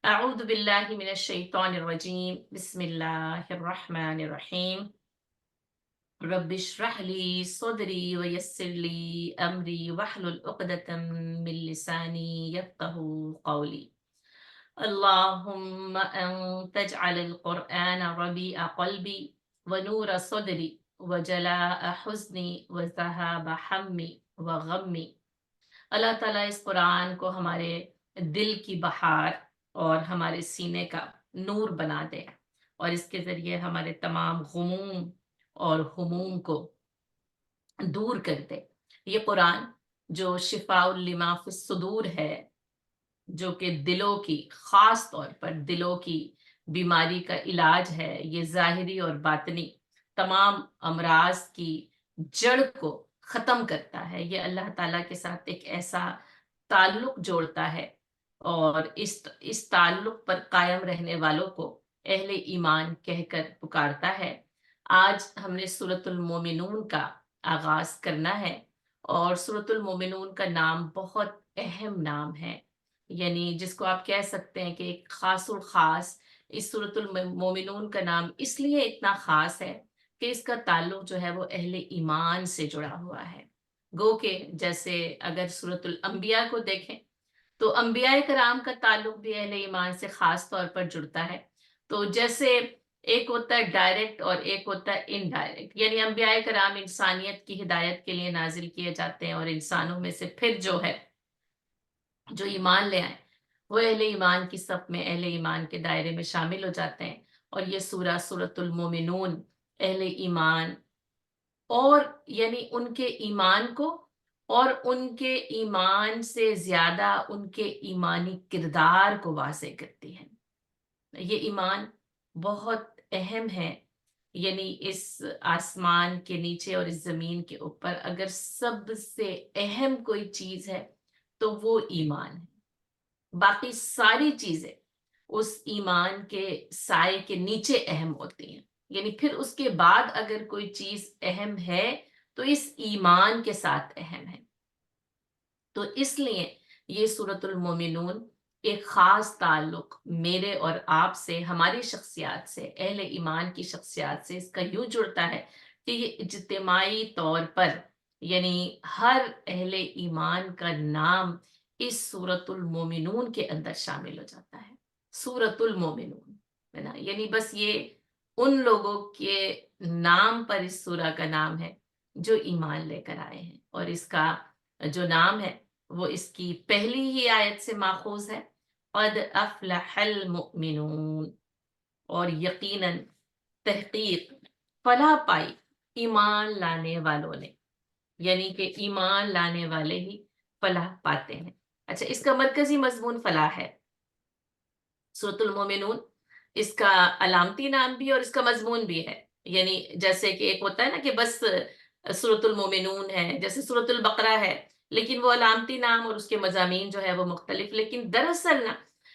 اعوذ باللہ من الشیطان الرجیم بسم اللہ الرحمن الرحیم رب اشرح لی صدری ویسر لی امری واحلل عقدۃ من لسانی یفقهوا قولی اللهم انت اجعل القرآن ربیع قلبی ونور صدری وجلاء حزنی وذهاب حمی وغمی۔ اللہ تعالیٰ اس قرآن کو ہمارے دل کی بہار اور ہمارے سینے کا نور بنا دے، اور اس کے ذریعے ہمارے تمام غموم اور ہموم کو دور کر دے۔ یہ قرآن جو شفاء لما فی الصدور ہے، جو کہ دلوں کی، خاص طور پر دلوں کی بیماری کا علاج ہے، یہ ظاہری اور باطنی تمام امراض کی جڑ کو ختم کرتا ہے۔ یہ اللہ تعالیٰ کے ساتھ ایک ایسا تعلق جوڑتا ہے، اور اس تعلق پر قائم رہنے والوں کو اہل ایمان کہہ کر پکارتا ہے۔ آج ہم نے سورۃ المومنون کا آغاز کرنا ہے، اور سورۃ المومنون کا نام بہت اہم نام ہے، یعنی جس کو آپ کہہ سکتے ہیں کہ ایک خاص الخاص۔ اس سورۃ المومنون کا نام اس لیے اتنا خاص ہے کہ اس کا تعلق جو ہے وہ اہل ایمان سے جڑا ہوا ہے۔ گو کہ جیسے اگر سورۃ الانبیاء کو دیکھیں تو انبیاء کرام کا تعلق بھی اہل ایمان سے خاص طور پر جڑتا ہے۔ تو جیسے ایک ہوتا ہے ڈائریکٹ اور ایک ہوتا ہے انڈائریکٹ، یعنی انبیاء کرام انسانیت کی ہدایت کے لیے نازل کیے جاتے ہیں، اور انسانوں میں سے پھر جو ایمان لے آئیں وہ اہل ایمان کی صف میں، اہل ایمان کے دائرے میں شامل ہو جاتے ہیں۔ اور یہ سورۃ المومنون اہل ایمان، اور یعنی ان کے ایمان کو اور ان کے ایمان سے زیادہ ان کے ایمانی کردار کو واضح کرتی ہے۔ یہ ایمان بہت اہم ہے، یعنی اس آسمان کے نیچے اور اس زمین کے اوپر اگر سب سے اہم کوئی چیز ہے تو وہ ایمان ہے۔ باقی ساری چیزیں اس ایمان کے سائے کے نیچے اہم ہوتی ہیں، یعنی پھر اس کے بعد اگر کوئی چیز اہم ہے تو اس ایمان کے ساتھ اہم ہے۔ تو اس لیے یہ سورۃ المومنون ایک خاص تعلق میرے اور آپ سے، ہماری شخصیات سے، اہل ایمان کی شخصیات سے اس کا یوں جڑتا ہے کہ یہ اجتماعی طور پر، یعنی ہر اہل ایمان کا نام اس سورۃ المومنون کے اندر شامل ہو جاتا ہے۔ سورۃ المومنون ہے نا، یعنی بس یہ ان لوگوں کے نام پر اس سورہ کا نام ہے جو ایمان لے کر آئے ہیں، اور اس کا جو نام ہے وہ اس کی پہلی ہی آیت سے ماخوذ ہے، قد افلح المؤمنون، اور یقیناً تحقیق فلاح پائی ایمان لانے والوں نے، یعنی کہ ایمان لانے والے ہی فلاح پاتے ہیں۔ اچھا، اس کا مرکزی مضمون فلاح ہے۔ سورۃ المومنون اس کا علامتی نام بھی اور اس کا مضمون بھی ہے، یعنی جیسے کہ ایک ہوتا ہے نا کہ بس سورۃ المومنون ہے، جیسے سورۃ البقرہ ہے، لیکن وہ علامتی نام اور اس کے مضامین جو ہے وہ مختلف، لیکن دراصل نا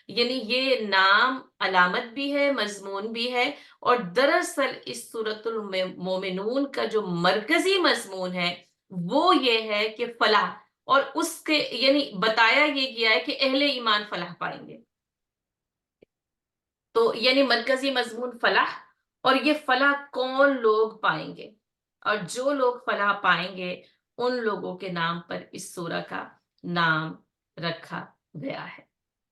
یعنی یہ نام علامت بھی ہے، مضمون بھی ہے، اور دراصل اس سورۃ المومنون کا جو مرکزی مضمون ہے وہ یہ ہے کہ فلاح، اور اس کے یعنی بتایا یہ گیا ہے کہ اہل ایمان فلاح پائیں گے۔ تو یعنی مرکزی مضمون فلاح، اور یہ فلاح کون لوگ پائیں گے، اور جو لوگ فلاح پائیں گے ان لوگوں کے نام پر اس سورہ کا نام رکھا گیا ہے۔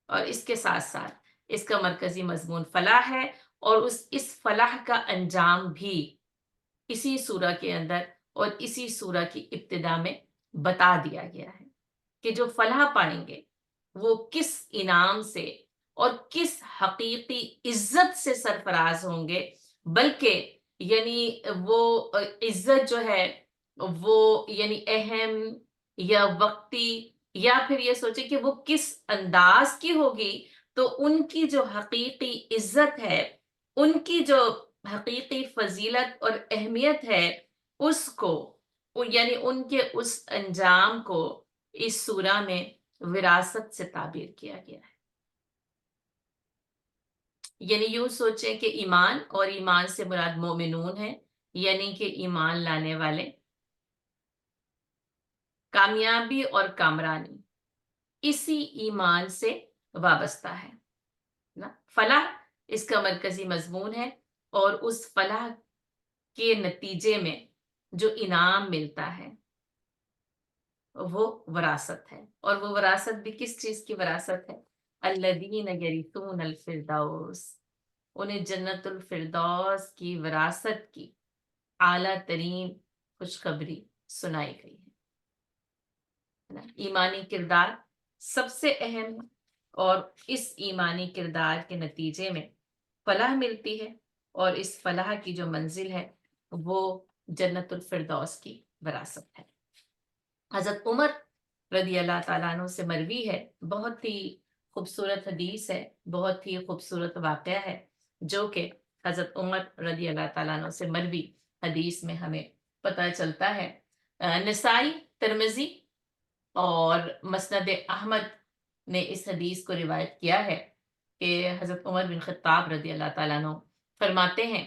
اور اس کے ساتھ ساتھ اس کا مرکزی مضمون فلاح ہے، اور اس فلاح کا انجام بھی اسی سورہ کے اندر اور اسی سورہ کی ابتدا میں بتا دیا گیا ہے کہ جو فلاح پائیں گے وہ کس انعام سے اور کس حقیقی عزت سے سرفراز ہوں گے، بلکہ یعنی وہ عزت جو ہے وہ یعنی اہم یا وقتی، یا پھر یہ سوچے کہ وہ کس انداز کی ہوگی، تو ان کی جو حقیقی عزت ہے، ان کی جو حقیقی فضیلت اور اہمیت ہے، اس کو یعنی ان کے اس انجام کو اس سورہ میں وراثت سے تعبیر کیا گیا ہے۔ یعنی یوں سوچیں کہ ایمان، اور ایمان سے مراد مومنون ہے، یعنی کہ ایمان لانے والے، کامیابی اور کامرانی اسی ایمان سے وابستہ ہے۔ نا فلاح اس کا مرکزی مضمون ہے، اور اس فلاح کے نتیجے میں جو انعام ملتا ہے وہ وراثت ہے، اور وہ وراثت بھی کس چیز کی وراثت ہے؟ الذین یرثون الفردوس، انہیں جنت الفردوس کی وراثت کی اعلیٰ ترین خوشخبری سنائی گئی ہے نا؟ ایمانی کردار سب سے اہم ہے، اور اس ایمانی کردار کے نتیجے میں فلاح ملتی ہے، اور اس فلاح کی جو منزل ہے وہ جنت الفردوس کی وراثت ہے۔ حضرت عمر رضی اللہ تعالیٰ عنہ سے مروی ہے، بہت ہی خوبصورت حدیث ہے، بہت ہی خوبصورت واقعہ ہے، جو کہ حضرت عمر رضی اللہ تعالیٰ عنہ سے مروی حدیث میں ہمیں پتہ چلتا ہے۔ نسائی، ترمذی اور مسند احمد نے اس حدیث کو روایت کیا ہے کہ حضرت عمر بن خطاب رضی اللہ تعالیٰ عنہ فرماتے ہیں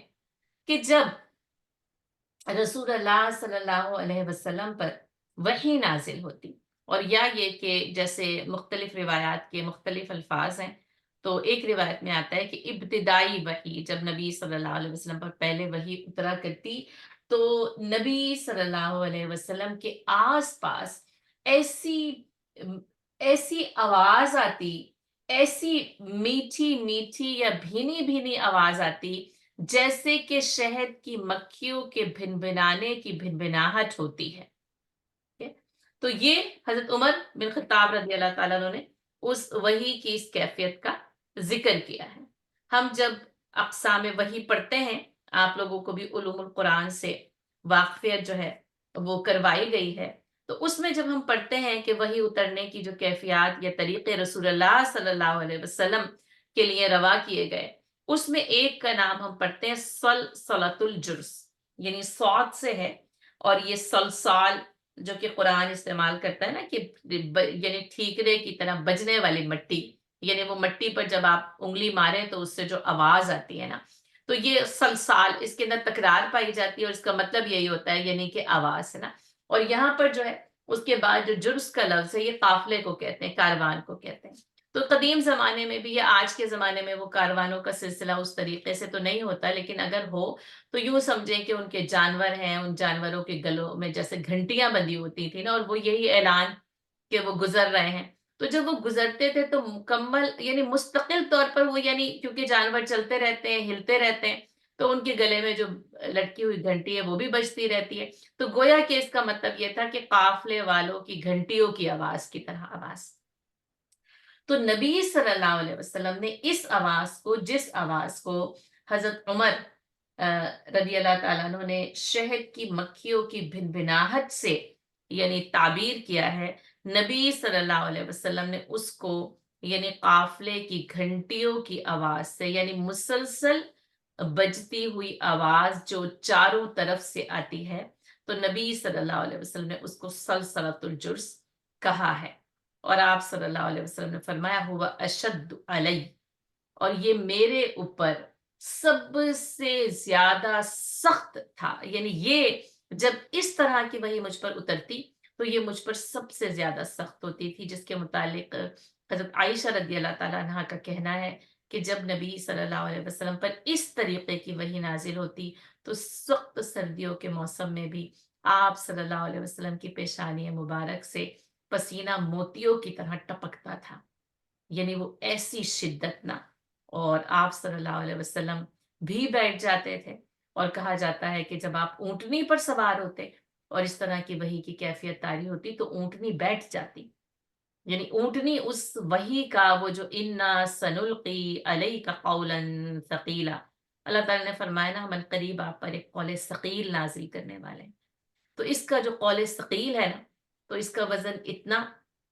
کہ جب رسول اللہ صلی اللہ علیہ وسلم پر وحی نازل ہوتی، اور یا یہ کہ جیسے مختلف روایات کے مختلف الفاظ ہیں، تو ایک روایت میں آتا ہے کہ ابتدائی وحی جب نبی صلی اللہ علیہ وسلم پر پہلے وحی اترا کرتی، تو نبی صلی اللہ علیہ وسلم کے آس پاس ایسی ایسی آواز آتی، ایسی میٹھی میٹھی یا بھینی بھینی آواز آتی، جیسے کہ شہد کی مکھیوں کے بھنبھنانے کی بھنبھناہٹ ہوتی ہے۔ ٹھیک ہے؟ تو یہ حضرت عمر بن خطاب رضی اللہ تعالیٰ عنہ نے اس وحی کی اس کیفیت کا ذکر کیا ہے۔ ہم جب اقسام وحی پڑھتے ہیں، آپ لوگوں کو بھی علوم القرآن سے واقفیت جو ہے وہ کروائی گئی ہے، تو اس میں جب ہم پڑھتے ہیں کہ وحی اترنے کی جو کیفیات یا طریقے رسول اللہ صلی اللہ علیہ وسلم کے لیے روا کیے گئے، اس میں ایک کا نام ہم پڑھتے ہیں سلسلۃ الجرس، یعنی صاد سے ہے، اور یہ سلسال جو کہ قرآن استعمال کرتا ہے نا کہ یعنی ٹھیکرے کی طرح بجنے والی مٹی، یعنی وہ مٹی پر جب آپ انگلی ماریں تو اس سے جو آواز آتی ہے نا، تو یہ سلسال، اس کے اندر تکرار پائی جاتی ہے، اور اس کا مطلب یہی ہوتا ہے یعنی کہ آواز ہے نا۔ اور یہاں پر جو ہے اس کے بعد جو جرس کا لفظ ہے، یہ قافلے کو کہتے ہیں، کاروان کو کہتے ہیں۔ تو قدیم زمانے میں بھی یا آج کے زمانے میں وہ کاروانوں کا سلسلہ اس طریقے سے تو نہیں ہوتا، لیکن اگر ہو تو یوں سمجھیں کہ ان کے جانور ہیں، ان جانوروں کے گلوں میں جیسے گھنٹیاں بندھی ہوتی تھی نا، اور وہ یہی اعلان کہ وہ گزر رہے ہیں۔ تو جب وہ گزرتے تھے تو مکمل یعنی مستقل طور پر وہ، یعنی کیونکہ جانور چلتے رہتے ہیں، ہلتے رہتے ہیں، تو ان کے گلے میں جو لٹکی ہوئی گھنٹی ہے وہ بھی بجتی رہتی ہے۔ تو گویا کہ اس کا مطلب یہ تھا کہ قافلے والوں کی گھنٹیوں کی آواز کی طرح آواز۔ تو نبی صلی اللہ علیہ وسلم نے اس آواز کو، جس آواز کو حضرت عمر رضی اللہ تعالیٰ عنہ نے شہد کی مکھیوں کی بھنبھناہٹ سے یعنی تعبیر کیا ہے، نبی صلی اللہ علیہ وسلم نے اس کو یعنی قافلے کی گھنٹیوں کی آواز سے، یعنی مسلسل بجتی ہوئی آواز جو چاروں طرف سے آتی ہے، تو نبی صلی اللہ علیہ وسلم نے اس کو سلسلۃ الجرس کہا ہے۔ اور آپ صلی اللہ علیہ وسلم نے فرمایا ہوا اشد علی، اور یہ میرے اوپر سب سے زیادہ سخت تھا، یعنی یہ جب اس طرح کی وحی مجھ پر اترتی تو یہ مجھ پر سب سے زیادہ سخت ہوتی تھی، جس کے متعلق حضرت عائشہ رضی اللہ تعالیٰ عنہا کا کہنا ہے کہ جب نبی صلی اللہ علیہ وسلم پر اس طریقے کی وحی نازل ہوتی تو سخت سردیوں کے موسم میں بھی آپ صلی اللہ علیہ وسلم کی پیشانی مبارک سے پسینہ موتیوں کی طرح ٹپکتا تھا، یعنی وہ ایسی شدت نہ، اور آپ صلی اللہ علیہ وسلم بھی بیٹھ جاتے تھے، اور کہا جاتا ہے کہ جب آپ اونٹنی پر سوار ہوتے اور اس طرح کی وحی کی کیفیت طاری ہوتی تو اونٹنی بیٹھ جاتی، یعنی اونٹنی اس وحی کا وہ جو انا سنلقی علیک قولا ثقیلا، اللہ تعالیٰ نے فرمایا نا ہم قریب آپ پر ایک قول ثقیل نازل کرنے والے ہیں۔ تو اس کا جو قول ثقیل ہے نا، تو اس کا وزن اتنا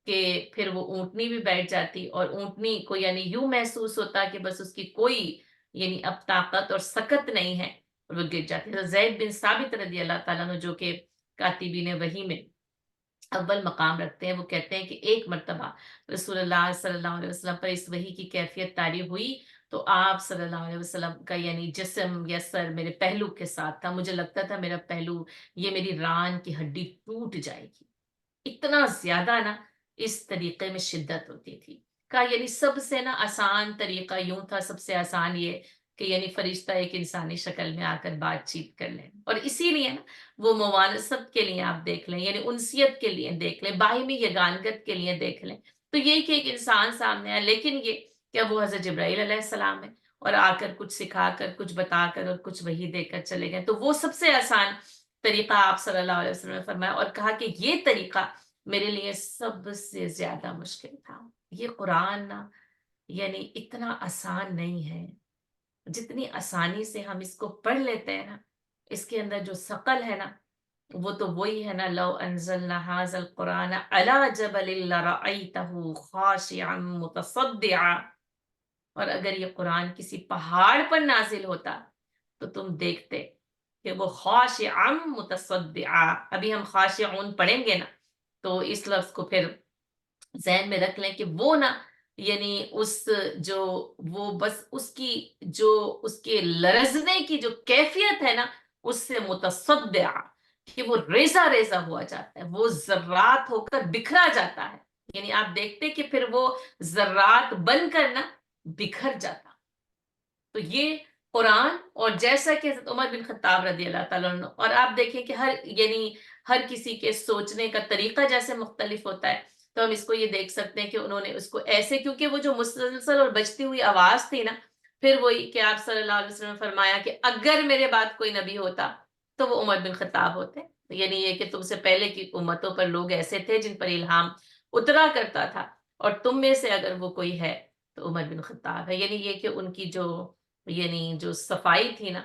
کہ پھر وہ اونٹنی بھی بیٹھ جاتی، اور اونٹنی کو یعنی یوں محسوس ہوتا کہ بس اس کی کوئی یعنی اب طاقت اور سکت نہیں ہے، اور وہ گر جاتی۔ تو زید بن ثابت رضی اللہ تعالیٰ عنہ جو کہ کاتبین وحی میں اول مقام رکھتے ہیں، وہ کہتے ہیں کہ ایک مرتبہ رسول اللہ صلی اللہ علیہ وسلم پر اس وحی کی کیفیت طاری ہوئی تو آپ صلی اللہ علیہ وسلم کا یعنی جسم یا سر میرے پہلو کے ساتھ تھا، مجھے لگتا تھا میرا پہلو یہ میری ران کی ہڈی ٹوٹ جائے گی، اتنا زیادہ نا اس طریقے میں شدت ہوتی تھی۔ کا یعنی سب سے نا آسان طریقہ یوں تھا، سب سے آسان یہ کہ یعنی فرشتہ ایک انسانی شکل میں آ کر بات چیت کر لیں، اور اسی لیے نا وہ موانست کے لیے آپ دیکھ لیں، یعنی انسیت کے لیے دیکھ لیں، باہمی یگانگت کے لیے دیکھ لیں، تو یہی کہ ایک انسان سامنے آئے، لیکن یہ کہ وہ حضرت جبرائیل علیہ السلام ہے اور آ کر کچھ سکھا کر، کچھ بتا کر اور کچھ وحی دے کر چلے گئے، تو وہ سب سے آسان طریقہ آپ صلی اللہ علیہ وسلم نے فرمایا اور کہا کہ یہ طریقہ میرے لیے سب سے زیادہ مشکل تھا۔ یہ قرآن نا یعنی اتنا آسان نہیں ہے، جتنی آسانی سے ہم اس کو پڑھ لیتے ہیں نا، اس کے اندر جو ثقل ہے نا، وہ تو وہی ہے نا، لو انزلنا هذا القرآن على جبل لرأيته خاشعا متصدعا، اور اگر یہ قرآن کسی پہاڑ پر نازل ہوتا تو تم دیکھتے کہ وہ خاشعا متصدعا، ابھی ہم خاشعون پڑھیں گے نا تو اس لفظ کو پھر ذہن میں رکھ لیں کہ وہ نا یعنی اس جو وہ بس اس کی جو اس کے لرزنے کی جو کیفیت ہے نا، اس سے متصدع، کہ وہ ریزہ ریزہ ہوا جاتا ہے، وہ ذرات ہو کر بکھرا جاتا ہے، یعنی آپ دیکھتے کہ پھر وہ ذرات بن کر نا بکھر جاتا۔ تو یہ قرآن، اور جیسا کہ حضرت عمر بن خطاب رضی اللہ تعالیٰ عنہ، اور آپ دیکھیں کہ ہر کسی کے سوچنے کا طریقہ جیسے مختلف ہوتا ہے، تو ہم اس کو یہ دیکھ سکتے ہیں کہ انہوں نے اس کو ایسے، کیونکہ وہ جو مسلسل اور بجتی ہوئی آواز تھی نا، پھر وہی کہ آپ صلی اللہ علیہ وسلم نے فرمایا کہ اگر میرے بعد کوئی نبی ہوتا تو وہ عمر بن خطاب ہوتے، یعنی یہ کہ تم سے پہلے کی امتوں پر لوگ ایسے تھے جن پر الہام اترا کرتا تھا، اور تم میں سے اگر وہ کوئی ہے تو عمر بن خطاب ہے، یعنی یہ کہ ان کی جو صفائی تھی نا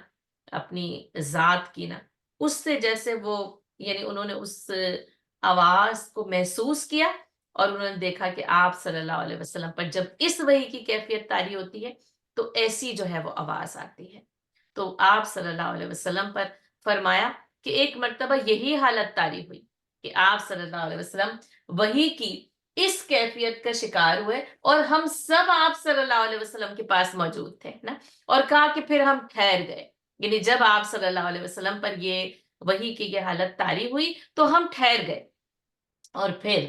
اپنی ذات کی نا، اس سے جیسے وہ یعنی انہوں نے اس آواز کو محسوس کیا، اور انہوں نے دیکھا کہ آپ صلی اللہ علیہ وسلم پر جب اس وحی کی کیفیت طاری ہوتی ہے تو ایسی جو ہے وہ آواز آتی ہے، تو آپ صلی اللہ علیہ وسلم پر فرمایا کہ ایک مرتبہ یہی حالت طاری ہوئی کہ آپ صلی اللہ علیہ وسلم وحی کی اس کیفیت کا شکار ہوئے، اور ہم سب آپ صلی اللہ علیہ وسلم کے پاس موجود تھے نا، اور کہا کہ پھر ہم ٹھہر گئے، یعنی جب آپ صلی اللہ علیہ وسلم پر یہ وحی کی یہ حالت طاری ہوئی تو ہم ٹھہر گئے، اور پھر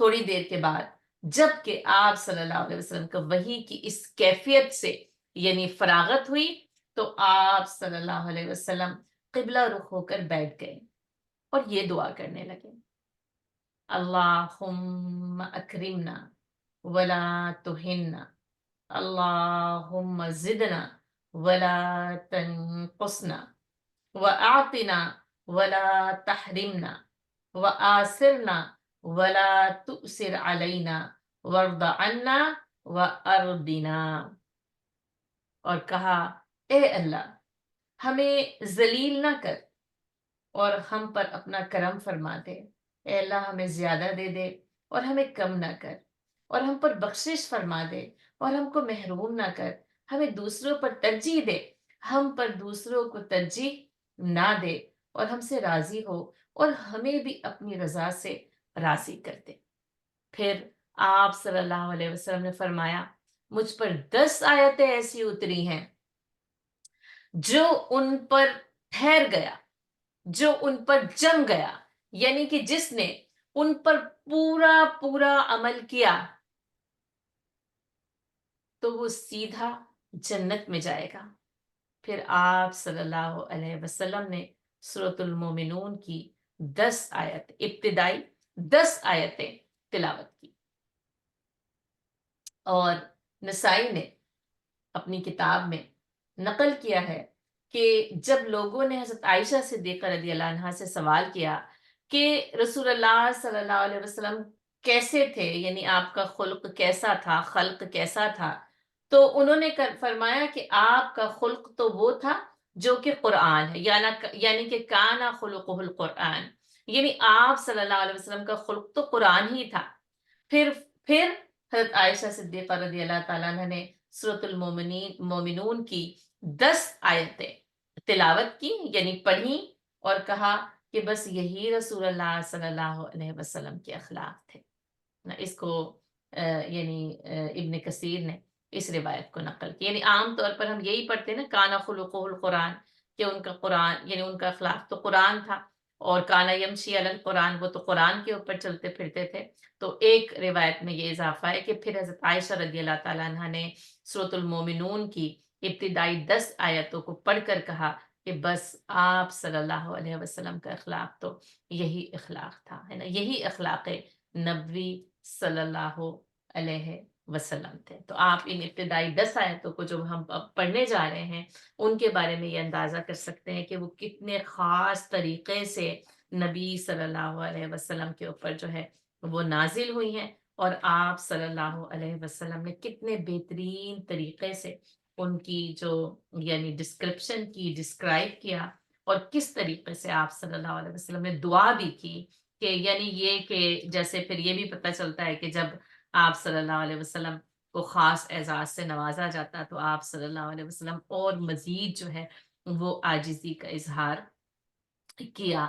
تھوڑی دیر کے بعد جب کہ آپ صلی اللہ علیہ وسلم کا وحی کی اس کیفیت سے یعنی فراغت ہوئی، تو آپ صلی اللہ علیہ وسلم قبلہ رخ ہو کر بیٹھ گئے اور یہ دعا کرنے لگے، اللہم اکرمنا ولا تہنا، اللہم زدنا ولا تنقصنا، وأعطنا ولا تحرمنا، وآثرنا ولا تؤثر علينا، وارض عنا وأرضنا، اور کہا اے اللہ ہمیں ذلیل نہ کر اور ہم پر اپنا کرم فرما دے، اے اللہ ہمیں زیادہ دے دے اور ہمیں کم نہ کر، اور ہم پر بخشش فرما دے اور ہم کو محروم نہ کر، ہمیں دوسروں پر ترجیح دے، ہم پر دوسروں کو ترجیح نہ دے، اور ہم سے راضی ہو اور ہمیں بھی اپنی رضا سے راضی کر دے۔ پھر آپ صلی اللہ علیہ وسلم نے فرمایا مجھ پر 10 آیتیں ایسی اتری ہیں جو ان پر ٹھہر گیا، جو ان پر جم گیا، یعنی کہ جس نے ان پر پورا پورا عمل کیا تو وہ سیدھا جنت میں جائے گا۔ پھر آپ صلی اللہ علیہ وسلم نے سورۃ المومنون کی 10 آیت، ابتدائی 10 آیتیں تلاوت کی، اور نسائی نے اپنی کتاب میں نقل کیا ہے کہ جب لوگوں نے حضرت عائشہ صدیقہ رضی اللہ عنہا سے سوال کیا کہ رسول اللہ صلی اللہ علیہ وسلم کیسے تھے، یعنی آپ کا خلق کیسا تھا، خلق کیسا تھا، تو انہوں نے فرمایا کہ آپ کا خلق تو وہ تھا جو کہ قرآن ہے، یعنی کہ کانا خلقہ القرآن، یعنی آپ صلی اللہ علیہ وسلم کا خلق تو قرآن ہی تھا۔ پھر حضرت عائشہ صدیقہ رضی اللہ تعالیٰ عنہ نے سورۃ المومنون کی 10 آیتیں تلاوت کی، یعنی پڑھی، اور کہا کہ بس یہی رسول اللہ صلی اللہ علیہ وسلم کے اخلاق تھے۔ اس کو ابن کثیر نے اس روایت کو نقل کی، یعنی عام طور پر ہم یہی پڑھتے ہیں نا، کانا خلقہ القرآن، کہ ان کا قرآن یعنی ان کا اخلاق تو قرآن تھا، اور کانا یمشی علی القرآن، وہ تو قرآن کے اوپر چلتے پھرتے تھے۔ تو ایک روایت میں یہ اضافہ ہے کہ پھر حضرت عائشہ رضی اللہ تعالیٰ عنہ نے سورۃ المومنون کی ابتدائی 10 آیتوں کو پڑھ کر کہا کہ بس آپ صلی اللہ علیہ وسلم کا اخلاق تو یہی اخلاق تھا، ہے نا، یہی اخلاق نبوی صلی اللہ علیہ وسلم تھے۔ تو آپ ان ابتدائی 10 آیتوں کو جو ہم اب پڑھنے جا رہے ہیں ان کے بارے میں یہ اندازہ کر سکتے ہیں کہ وہ کتنے خاص طریقے سے نبی صلی اللہ علیہ وسلم کے اوپر جو ہے وہ نازل ہوئی ہیں، اور آپ صلی اللہ علیہ وسلم نے کتنے بہترین طریقے سے ان کی جو یعنی ڈسکرپشن کی، ڈسکرائب کیا، اور کس طریقے سے آپ صلی اللہ علیہ وسلم نے دعا بھی کی کہ یعنی یہ کہ جیسے پھر یہ بھی پتہ چلتا ہے کہ جب آپ صلی اللہ علیہ وسلم کو خاص اعزاز سے نوازا جاتا تو آپ صلی اللہ علیہ وسلم اور مزید جو ہے وہ عاجزی کا اظہار کیا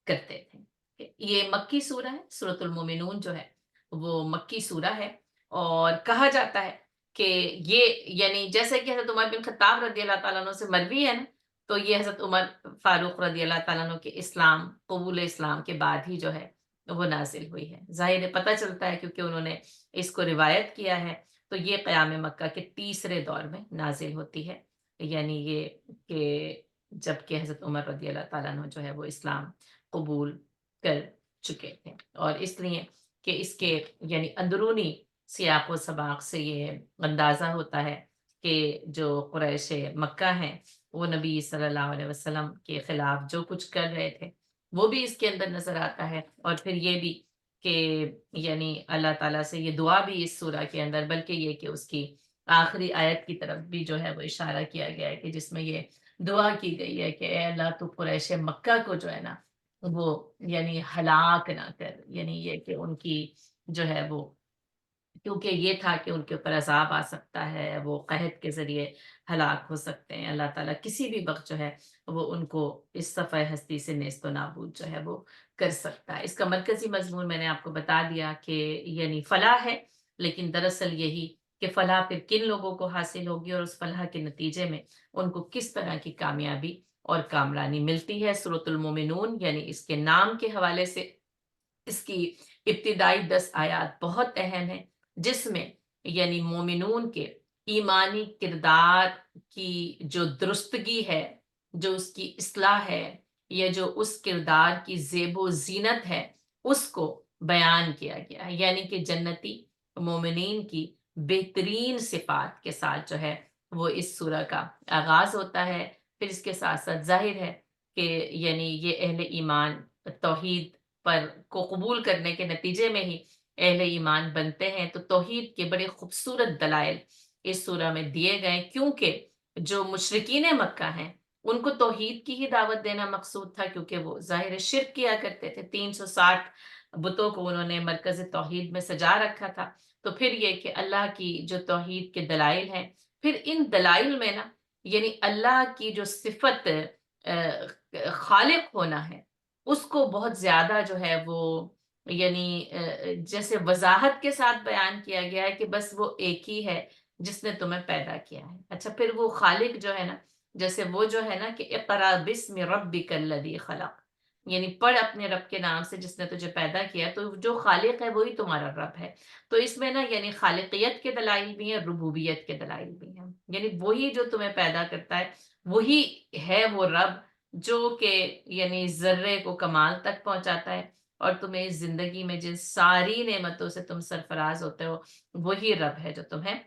کرتے تھے۔ یہ مکی سورہ ہے، سورۃ المومنون جو ہے وہ مکی سورہ ہے، اور کہا جاتا ہے کہ یہ یعنی جیسے کہ حضرت عمر بن خطاب رضی اللہ تعالیٰ عنہ سے مروی ہے نا، تو یہ حضرت عمر فاروق رضی اللہ تعالیٰ عنہ کے اسلام، قبول اسلام کے بعد ہی جو ہے وہ نازل ہوئی ہے۔ ظاہر ہے پتہ چلتا ہے کیونکہ انہوں نے اس کو روایت کیا ہے، تو یہ قیام مکہ کے تیسرے دور میں نازل ہوتی ہے، یعنی یہ کہ جب کہ حضرت عمر رضی اللہ تعالیٰ عنہ جو ہے وہ اسلام قبول کر چکے تھے، اور اس لیے کہ اس کے یعنی اندرونی سیاق و سباق سے یہ اندازہ ہوتا ہے کہ جو قریش مکہ ہیں وہ نبی صلی اللہ علیہ وسلم کے خلاف جو کچھ کر رہے تھے وہ بھی اس کے اندر نظر آتا ہے، اور پھر یہ بھی کہ یعنی اللہ تعالیٰ سے یہ دعا بھی اس سورہ کے اندر، بلکہ یہ کہ اس کی آخری آیت کی طرف بھی جو ہے وہ اشارہ کیا گیا ہے کہ جس میں یہ دعا کی گئی ہے کہ اے اللہ تو قریش مکہ کو جو ہے نا وہ یعنی ہلاک نہ کر، یعنی یہ کہ ان کی جو ہے وہ، کیونکہ یہ تھا کہ ان کے اوپر عذاب آ سکتا ہے، وہ قحط کے ذریعے ہلاک ہو سکتے ہیں، اللہ تعالیٰ کسی بھی وقت جو ہے وہ ان کو اس صفحہ ہستی سے نیست و نابود جو ہے وہ کر سکتا ہے۔ اس کا مرکزی مضمون میں نے آپ کو بتا دیا کہ یعنی فلاح ہے، لیکن دراصل یہی کہ فلاح پھر کن لوگوں کو حاصل ہوگی، اور اس فلاح کے نتیجے میں ان کو کس طرح کی کامیابی اور کامرانی ملتی ہے۔ سورۃ المومنون یعنی اس کے نام کے حوالے سے اس کی ابتدائی 10 آیات بہت اہم ہیں، جس میں یعنی مومنون کے ایمانی کردار کی جو درستگی ہے، جو اس کی اصلاح ہے، یا جو اس کردار کی زیب و زینت ہے، اس کو بیان کیا گیا ہے، یعنی کہ جنتی مومنین کی بہترین صفات کے ساتھ جو ہے وہ اس سورہ کا آغاز ہوتا ہے۔ پھر اس کے ساتھ ساتھ ظاہر ہے کہ یعنی یہ اہل ایمان توحید پر کو قبول کرنے کے نتیجے میں ہی اہل ایمان بنتے ہیں، تو توحید کے بڑے خوبصورت دلائل اس سورہ میں دیے گئے، کیونکہ جو مشرکین مکہ ہیں ان کو توحید کی ہی دعوت دینا مقصود تھا، کیونکہ وہ ظاہر شرک کیا کرتے تھے، 360 بتوں کو انہوں نے مرکز توحید میں سجا رکھا تھا۔ تو پھر یہ کہ اللہ کی جو توحید کے دلائل ہیں، پھر ان دلائل میں نا یعنی اللہ کی جو صفت خالق ہونا ہے اس کو بہت زیادہ جو ہے وہ یعنی جیسے وضاحت کے ساتھ بیان کیا گیا ہے کہ بس وہ ایک ہی ہے جس نے تمہیں پیدا کیا ہے۔ اچھا، پھر وہ خالق جو ہے نا، جیسے وہ جو ہے نا کہ اقرا بسم ربک الذی خلق، یعنی پڑھ اپنے رب کے نام سے جس نے تجھے پیدا کیا، تو جو خالق ہے وہی تمہارا رب ہے۔ تو اس میں نا یعنی خالقیت کے دلائل بھی ہیں، ربوبیت کے دلائل بھی ہیں، یعنی وہی جو تمہیں پیدا کرتا ہے وہی ہے وہ رب جو کہ یعنی ذرے کو کمال تک پہنچاتا ہے، اور تمہیں اس زندگی میں جن ساری نعمتوں سے تم سرفراز ہوتے ہو وہی رب ہے جو تمہیں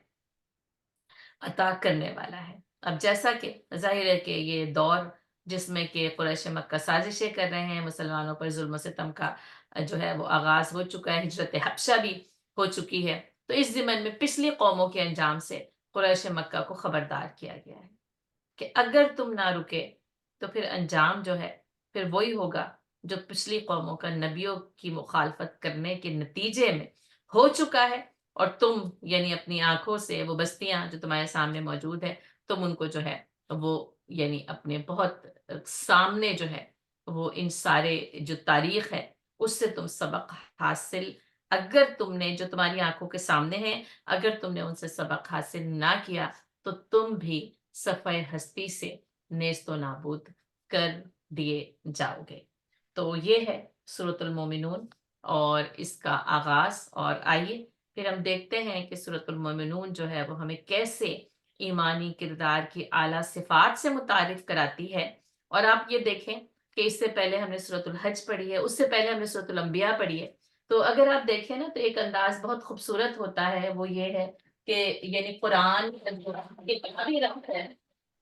عطا کرنے والا ہے۔ اب جیسا کہ ظاہر ہے کہ یہ دور جس میں کہ قریش مکہ سازشیں کر رہے ہیں، مسلمانوں پر ظلم و ستم کا جو ہے وہ آغاز ہو چکا ہے، ہجرت حبشہ بھی ہو چکی ہے، تو اس ضمن میں پچھلی قوموں کے انجام سے قریش مکہ کو خبردار کیا گیا ہے کہ اگر تم نہ رکے تو پھر انجام جو ہے پھر وہی ہوگا جو پچھلی قوموں کا نبیوں کی مخالفت کرنے کے نتیجے میں ہو چکا ہے، اور تم یعنی اپنی آنکھوں سے وہ بستیاں جو تمہارے سامنے موجود ہے تم ان کو جو ہے وہ یعنی اپنے بہت سامنے جو ہے وہ ان سارے جو تاریخ ہے اس سے تم سبق حاصل، اگر تم نے جو تمہاری آنکھوں کے سامنے ہیں اگر تم نے ان سے سبق حاصل نہ کیا تو تم بھی صفحہ ہستی سے نیست و نابود کر دیے جاؤ گے۔ تو یہ ہے سورۃ المومنون اور اس کا آغاز، اور آئیے پھر ہم دیکھتے ہیں کہ سورۃ المومنون جو ہے وہ ہمیں کیسے ایمانی کردار کی اعلیٰ صفات سے متعارف کراتی ہے۔ اور آپ یہ دیکھیں کہ اس سے پہلے ہم نے سورۃ الحج پڑھی ہے، اس سے پہلے ہم نے سورۃ الانبیاء پڑھی ہے۔ تو اگر آپ دیکھیں نا تو ایک انداز بہت خوبصورت ہوتا ہے، وہ یہ ہے کہ یعنی قرآن کتابی ربط ہے،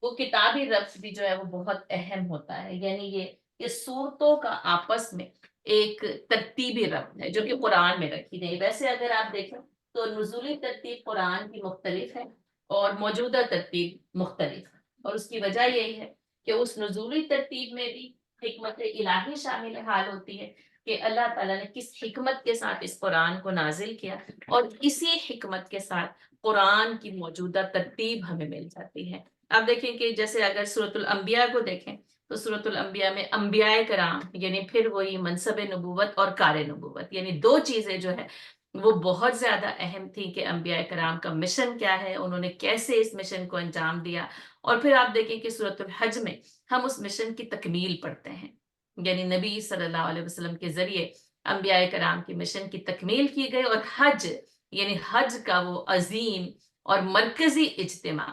وہ کتابی ربط بھی جو ہے وہ بہت اہم ہوتا ہے، یعنی یہ صورتوں کا آپس میں ایک ترتیبی ربط ہے جو کہ قرآن میں رکھی گئی۔ ویسے اگر آپ دیکھیں تو نزولی ترتیب قرآن کی مختلف ہے اور موجودہ ترتیب مختلف ہے، اور اس کی وجہ یہی ہے کہ اس نزولی ترتیب میں بھی حکمت الہی شامل حال ہوتی ہے کہ اللہ تعالیٰ نے کس حکمت کے ساتھ اس قرآن کو نازل کیا، اور اسی حکمت کے ساتھ قرآن کی موجودہ ترتیب ہمیں مل جاتی ہے۔ اب دیکھیں کہ جیسے اگر سورۃ الانبیاء کو دیکھیں تو سورۃ الانبیاء میں انبیاء کرام یعنی پھر وہی منصب نبوت اور کار نبوت، یعنی دو چیزیں جو ہے وہ بہت زیادہ اہم تھی کہ انبیاء کرام کا مشن کیا ہے، انہوں نے کیسے اس مشن کو انجام دیا۔ اور پھر آپ دیکھیں کہ سورۃ الحج میں ہم اس مشن کی تکمیل پڑھتے ہیں، یعنی نبی صلی اللہ علیہ وسلم کے ذریعے انبیاء کرام کی مشن کی تکمیل کی گئی، اور حج یعنی حج کا وہ عظیم اور مرکزی اجتماع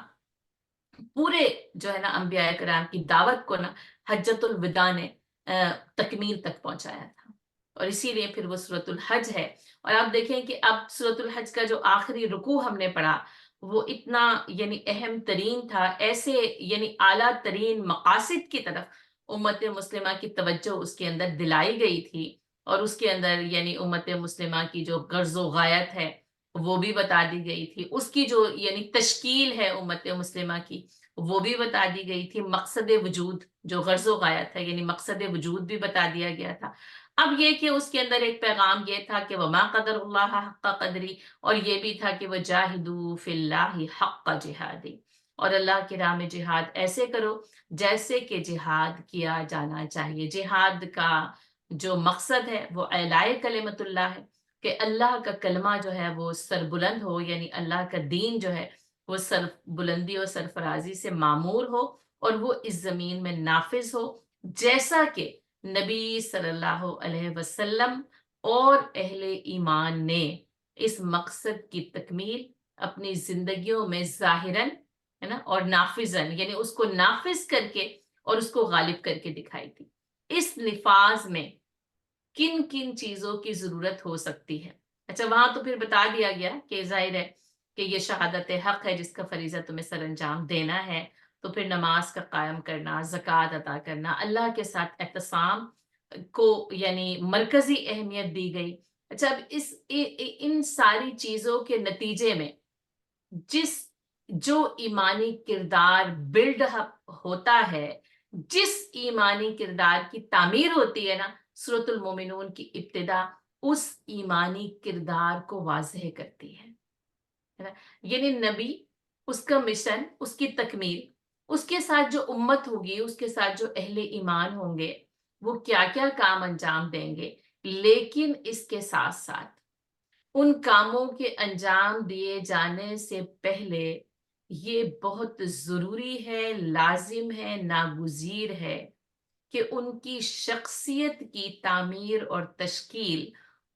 پورے جو ہے نا انبیاء کرام کی دعوت کو نا حجت الوداع نے تکمیل تک پہنچایا تھا، اور اسی لیے پھر وہ سورۃ الحج ہے۔ اور آپ دیکھیں کہ اب سورۃ الحج کا جو آخری رکوع ہم نے پڑھا وہ اتنا یعنی اہم ترین تھا، ایسے یعنی اعلیٰ ترین مقاصد کی طرف امت مسلمہ کی توجہ اس کے اندر دلائی گئی تھی، اور اس کے اندر یعنی امت مسلمہ کی جو غرض و غایت ہے وہ بھی بتا دی گئی تھی، اس کی جو یعنی تشکیل ہے امت مسلمہ کی وہ بھی بتا دی گئی تھی، مقصد وجود جو غرض و غایت ہے یعنی مقصد وجود بھی بتا دیا گیا تھا۔ اب یہ کہ اس کے اندر ایک پیغام یہ تھا کہ وما قدر اللہ حق قدری، اور یہ بھی تھا کہ وجاہدوا فی اللہ حق جہادی، اور اللہ کی راہ میں جہاد ایسے کرو جیسے کہ جہاد کیا جانا چاہیے۔ جہاد کا جو مقصد ہے وہ اعلاء کلمت اللہ ہے، کہ اللہ کا کلمہ جو ہے وہ سربلند ہو، یعنی اللہ کا دین جو ہے وہ سر بلندی اور سرفرازی سے معمور ہو، اور وہ اس زمین میں نافذ ہو جیسا کہ نبی صلی اللہ علیہ وسلم اور اہل ایمان نے اس مقصد کی تکمیل اپنی زندگیوں میں ظاہراً ہے نا اور نافذاً یعنی اس کو نافذ کر کے اور اس کو غالب کر کے دکھائی تھی۔ اس نفاذ میں کن کن چیزوں کی ضرورت ہو سکتی ہے؟ اچھا، وہاں تو پھر بتا دیا گیا کہ ظاہر ہے کہ یہ شہادت حق ہے جس کا فریضہ تمہیں سر انجام دینا ہے، تو پھر نماز کا قائم کرنا، زکوٰۃ ادا کرنا، اللہ کے ساتھ اعتصام کو یعنی مرکزی اہمیت دی گئی۔ اچھا، اب ان ساری چیزوں کے نتیجے میں جس جو ایمانی کردار بلڈ اپ ہوتا ہے، جس ایمانی کردار کی تعمیر ہوتی ہے نا، سورۃ المومنون کی ابتدا اس ایمانی کردار کو واضح کرتی ہے نا؟ یعنی نبی، اس کا مشن، اس کی تکمیل، اس کے ساتھ جو امت ہوگی، اس کے ساتھ جو اہل ایمان ہوں گے وہ کیا کیا کام انجام دیں گے، لیکن اس کے ساتھ ساتھ ان کاموں کے انجام دیے جانے سے پہلے یہ بہت ضروری ہے، لازم ہے، ناگزیر ہے کہ ان کی شخصیت کی تعمیر اور تشکیل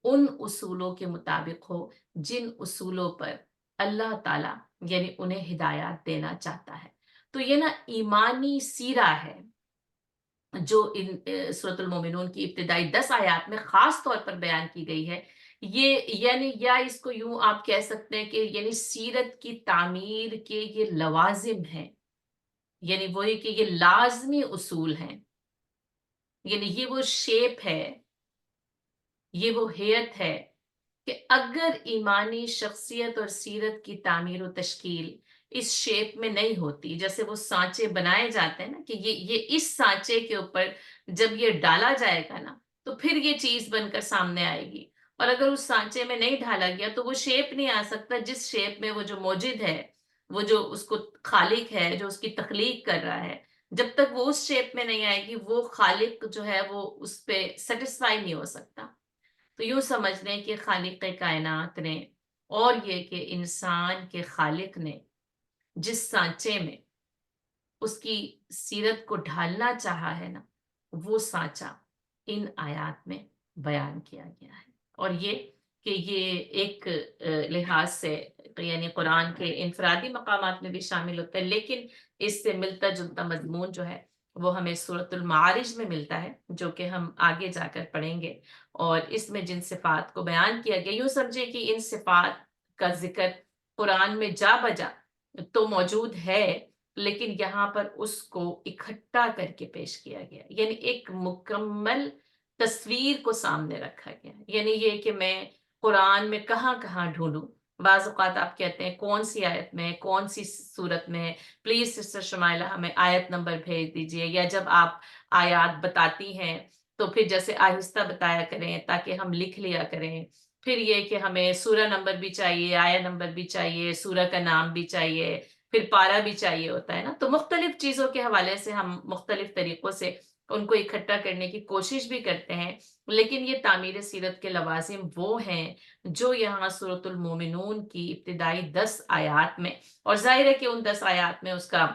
ان اصولوں کے مطابق ہو جن اصولوں پر اللہ تعالیٰ یعنی انہیں ہدایات دینا چاہتا ہے۔ تو یہ نا ایمانی سیرہ ہے جو ان سورۃ المومنون کی ابتدائی 10 آیات میں خاص طور پر بیان کی گئی ہے۔ یہ یعنی یا اس کو یوں آپ کہہ سکتے ہیں کہ یعنی سیرت کی تعمیر کے یہ لوازم ہیں، یعنی وہی کہ یہ لازمی اصول ہیں، یعنی یہ وہ شیپ ہے، یہ وہ ہیئت ہے کہ اگر ایمانی شخصیت اور سیرت کی تعمیر و تشکیل اس شیپ میں نہیں ہوتی، جیسے وہ سانچے بنائے جاتے ہیں نا کہ یہ اس سانچے کے اوپر جب یہ ڈالا جائے گا نا تو پھر یہ چیز بن کر سامنے آئے گی، اور اگر اس سانچے میں نہیں ڈالا گیا تو وہ شیپ نہیں آ سکتا جس شیپ میں وہ جو موجود ہے، وہ جو اس کو خالق ہے، جو اس کی تخلیق کر رہا ہے، جب تک وہ اس شیپ میں نہیں آئے گی وہ خالق جو ہے وہ اس پہ سیٹسفائی نہیں ہو سکتا۔ تو یوں سمجھ لیں کہ خالق کائنات نے اور یہ کہ انسان کے خالق نے جس سانچے میں اس کی سیرت کو ڈھالنا چاہا ہے نا، وہ سانچا ان آیات میں بیان کیا گیا ہے۔ اور یہ کہ یہ ایک لحاظ سے یعنی قرآن کے انفرادی مقامات میں بھی شامل ہوتا ہے، لیکن اس سے ملتا جلتا مضمون جو ہے وہ ہمیں سورۃ المعارج میں ملتا ہے، جو کہ ہم آگے جا کر پڑھیں گے۔ اور اس میں جن صفات کو بیان کیا گیا، یوں سمجھے کہ ان صفات کا ذکر قرآن میں جا بجا تو موجود ہے، لیکن یہاں پر اس کو اکٹھا کر کے پیش کیا گیا، یعنی ایک مکمل تصویر کو سامنے رکھا گیا۔ یعنی یہ کہ میں قرآن میں کہاں کہاں ڈھونڈوں، بعض اوقات آپ کہتے ہیں کون سی آیت میں کون سی صورت میں ہے، پلیز سسٹر شمائلہ ہمیں آیت نمبر بھیج دیجئے، یا جب آپ آیات بتاتی ہیں تو پھر جیسے آہستہ بتایا کریں تاکہ ہم لکھ لیا کریں۔ پھر یہ کہ ہمیں سورہ نمبر بھی چاہیے، آیا نمبر بھی چاہیے، سورہ کا نام بھی چاہیے، پھر پارا بھی چاہیے ہوتا ہے نا، تو مختلف چیزوں کے حوالے سے ہم مختلف طریقوں سے ان کو اکٹھا کرنے کی کوشش بھی کرتے ہیں، لیکن یہ تعمیر سیرت کے لوازم وہ ہیں جو یہاں سورۃ المومنون کی ابتدائی 10 آیات میں، اور ظاہر ہے کہ ان 10 آیات میں اس کا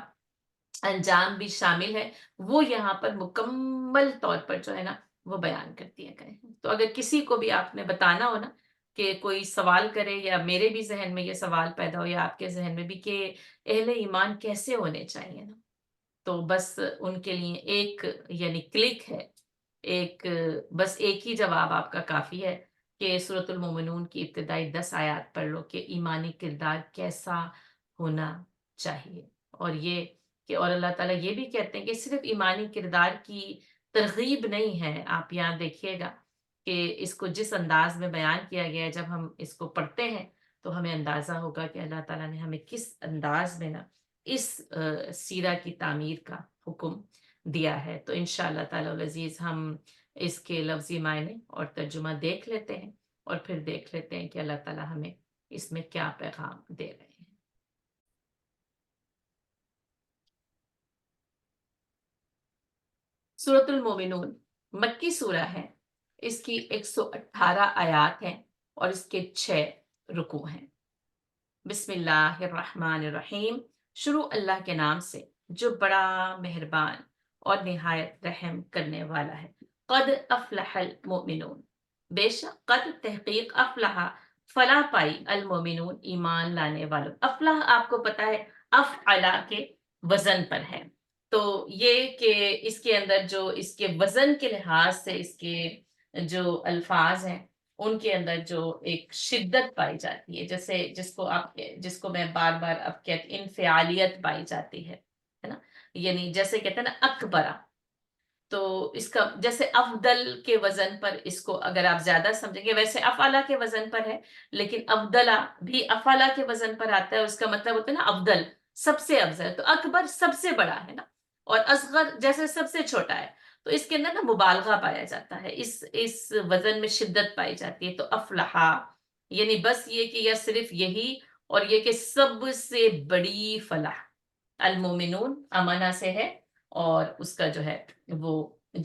انجام بھی شامل ہے، وہ یہاں پر مکمل طور پر جو ہے نا وہ بیان کر دیا گئے ہیں۔ تو اگر کسی کو بھی آپ نے بتانا ہو نا کہ کوئی سوال کرے، یا میرے بھی ذہن میں یہ سوال پیدا ہو یا آپ کے ذہن میں بھی کہ اہل ایمان کیسے ہونے چاہیے نا، تو بس ان کے لیے ایک یعنی کلک ہے، ایک بس ایک ہی جواب آپ کا کافی ہے کہ سورۃ المومنون کی ابتدائی 10 آیات پڑھ لو کہ ایمانی کردار کیسا ہونا چاہیے۔ اور یہ کہ اور اللہ تعالیٰ یہ بھی کہتے ہیں کہ صرف ایمانی کردار کی ترغیب نہیں ہے، آپ یہاں دیکھیے گا کہ اس کو جس انداز میں بیان کیا گیا ہے، جب ہم اس کو پڑھتے ہیں تو ہمیں اندازہ ہوگا کہ اللہ تعالیٰ نے ہمیں کس انداز میں نا اس سیرہ کی تعمیر کا حکم دیا ہے۔ تو انشاءاللہ تعالیٰ العزیز ہم اس کے لفظی معنی اور ترجمہ دیکھ لیتے ہیں، اور پھر دیکھ لیتے ہیں کہ اللہ تعالیٰ ہمیں اس میں کیا پیغام دے رہے ہیں۔ سورۃ المومنون مکی سورہ ہے، اس کی 118 آیات ہیں اور اس کے 6 رکوع ہیں۔ بسم اللہ الرحمن الرحیم، شروع اللہ کے نام سے جو بڑا مہربان اور نہایت رحم کرنے والا ہے۔ قد افلح المؤمنون، بے شک قد تحقیق افلح فلاح پائی المؤمنون ایمان لانے والوں۔ افلح آپ کو پتا ہے افعلا کے وزن پر ہے، تو یہ کہ اس کے اندر جو اس کے وزن کے لحاظ سے اس کے جو الفاظ ہیں ان کے اندر جو ایک شدت پائی جاتی ہے، جیسے جس کو میں بار بار اب کہتی انفعالیت پائی جاتی ہے نا، یعنی جیسے کہتے ہیں نا اکبرہ، تو اس کا جیسے افضل کے وزن پر اس کو اگر آپ زیادہ سمجھیں گے، ویسے افعلا کے وزن پر ہے لیکن افضلا بھی افعلا کے وزن پر آتا ہے، اس کا مطلب ہوتا ہے نا افضل، سب سے افضل، تو اکبر سب سے بڑا ہے نا، اور اصغر جیسے سب سے چھوٹا ہے، تو اس کے اندر نا مبالغہ پایا جاتا ہے، اس وزن میں شدت پائی جاتی ہے۔ تو افلحا یعنی بس یہ کہ یا صرف یہی، اور یہ کہ سب سے بڑی فلاح، المومنون امنا سے ہے، اور اس کا جو ہے وہ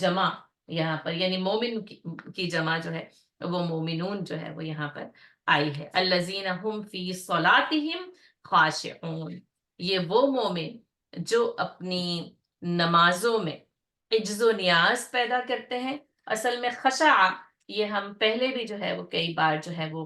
جمع یہاں پر یعنی مومن کی جمع جو ہے وہ مومنون جو ہے وہ یہاں پر آئی ہے۔ الذین هم فی صلاتہم خاشعون، یہ وہ مومن جو اپنی نمازوں میں عجز و نیاز پیدا کرتے ہیں۔ اصل میں خشع یہ ہم پہلے بھی جو ہے وہ کئی بار جو ہے وہ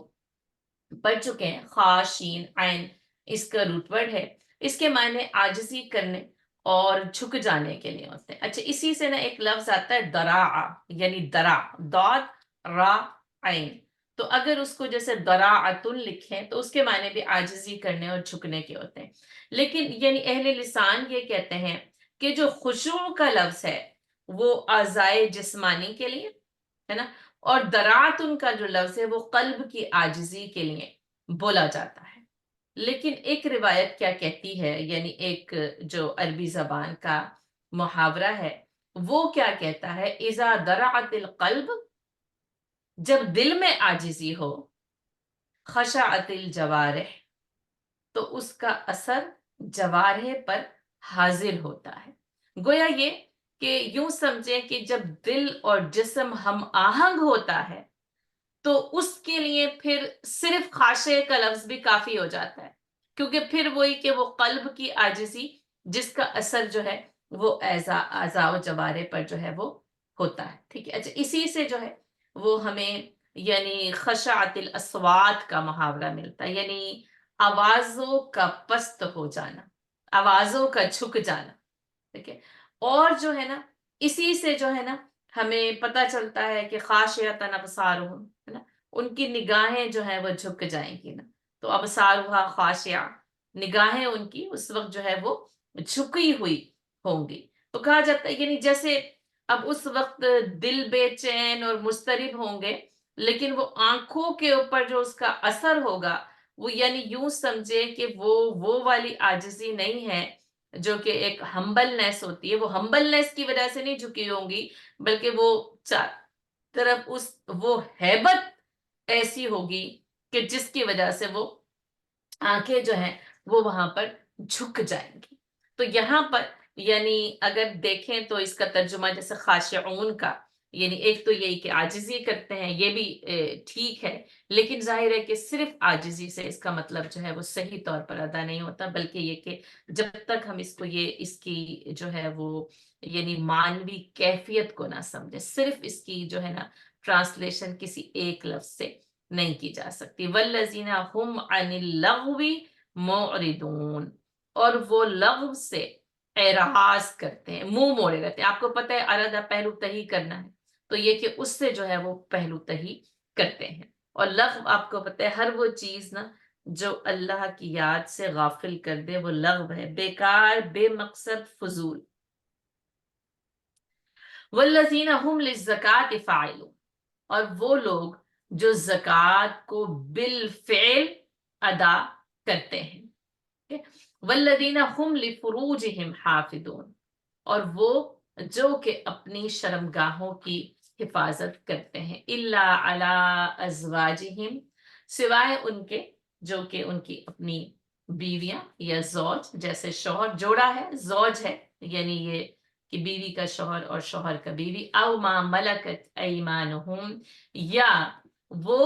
پڑھ چکے ہیں، خاشین عین اس کا روٹ ورڈ ہے، اس کے معنی عاجزی کرنے اور جھک جانے کے لیے ہوتے ہیں۔ اچھا، اسی سے نا ایک لفظ آتا ہے دراع، یعنی درا، داد را عین، تو اگر اس کو جیسے دراعتن لکھیں تو اس کے معنی بھی عاجزی کرنے اور جھکنے کے ہوتے ہیں، لیکن یعنی اہل لسان یہ کہتے ہیں کہ جو خشوع کا لفظ ہے وہ اعضائے جسمانی کے لیے ہے نا، اور دراتن کا جو لفظ ہے وہ قلب کی عاجزی کے لیے بولا جاتا ہے۔ لیکن ایک روایت کیا کہتی ہے، یعنی ایک جو عربی زبان کا محاورہ ہے وہ کیا کہتا ہے، اذا درعت القلب، جب دل میں عاجزی ہو، خشعت الجوارح، تو اس کا اثر جوارح پر حاضر ہوتا ہے۔ گویا یہ کہ یوں سمجھیں کہ جب دل اور جسم ہم آہنگ ہوتا ہے تو اس کے لیے پھر صرف خاشع کا لفظ بھی کافی ہو جاتا ہے، کیونکہ پھر وہی کہ وہ قلب کی عاجزی جس کا اثر جو ہے وہ اعضاء و جوارح پر جو ہے وہ ہوتا ہے. ٹھیک ہے. اچھا اسی سے جو ہے وہ ہمیں یعنی خشعت الاصوات کا محاورہ ملتا ہے، یعنی آوازوں کا پست ہو جانا، آوازوں کا جھک جانا. ٹھیک ہے. اور جو ہے نا اسی سے جو ہے نا ہمیں پتہ چلتا ہے کہ خاشعۃ ابصارہم، ہے نا، ان کی نگاہیں جو ہیں وہ جھک جائیں گی نا. تو ابصارها خاشعہ، نگاہیں ان کی اس وقت جو ہے وہ جھکی ہوئی ہوں گی. تو کہا جاتا ہے یعنی جیسے اب اس وقت دل بے چین اور مضطرب ہوں گے، لیکن وہ آنکھوں کے اوپر جو اس کا اثر ہوگا وہ یعنی یوں سمجھے کہ وہ والی عاجزی نہیں ہے جو کہ ایک ہمبلنس ہوتی ہے. وہ ہمبلنس کی وجہ سے نہیں جھکی ہوں گی، بلکہ وہ طرف وہ ہیبت ایسی ہوگی کہ جس کی وجہ سے وہ آنکھیں جو ہیں وہ وہاں پر جھک جائیں گی. تو یہاں پر یعنی اگر دیکھیں تو اس کا ترجمہ جیسے خاشعون کا، یعنی ایک تو یہی کہ عاجزی کرتے ہیں، یہ بھی ٹھیک ہے، لیکن ظاہر ہے کہ صرف عاجزی سے اس کا مطلب جو ہے وہ صحیح طور پر ادا نہیں ہوتا، بلکہ یہ کہ جب تک ہم اس کی جو ہے وہ یعنی مانوی کیفیت کو نہ سمجھے، صرف اس کی جو ہے نا ٹرانسلیشن کسی ایک لفظ سے نہیں کی جا سکتی. والذین هم عن اللغو معرضون، اور وہ لغو سے اعراض کرتے ہیں، منہ موڑے رہتے ہیں. آپ کو پتہ ہے ارادہ پہلو تہی کرنا ہے، تو یہ کہ اس سے جو ہے وہ پہلو تہی کرتے ہیں. اور لغو آپ کو پتہ ہے ہر وہ چیز نا جو اللہ کی یاد سے غافل کر دے وہ لغو ہے، بیکار، بے مقصد، فضول. والذین هم للزکاة فاعلون، اور وہ لوگ جو زکوٰۃ کو بالفعل ادا کرتے ہیں. والذین هم لفروجہم حافظون، اور وہ جو کہ اپنی شرمگاہوں کی حفاظت کرتے ہیں. الا علی ازواجہم، سوائے ان کے جو کہ ان کی اپنی بیویاں یا زوج، جیسے شوہر جوڑا ہے، زوج ہے یعنی یہ کہ بیوی کا شوہر اور شوہر کا بیوی، او ما ملکت ایمانہم، یا وہ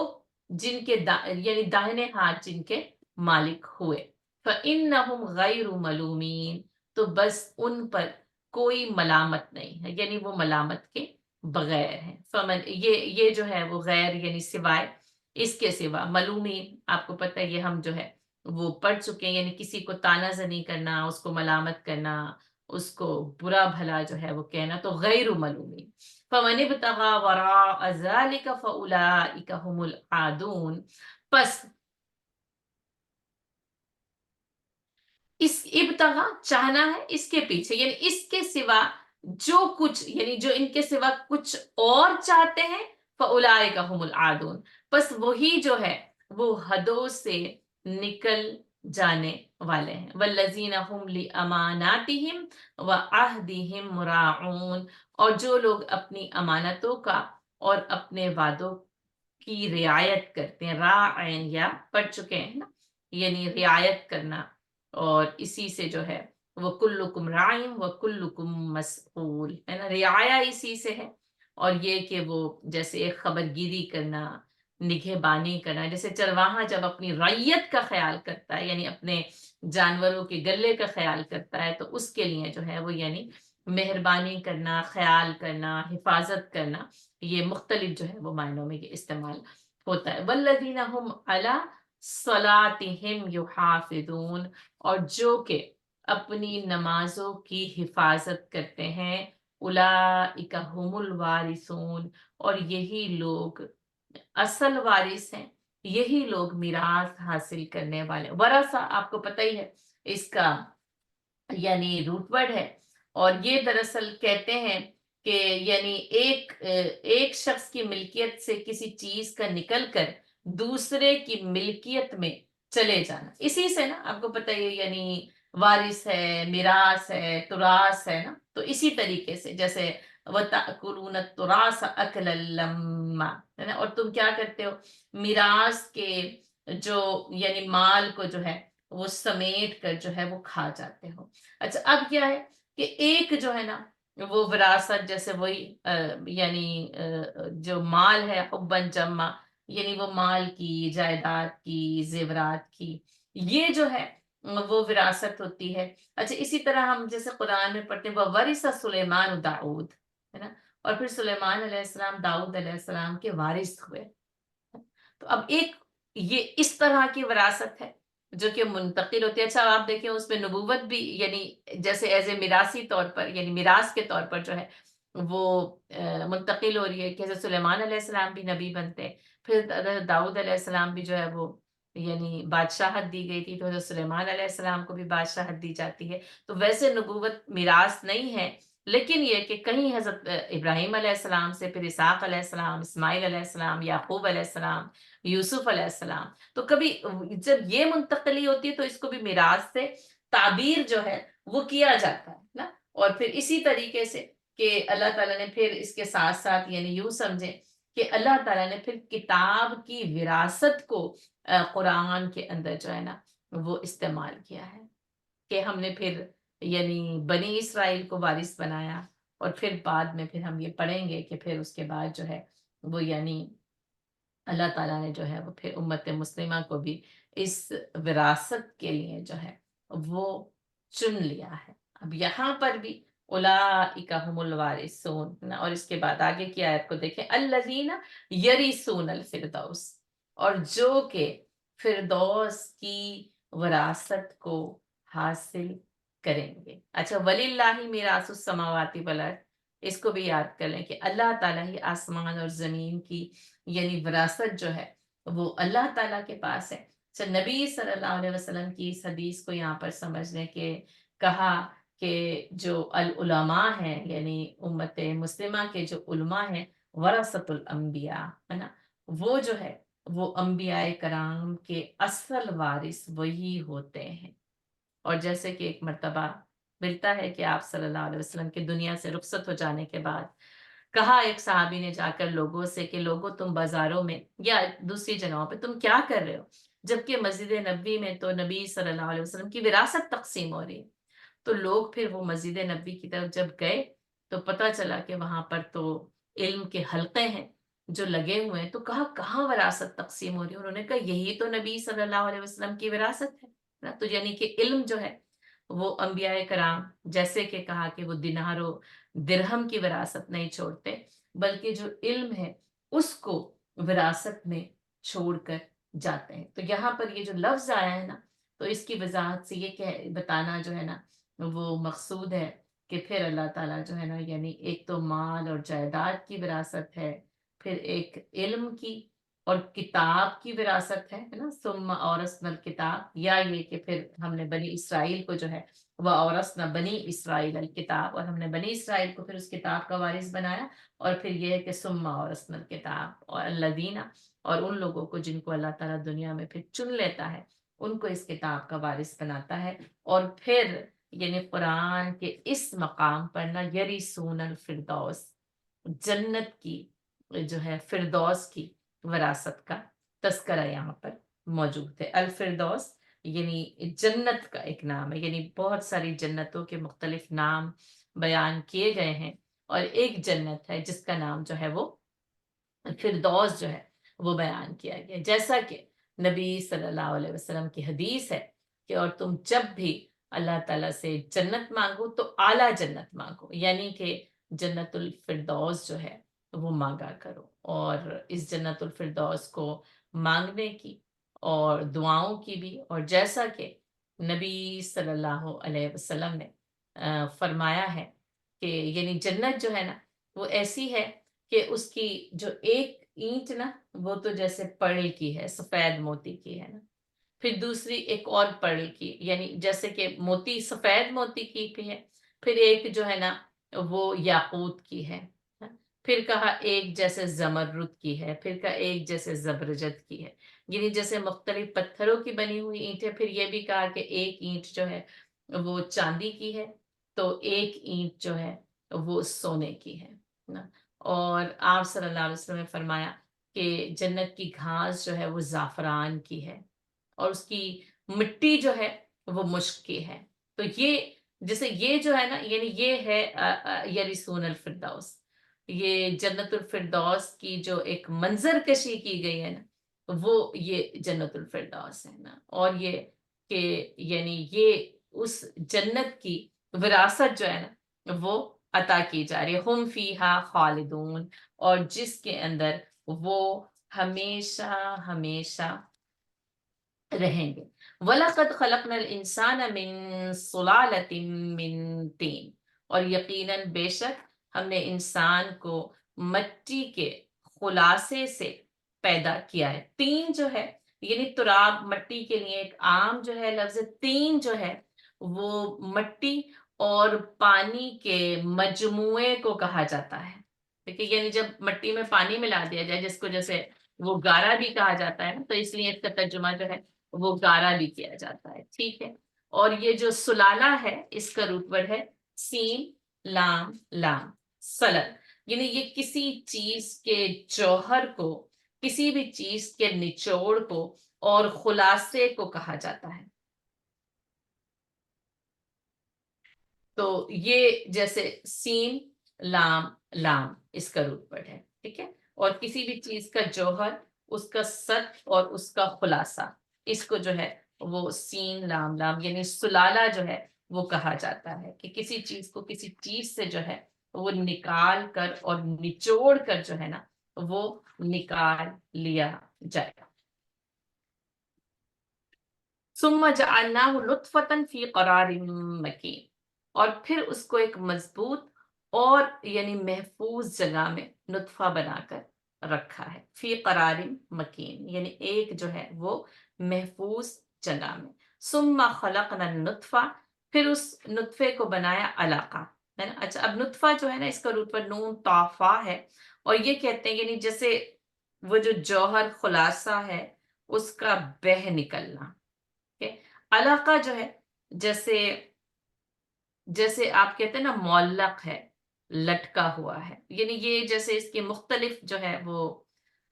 جن کے یعنی داہنے ہاتھ جن کے مالک ہوئے. فإنہم غیر ملومین، تو بس ان پر کوئی ملامت نہیں ہے، یعنی وہ ملامت کے بغیر ہیں. فمن یہ جو ہے وہ غیر یعنی سوائے، اس کے سوا ملومین آپ کو پتہ ہے یہ ہم جو ہے وہ پڑھ چکے ہیں، یعنی کسی کو طعنہ زنی کرنا، اس کو ملامت کرنا، اس کو برا بھلا جو ہے وہ کہنا، تو غیر ملومین. فمن ابتغى وراء ذلك فاولئک هم العادون، پس اس ابتغا چاہنا ہے اس کے پیچھے، یعنی اس کے سوا جو کچھ، یعنی جو ان کے سوا کچھ اور چاہتے ہیں، فاولئک هم العادون، پس وہی جو ہے وہ حدوں سے نکل جانے والے ہیں. والذین هم لاماناتہم وعہدہم راعون، اور جو لوگ اپنی امانتوں کا اور اپنے وعدوں کی رعایت کرتے ہیں. راعین یا پڑھ چکے ہیں نا، یعنی رعایت کرنا، اور اسی سے جو ہے وہ کلکم رائن و کلکم مسئول، ہے نا، رعایا اسی سے ہے. اور یہ کہ وہ جیسے ایک خبر گیری کرنا، نگہبانی کرنا، جیسے چرواہا جب اپنی رعیت کا خیال کرتا ہے، یعنی اپنے جانوروں کے گلے کا خیال کرتا ہے، تو اس کے لیے جو ہے وہ یعنی مہربانی کرنا، خیال کرنا، حفاظت کرنا، یہ مختلف جو ہے وہ معنوں میں یہ استعمال ہوتا ہے. والذین هم علی صلاتہم یحافظون، اور جو کہ اپنی نمازوں کی حفاظت کرتے ہیں. اولئک هم الوارثون، اور یہی لوگ اصل وارث ہیں، یہی لوگ میراث حاصل کرنے والے. ورثہ آپ کو پتہ ہی ہے اس کا یعنی روٹ ورڈ ہے، اور یہ دراصل کہتے ہیں کہ یعنی ایک شخص کی ملکیت سے کسی چیز کا نکل کر دوسرے کی ملکیت میں چلے جانا. اسی سے نا آپ کو پتہ ہے یعنی وارث ہے، میراث ہے، تراث ہے نا، تو اسی طریقے سے جیسے وَتَأْكُلُونَ التُّرَاثَ أَكْلًا لَمًّا، ہے نا، اور تم کیا کرتے ہو میراث کے جو یعنی مال کو جو ہے وہ سمیٹ کر جو ہے وہ کھا جاتے ہو. اچھا اب کیا ہے کہ ایک جو ہے نا وہ وراثت جیسے وہی یعنی جو مال ہے حباً جمع، یعنی وہ مال کی، جائیداد کی، زیورات کی، یہ جو ہے وہ وراثت ہوتی ہے. اچھا اسی طرح ہم جیسے قرآن میں پڑھتے ہیں وَوَرِثَ سُلَيْمَانُ داؤد، ہے نا، اور پھر سلیمان علیہ السلام داؤد علیہ السلام کے وارث ہوئے. تو اب ایک یہ اس طرح کی وراثت ہے جو کہ منتقل ہوتی ہے. اچھا آپ دیکھیں اس میں نبوت بھی یعنی جیسے ایز اے میراثی طور پر یعنی میراث کے طور پر جو ہے وہ منتقل ہو رہی ہے کہ حضرت سلیمان علیہ السلام بھی نبی بنتے ہیں. پھر حضرت داؤد علیہ السلام بھی جو ہے وہ یعنی بادشاہت دی گئی تھی تو حضرت سلیمان علیہ السلام کو بھی بادشاہت دی جاتی ہے. تو ویسے نبوت میراث نہیں ہے لیکن یہ کہ کہیں حضرت ابراہیم علیہ السلام سے پھر اسحاق علیہ السلام اسماعیل علیہ السلام یعقوب علیہ السلام یوسف علیہ السلام تو کبھی جب یہ منتقلی ہوتی ہے تو اس کو بھی میراث سے تعبیر جو ہے وہ کیا جاتا ہے نا. اور پھر اسی طریقے سے کہ اللہ تعالیٰ نے پھر اس کے ساتھ ساتھ یعنی یوں سمجھیں کہ اللہ تعالیٰ نے پھر کتاب کی وراثت کو قرآن کے اندر جو ہے نا وہ استعمال کیا ہے کہ ہم نے پھر یعنی بنی اسرائیل کو وارث بنایا. اور پھر بعد میں پھر ہم یہ پڑھیں گے کہ پھر اس کے بعد جو ہے وہ یعنی اللہ تعالیٰ نے جو ہے وہ پھر امت مسلمہ کو بھی اس وراثت کے لیے جو ہے وہ چن لیا ہے. اب یہاں پر بھی اولئک هم الوارثون اور اس کے بعد آگے کی آیت کو دیکھیں الذین یرثون الفردوس اور جو کہ فردوس کی وراثت کو حاصل کریں گے. اچھا وللہ میراث السماوات والارض اس کو بھی یاد کر لیں کہ اللہ تعالیٰ ہی آسمان اور زمین کی یعنی وراثت جو ہے وہ اللہ تعالیٰ کے پاس ہے. اچھا نبی صلی اللہ علیہ وسلم کی اس حدیث کو یہاں پر سمجھنے کے کہا کہ جو العلماء ہیں یعنی امت مسلمہ کے جو علماء ہیں ورثۃ الانبیاء ہے نا وہ جو ہے وہ انبیاء کرام کے اصل وارث وہی ہوتے ہیں. اور جیسے کہ ایک مرتبہ ملتا ہے کہ آپ صلی اللہ علیہ وسلم کے دنیا سے رخصت ہو جانے کے بعد کہا ایک صحابی نے جا کر لوگوں سے کہ لوگوں تم بازاروں میں یا دوسری جگہوں پہ تم کیا کر رہے ہو جبکہ مسجد نبوی میں تو نبی صلی اللہ علیہ وسلم کی وراثت تقسیم ہو رہی ہے. تو لوگ پھر وہ مسجد نبوی کی طرف جب گئے تو پتہ چلا کہ وہاں پر تو علم کے حلقے ہیں جو لگے ہوئے ہیں. تو کہا کہاں وراثت تقسیم ہو رہی ہے؟ انہوں نے کہا یہی تو نبی صلی اللہ علیہ وسلم کی وراثت ہے نا. تو یعنی کہ علم جو ہے وہ انبیاء کرام جیسے کہ کہا کہ وہ دینار و درہم کی وراثت نہیں چھوڑتے بلکہ جو علم ہے اس کو وراثت میں چھوڑ کر جاتے ہیں. تو یہاں پر یہ جو لفظ آیا ہے نا تو اس کی وضاحت سے یہ بتانا جو ہے نا وہ مقصود ہے کہ پھر اللہ تعالیٰ جو ہے نا یعنی ایک تو مال اور جائیداد کی وراثت ہے پھر ایک علم کی اور کتاب کی وراثت ہے نا ثم اورثنا الکتاب یا یہ کہ پھر ہم نے بنی اسرائیل کو جو ہے وہ اورثنا بنی اسرائیل الکتاب اور ہم نے بنی اسرائیل کو پھر اس کتاب کا وارث بنایا. اور پھر یہ ہے کہ ثم اورثنا الکتاب اور الذین اور ان لوگوں کو جن کو اللہ تعالیٰ دنیا میں پھر چن لیتا ہے ان کو اس کتاب کا وارث بناتا ہے. اور پھر یعنی قرآن کے اس مقام پر نہ یرثون الفردوس جنت کی جو ہے فردوس کی وراثت کا تذکرہ یہاں پر موجود ہے. الفردوس یعنی جنت کا ایک نام ہے یعنی بہت ساری جنتوں کے مختلف نام بیان کیے گئے ہیں اور ایک جنت ہے جس کا نام جو ہے وہ فردوس جو ہے وہ بیان کیا گیا جیسا کہ نبی صلی اللہ علیہ وسلم کی حدیث ہے کہ اور تم جب بھی اللہ تعالیٰ سے جنت مانگو تو اعلیٰ جنت مانگو یعنی کہ جنت الفردوس جو ہے وہ مانگا کرو. اور اس جنت الفردوس کو مانگنے کی اور دعاؤں کی بھی اور جیسا کہ نبی صلی اللہ علیہ وسلم نے فرمایا ہے کہ یعنی جنت جو ہے نا وہ ایسی ہے کہ اس کی جو ایک اینٹ نا وہ تو جیسے پرل کی ہے سفید موتی کی ہے نا پھر دوسری ایک اور پرل کی یعنی جیسے کہ موتی سفید موتی کی بھی ہے پھر ایک جو ہے نا وہ یاقوت کی ہے پھر کہا ایک جیسے زمرد کی ہے پھر کہا ایک جیسے زبرجد کی ہے یعنی جیسے مختلف پتھروں کی بنی ہوئی اینٹیں. پھر یہ بھی کہا کہ ایک اینٹ جو ہے وہ چاندی کی ہے تو ایک اینٹ جو ہے وہ سونے کی ہے نا. اور آپ صلی اللہ علیہ وسلم نے فرمایا کہ جنت کی گھاس جو ہے وہ زعفران کی ہے اور اس کی مٹی جو ہے وہ مشک کی ہے. تو یہ جیسے یہ جو ہے نا یعنی یہ ہے یرثون الفردوس یہ جنت الفردوس کی جو ایک منظر کشی کی گئی ہے نا وہ یہ جنت الفردوس ہے نا. اور یہ کہ یعنی یہ اس جنت کی وراثت جو ہے نا وہ عطا کی جا رہی ہے، ہم فیہا خالدون، اور جس کے اندر وہ ہمیشہ ہمیشہ رہیں گے۔ وَلَقَدْ خَلَقْنَا الْإِنسَانَ مِنْ صُلَالَةٍ مِّن طِينٍ، اور یقیناً بے شک ہم نے انسان کو مٹی کے خلاصے سے پیدا کیا ہے۔ تین جو ہے یعنی تراب، مٹی کے لیے ایک عام جو ہے لفظ تین جو ہے وہ مٹی اور پانی کے مجموعے کو کہا جاتا ہے۔ دیکھیے یعنی جب مٹی میں پانی ملا دیا جائے، جس کو جیسے وہ گارا بھی کہا جاتا ہے نا، تو اس لیے اس کا ترجمہ جو ہے وہ گارا بھی کیا جاتا ہے، ٹھیک ہے۔ اور یہ جو سلالہ ہے اس کا روٹ ورڈ ہے سین لام لام، سلل، یعنی یہ کسی چیز کے جوہر کو، کسی بھی چیز کے نچوڑ کو اور خلاصے کو کہا جاتا ہے۔ تو یہ جیسے سین لام لام اس کا روٹ ورڈ ہے، ٹھیک ہے۔ اور کسی بھی چیز کا جوہر، اس کا سطح اور اس کا خلاصہ، اس کو جو ہے وہ سین لام لام یعنی سلالہ جو ہے وہ کہا جاتا ہے، کہ کسی چیز کو کسی چیز سے جو ہے وہ نکال کر اور نچوڑ کر جو ہے نا وہ نکال لیا جائے گا۔ ثم جعلناه نطفة فی قرار مکین، اور پھر اس کو ایک مضبوط اور یعنی محفوظ جگہ میں نطفہ بنا کر رکھا ہے۔ فی قرار مکین یعنی ایک جو ہے وہ محفوظ جگہ میں۔ ثم خلقنا النطفہ، پھر اس نطفے کو بنایا علاقہ، ہے نا۔ اچھا، اب نطفہ جو ہے نا اس کا روٹ پر نون طافا ہے، اور یہ کہتے ہیں یعنی جیسے وہ جو جوہر خلاصہ ہے اس کا بہ نکلنا، علاقہ جو ہے جیسے جیسے آپ کہتے ہیں نا معلق ہے، لٹکا ہوا ہے، یعنی یہ جیسے اس کے مختلف جو ہے وہ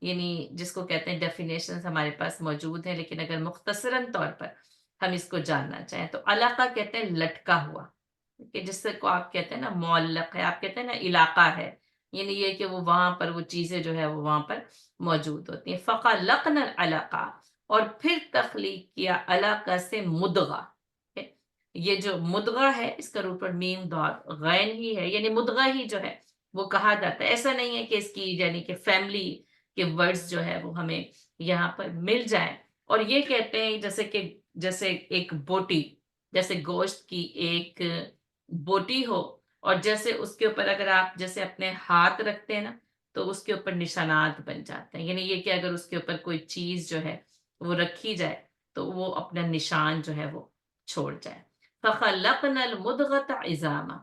یعنی جس کو کہتے ہیں ڈیفینیشنز ہمارے پاس موجود ہیں، لیکن اگر مختصراً طور پر ہم اس کو جاننا چاہیں تو علاقہ کہتے ہیں لٹکا ہوا، کہ جس سے کو آپ کہتے ہیں نا معلق ہے، آپ کہتے ہیں نا علاقہ ہے، یعنی یہ کہ وہ وہاں پر وہ چیزیں جو ہے وہ وہاں پر موجود ہوتی ہیں۔ فَخَلَقْنَا الْعَلَقَةَ، اور پھر تخلیق کیا علاقہ سے مدغہ۔ یہ جو مدغہ ہے اس کا روٹ پر میم ڈاٹ غین ہی ہے، یعنی مدغہ ہی جو ہے وہ کہا جاتا ہے۔ ایسا نہیں ہے کہ اس کی یعنی کہ فیملی کے ورڈز جو ہے وہ ہمیں یہاں پر مل جائیں، اور یہ کہتے ہیں جیسے کہ جیسے ایک بوٹی، جیسے گوشت کی ایک بوٹی ہو، اور جیسے اس کے اوپر اگر آپ جیسے اپنے ہاتھ رکھتے ہیں نا تو اس کے اوپر نشانات بن جاتے ہیں، یعنی یہ کہ اگر اس کے اوپر کوئی چیز جو ہے وہ رکھی جائے تو وہ اپنا نشان جو ہے وہ چھوڑ جائے۔ فَخَلَقْنَا الْمُدْغَةَ عِظَامًا،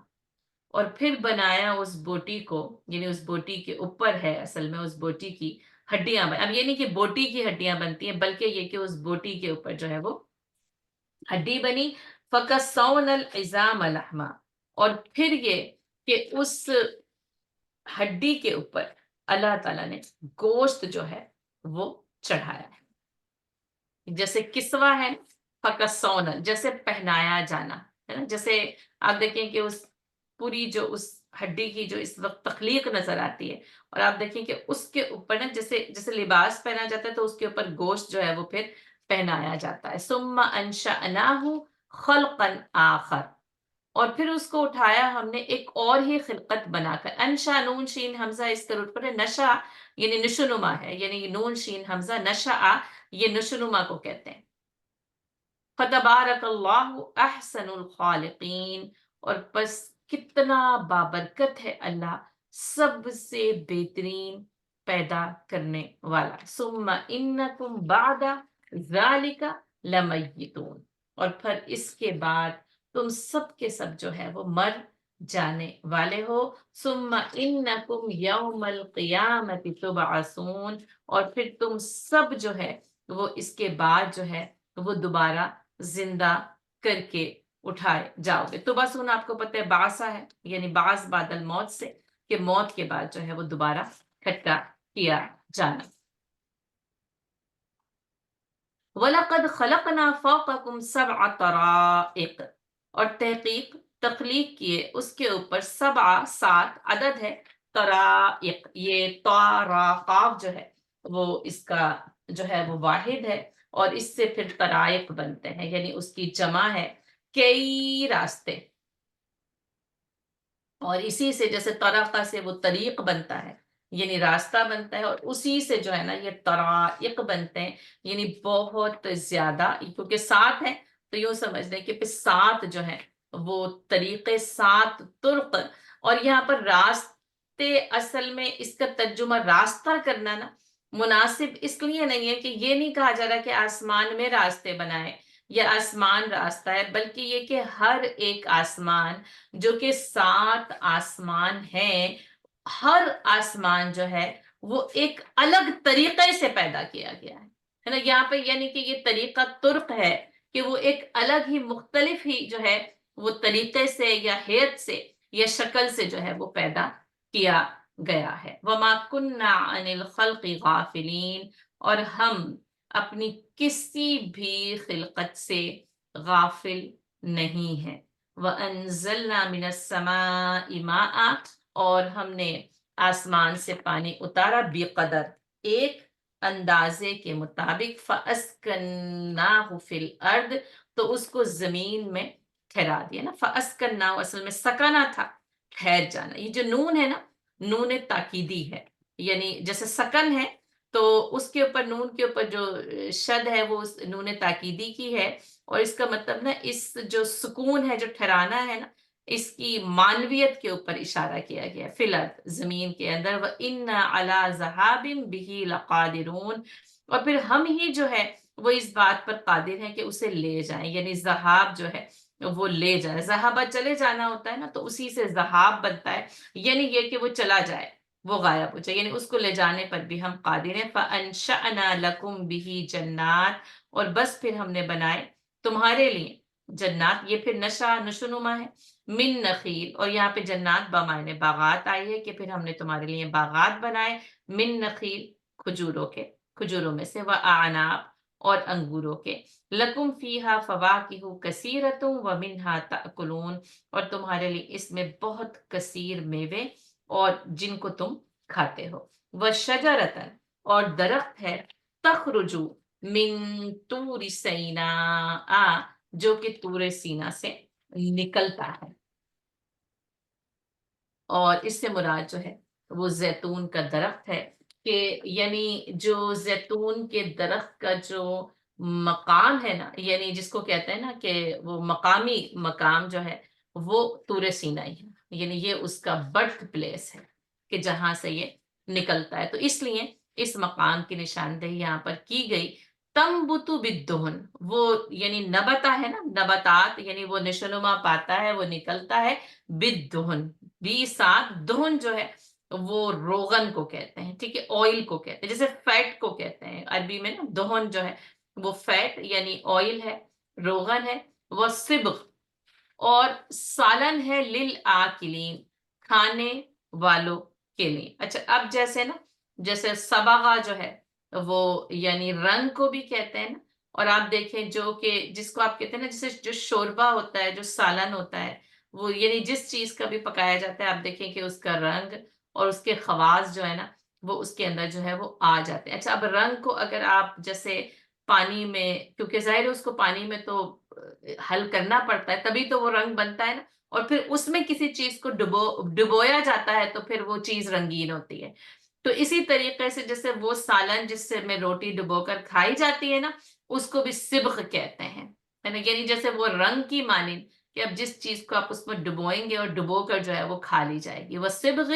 اور پھر بنایا اس بوٹی کو، یعنی اس بوٹی کے اوپر ہے اصل میں اس بوٹی کی ہڈیاں اب یہ نہیں کہ بوٹی کی ہڈیاں بنتی ہیں، بلکہ یہ کہ اس بوٹی کے اوپر جو ہے وہ ہڈی بنی۔ فَكَسَوْنَا الْعِظَامَ لَحْمًا، اور پھر یہ کہ اس ہڈی کے اوپر اللہ تعالیٰ نے گوشت جو ہے وہ چڑھایا ہے، جیسے کسوہ ہے فکسونا جیسے پہنایا جانا، ہے نا۔ جیسے آپ دیکھیں کہ اس پوری جو اس ہڈی کی جو اس وقت تخلیق نظر آتی ہے، اور آپ دیکھیں کہ اس کے اوپر نا جیسے جیسے لباس پہنا جاتا ہے تو اس کے اوپر گوشت جو ہے وہ پھر پہنایا جاتا ہے۔ ثم انشأناہ خلقا آخر، اور پھر اس کو اٹھایا ہم نے ایک اور ہی خلقت بنا کر۔ انشا نون شین حمزہ اس کا روٹ پر ہے، نشا یعنی نشونما ہے، یعنی نون شین حمزہ نشا یہ نشونما کو کہتے ہیں۔ فتبارک اللہ احسن الخالقین، اور پس کتنا بابرکت ہے اللہ سب سے بہترین پیدا کرنے والا۔ ثم انکم بعد ذالک لمیتون، اور پھر اس کے بعد تم سب کے سب جو ہے وہ مر جانے والے ہو۔ ثم انکم یوم القیامت تبعثون، اور پھر تم سب جو ہے وہ اس کے بعد جو ہے وہ دوبارہ زندہ کر کے اٹھائے جاؤ گے۔ تو بس آپ کو پتہ ہے باسا ہے یعنی باس بعد الموت سے، کہ موت کے بعد جو ہے وہ دوبارہ کھٹا کیا جانا۔ وَلَقَدْ خَلَقْنَا فَوْقَكُمْ سَبْعَ طَرَائِقَ، اور تحقیق تخلیق کیے اس کے اوپر سبع سات عدد ہے، طرائق یہ طاراقاف جو ہے وہ اس کا جو ہے وہ واحد ہے، اور اس سے پھر طرائق بنتے ہیں، یعنی اس کی جمع ہے کئی راستے۔ اور اسی سے جیسے طرقہ سے وہ طریق بنتا ہے یعنی راستہ بنتا ہے، اور اسی سے جو ہے نا یہ طرائق بنتے ہیں یعنی بہت زیادہ، کیونکہ سات ہے تو یوں سمجھ لیں کہ پھر سات جو ہے وہ طریقے، سات طرق. اور یہاں پر راستے اصل میں اس کا ترجمہ راستہ کرنا نا مناسب اس لیے نہیں ہے کہ یہ نہیں کہا جا رہا کہ آسمان میں راستے بنائے یا آسمان راستہ ہے، بلکہ یہ کہ ہر ایک آسمان جو کہ سات آسمان ہیں، ہر آسمان جو ہے وہ ایک الگ طریقے سے پیدا کیا گیا ہے نا. یہاں پہ یعنی کہ یہ طریقہ ترک ہے کہ وہ ایک الگ ہی مختلف ہی جو ہے وہ طریقے سے یا حیت سے یا شکل سے جو ہے وہ پیدا کیا گیا ہے. وَمَا كُنَّا عَنِ الْخَلْقِ غَافِلِينَ، اور ہم اپنی کسی بھی خلقت سے غافل نہیں ہیں. وَأَنزَلْنَا مِنَ السَّمَاءِ مَاءً، اور ہم نے آسمان سے پانی اتارا بقدر، ایک اندازے کے مطابق. فَأَسْكَنَّاهُ فِي الْأَرْضِ، تو اس کو زمین میں ٹھہرا دیا نا. فَأَسْكَنَّاهُ اصل میں سکنا تھا، ٹھہر جانا. یہ جو نون ہے نا، نون تاکیدی ہے، یعنی جیسے سکن ہے تو اس کے اوپر نون کے اوپر جو شد ہے وہ نون تاکیدی کی ہے، اور اس کا مطلب نا اس جو سکون ہے، جو ٹھہرانا ہے نا، اس کی معنویت کے اوپر اشارہ کیا گیا. فی الارض، زمین کے اندر. وَإِنَّا عَلَىٰ ذَهَابٍ بِهِ لَقَادِرُونَ، اور پھر ہم ہی جو ہے وہ اس بات پر قادر ہیں کہ اسے لے جائیں، یعنی ذہاب جو ہے وہ لے جائے. ذہابہ چلے جانا ہوتا ہے نا، تو اسی سے ذہاب بنتا ہے، یعنی یہ کہ وہ چلا جائے، وہ غائب ہو جائے، یعنی اس کو لے جانے پر بھی ہم قادر ہیں. فَأَنشَأْنَا لَكُمْ بِهِ جَنَّاتٍ، اور بس پھر ہم نے بنائے تمہارے لیے جنات. یہ پھر نشا نشونما ہے. من نخیل، اور یہاں پہ جنات بمعنی باغات آئی ہے کہ پھر ہم نے تمہارے لیے باغات بنائے. من نخیل، کھجوروں کے، کھجوروں میں سے. وَأَعْنَابٍ، اور انگوروں کے. لَكُمْ فِيهَا فَوَاكِهُ كَثِيرَةٌ وَمِنْهَا تَأْكُلُونَ، اور تمہارے لیے اس میں بہت کثیر میوے اور جن کو تم کھاتے ہو. وَشَجَرَةً، اور درخت ہے. تَخْرُجُ مِن طُورِ سَيْنَاءَ، جو کہ طور سینا سے نکلتا ہے. اور اس سے مراد جو ہے وہ زیتون کا درخت ہے، کہ یعنی جو زیتون کے درخت کا جو مقام ہے نا، یعنی جس کو کہتے ہیں نا کہ وہ مقامی مقام جو ہے وہ طور سینا ہی ہے، یعنی یہ اس کا برتھ پلیس ہے کہ جہاں سے یہ نکلتا ہے. تو اس لیے اس مقام کی نشاندہی یہاں پر کی گئی. تنبت بالدہن، وہ یعنی نبتا ہے نا، نباتات یعنی وہ نشونما پاتا ہے، وہ نکلتا ہے. بالدہن، بی ساتھ، دہن جو ہے وہ روغن کو کہتے ہیں، ٹھیک ہے، آئل کو کہتے ہیں، جیسے فیٹ کو کہتے ہیں عربی میں نا. دہن جو ہے وہ فیٹ یعنی آئل ہے، روغن ہے. وہ سبغ، اور سالن ہے. للآکلین، کھانے والوں کے لیے. اچھا، اب جیسے نا، جیسے سبغہ جو ہے وہ یعنی رنگ کو بھی کہتے ہیں نا. اور آپ دیکھیں جو کہ جس کو آپ کہتے ہیں نا، جیسے جو شوربہ ہوتا ہے، جو سالن ہوتا ہے، وہ یعنی جس چیز کا بھی پکایا جاتا ہے، آپ دیکھیں کہ اس کا رنگ اور اس کے خواص جو ہے نا وہ اس کے اندر جو ہے وہ آ جاتے ہیں. اچھا، اب رنگ کو اگر آپ جیسے پانی میں، کیونکہ ظاہر ہے اس کو پانی میں تو حل کرنا پڑتا ہے تبھی تو وہ رنگ بنتا ہے نا، اور پھر اس میں کسی چیز کو ڈبویا جاتا ہے تو پھر وہ چیز رنگین ہوتی ہے. تو اسی طریقے سے جیسے وہ سالن جس سے میں روٹی ڈبو کر کھائی جاتی ہے نا، اس کو بھی سبغ کہتے ہیں، ہے نا. یعنی جیسے وہ رنگ کی مانند کہ اب جس چیز کو آپ اس میں ڈبوئیں گے اور ڈبو کر جو ہے وہ کھا لی جائے گی. وہ سبغ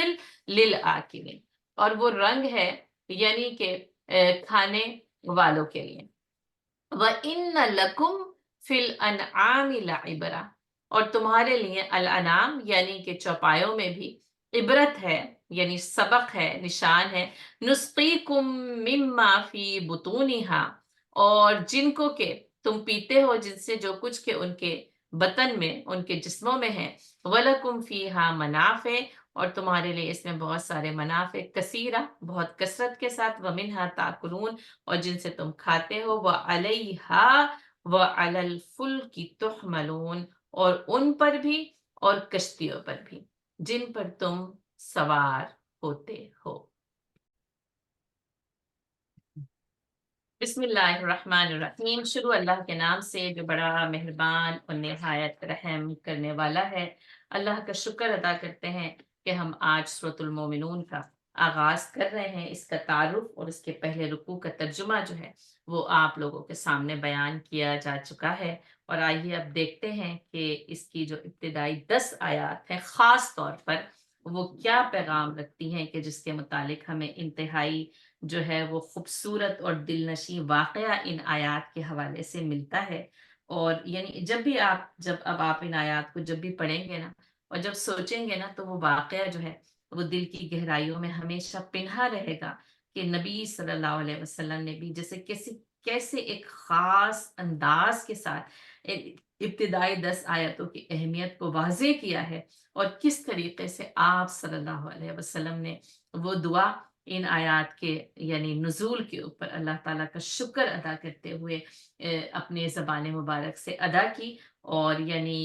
للآکلین، اور وہ رنگ ہے یعنی کہ کھانے والوں کے لیے. وَإِنَّ لَكُمْ فِي الْأَنْعَامِ لَعِبْرَةً، اور تمہارے لیے الانعام یعنی کہ چوپایوں میں بھی عبرت ہے، یعنی سبق ہے، نشان ہے. نُسْقِيكُم مِّمَّا فِي بُطُونِهَا، اور جن کو کہ تم پیتے ہو، جن سے جو کچھ کہ ان کے بطن میں، ان کے جسموں میں ہے. وَلَكُمْ فِيهَا مَنَافِعُ، اور تمہارے لیے اس میں بہت سارے منافع، کثیرہ بہت کثرت کے ساتھ. وَمِنْهَا تَأْكُلُونَ، اور جن سے تم کھاتے ہو. وَعَلَيْهَا وَعَلَى الْفُلْكِ تُحْمَلُونَ، اور ان پر بھی اور کشتیوں پر بھی جن پر تم سوار ہوتے ہو. بسم اللہ الرحمن الرحیم، شروع اللہ کے نام سے جو بڑا مہربان اور نہایت رحم کرنے والا ہے۔ اللہ کا شکر ادا کرتے ہیں کہ ہم آج سورۃ المومنون کا آغاز کر رہے ہیں۔ اس کا تعارف اور اس کے پہلے رکوع کا ترجمہ جو ہے وہ آپ لوگوں کے سامنے بیان کیا جا چکا ہے، اور آئیے اب دیکھتے ہیں کہ اس کی جو ابتدائی 10 آیات ہیں خاص طور پر وہ کیا پیغام رکھتی ہیں، کہ جس کے متعلق ہمیں انتہائی جو ہے وہ خوبصورت اور دل نشیں واقعہ ان آیات کے حوالے سے ملتا ہے۔ اور یعنی جب اب آپ ان آیات کو جب بھی پڑھیں گے نا اور جب سوچیں گے نا، تو وہ واقعہ جو ہے وہ دل کی گہرائیوں میں ہمیشہ پنہا رہے گا، کہ نبی صلی اللہ علیہ وسلم نے بھی جیسے کیسے ایک خاص انداز کے ساتھ ابتدائی 10 آیتوں کی اہمیت کو واضح کیا ہے، اور کس طریقے سے آپ صلی اللہ علیہ وسلم نے وہ دعا ان آیات کے یعنی نزول کے اوپر اللہ تعالیٰ کا شکر ادا کرتے ہوئے اپنے زبان مبارک سے ادا کی۔ اور یعنی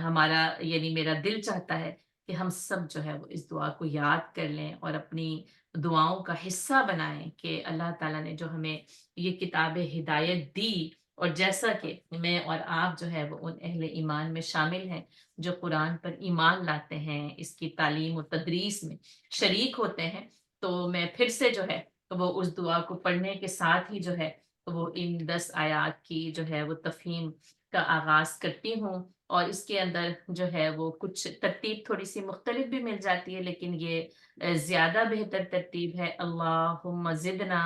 ہمارا یعنی میرا دل چاہتا ہے کہ ہم سب جو ہے وہ اس دعا کو یاد کر لیں اور اپنی دعاؤں کا حصہ بنائیں، کہ اللہ تعالیٰ نے جو ہمیں یہ کتاب ہدایت دی، اور جیسا کہ میں اور آپ جو ہے وہ ان اہل ایمان میں شامل ہیں جو قرآن پر ایمان لاتے ہیں، اس کی تعلیم و تدریس میں شریک ہوتے ہیں، تو میں پھر سے جو ہے وہ اس دعا کو پڑھنے کے ساتھ ہی جو ہے وہ ان 10 آیات کی جو ہے وہ تفہیم کا آغاز کرتی ہوں۔ اور اس کے اندر جو ہے وہ کچھ ترتیب تھوڑی سی مختلف بھی مل جاتی ہے، لیکن یہ زیادہ بہتر ترتیب ہے: اللہم زدنا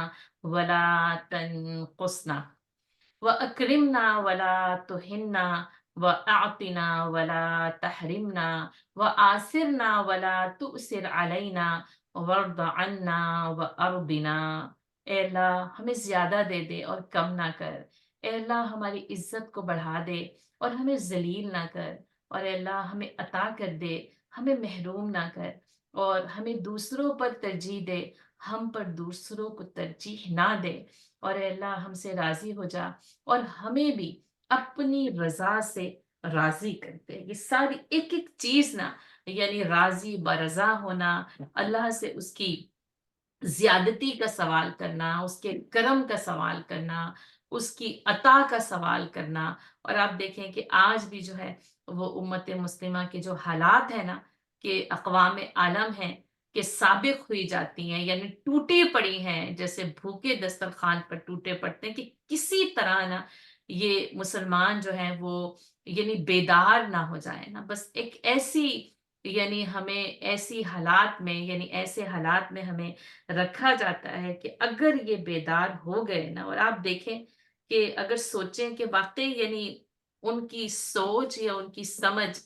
ولا تنقصنا، وَأَكْرِمْنَا وَلَا تُهِنَّا، وَأَعْطِنَا وَلَا تَحْرِمْنَا، وَآثِرْنَا وَلَا تُؤْثِرْ عَلَيْنَا، وَارْضَ عَنَّا وَأَرْضِنَا۔ اے اللہ ہمیں زیادہ دے دے اور کم نہ کر، اے اللہ ہماری عزت کو بڑھا دے اور ہمیں ذلیل نہ کر، اور اے اللہ ہمیں عطا کر دے، ہمیں محروم نہ کر، اور ہمیں دوسروں پر ترجیح دے، ہم پر دوسروں کو ترجیح نہ دے، اور اے اللہ ہم سے راضی ہو جا اور ہمیں بھی اپنی رضا سے راضی کرتے۔ یہ ساری ایک ایک چیز نا، یعنی راضی برضا ہونا، اللہ سے اس کی زیادتی کا سوال کرنا، اس کے کرم کا سوال کرنا، اس کی عطا کا سوال کرنا۔ اور آپ دیکھیں کہ آج بھی جو ہے وہ امت مسلمہ کے جو حالات ہیں نا، کہ اقوام عالم ہیں کہ سابق ہوئی جاتی ہیں، یعنی ٹوٹی پڑی ہیں، جیسے بھوکے دسترخوان پر ٹوٹے پڑتے ہیں، کہ کسی طرح نا یہ مسلمان جو ہیں وہ یعنی بیدار نہ ہو جائیں نا، بس ایک ایسی یعنی ہمیں ایسی حالات میں یعنی ایسے حالات میں ہمیں رکھا جاتا ہے کہ اگر یہ بیدار ہو گئے نا، اور آپ دیکھیں کہ اگر سوچیں کہ واقعی یعنی ان کی سوچ یا ان کی سمجھ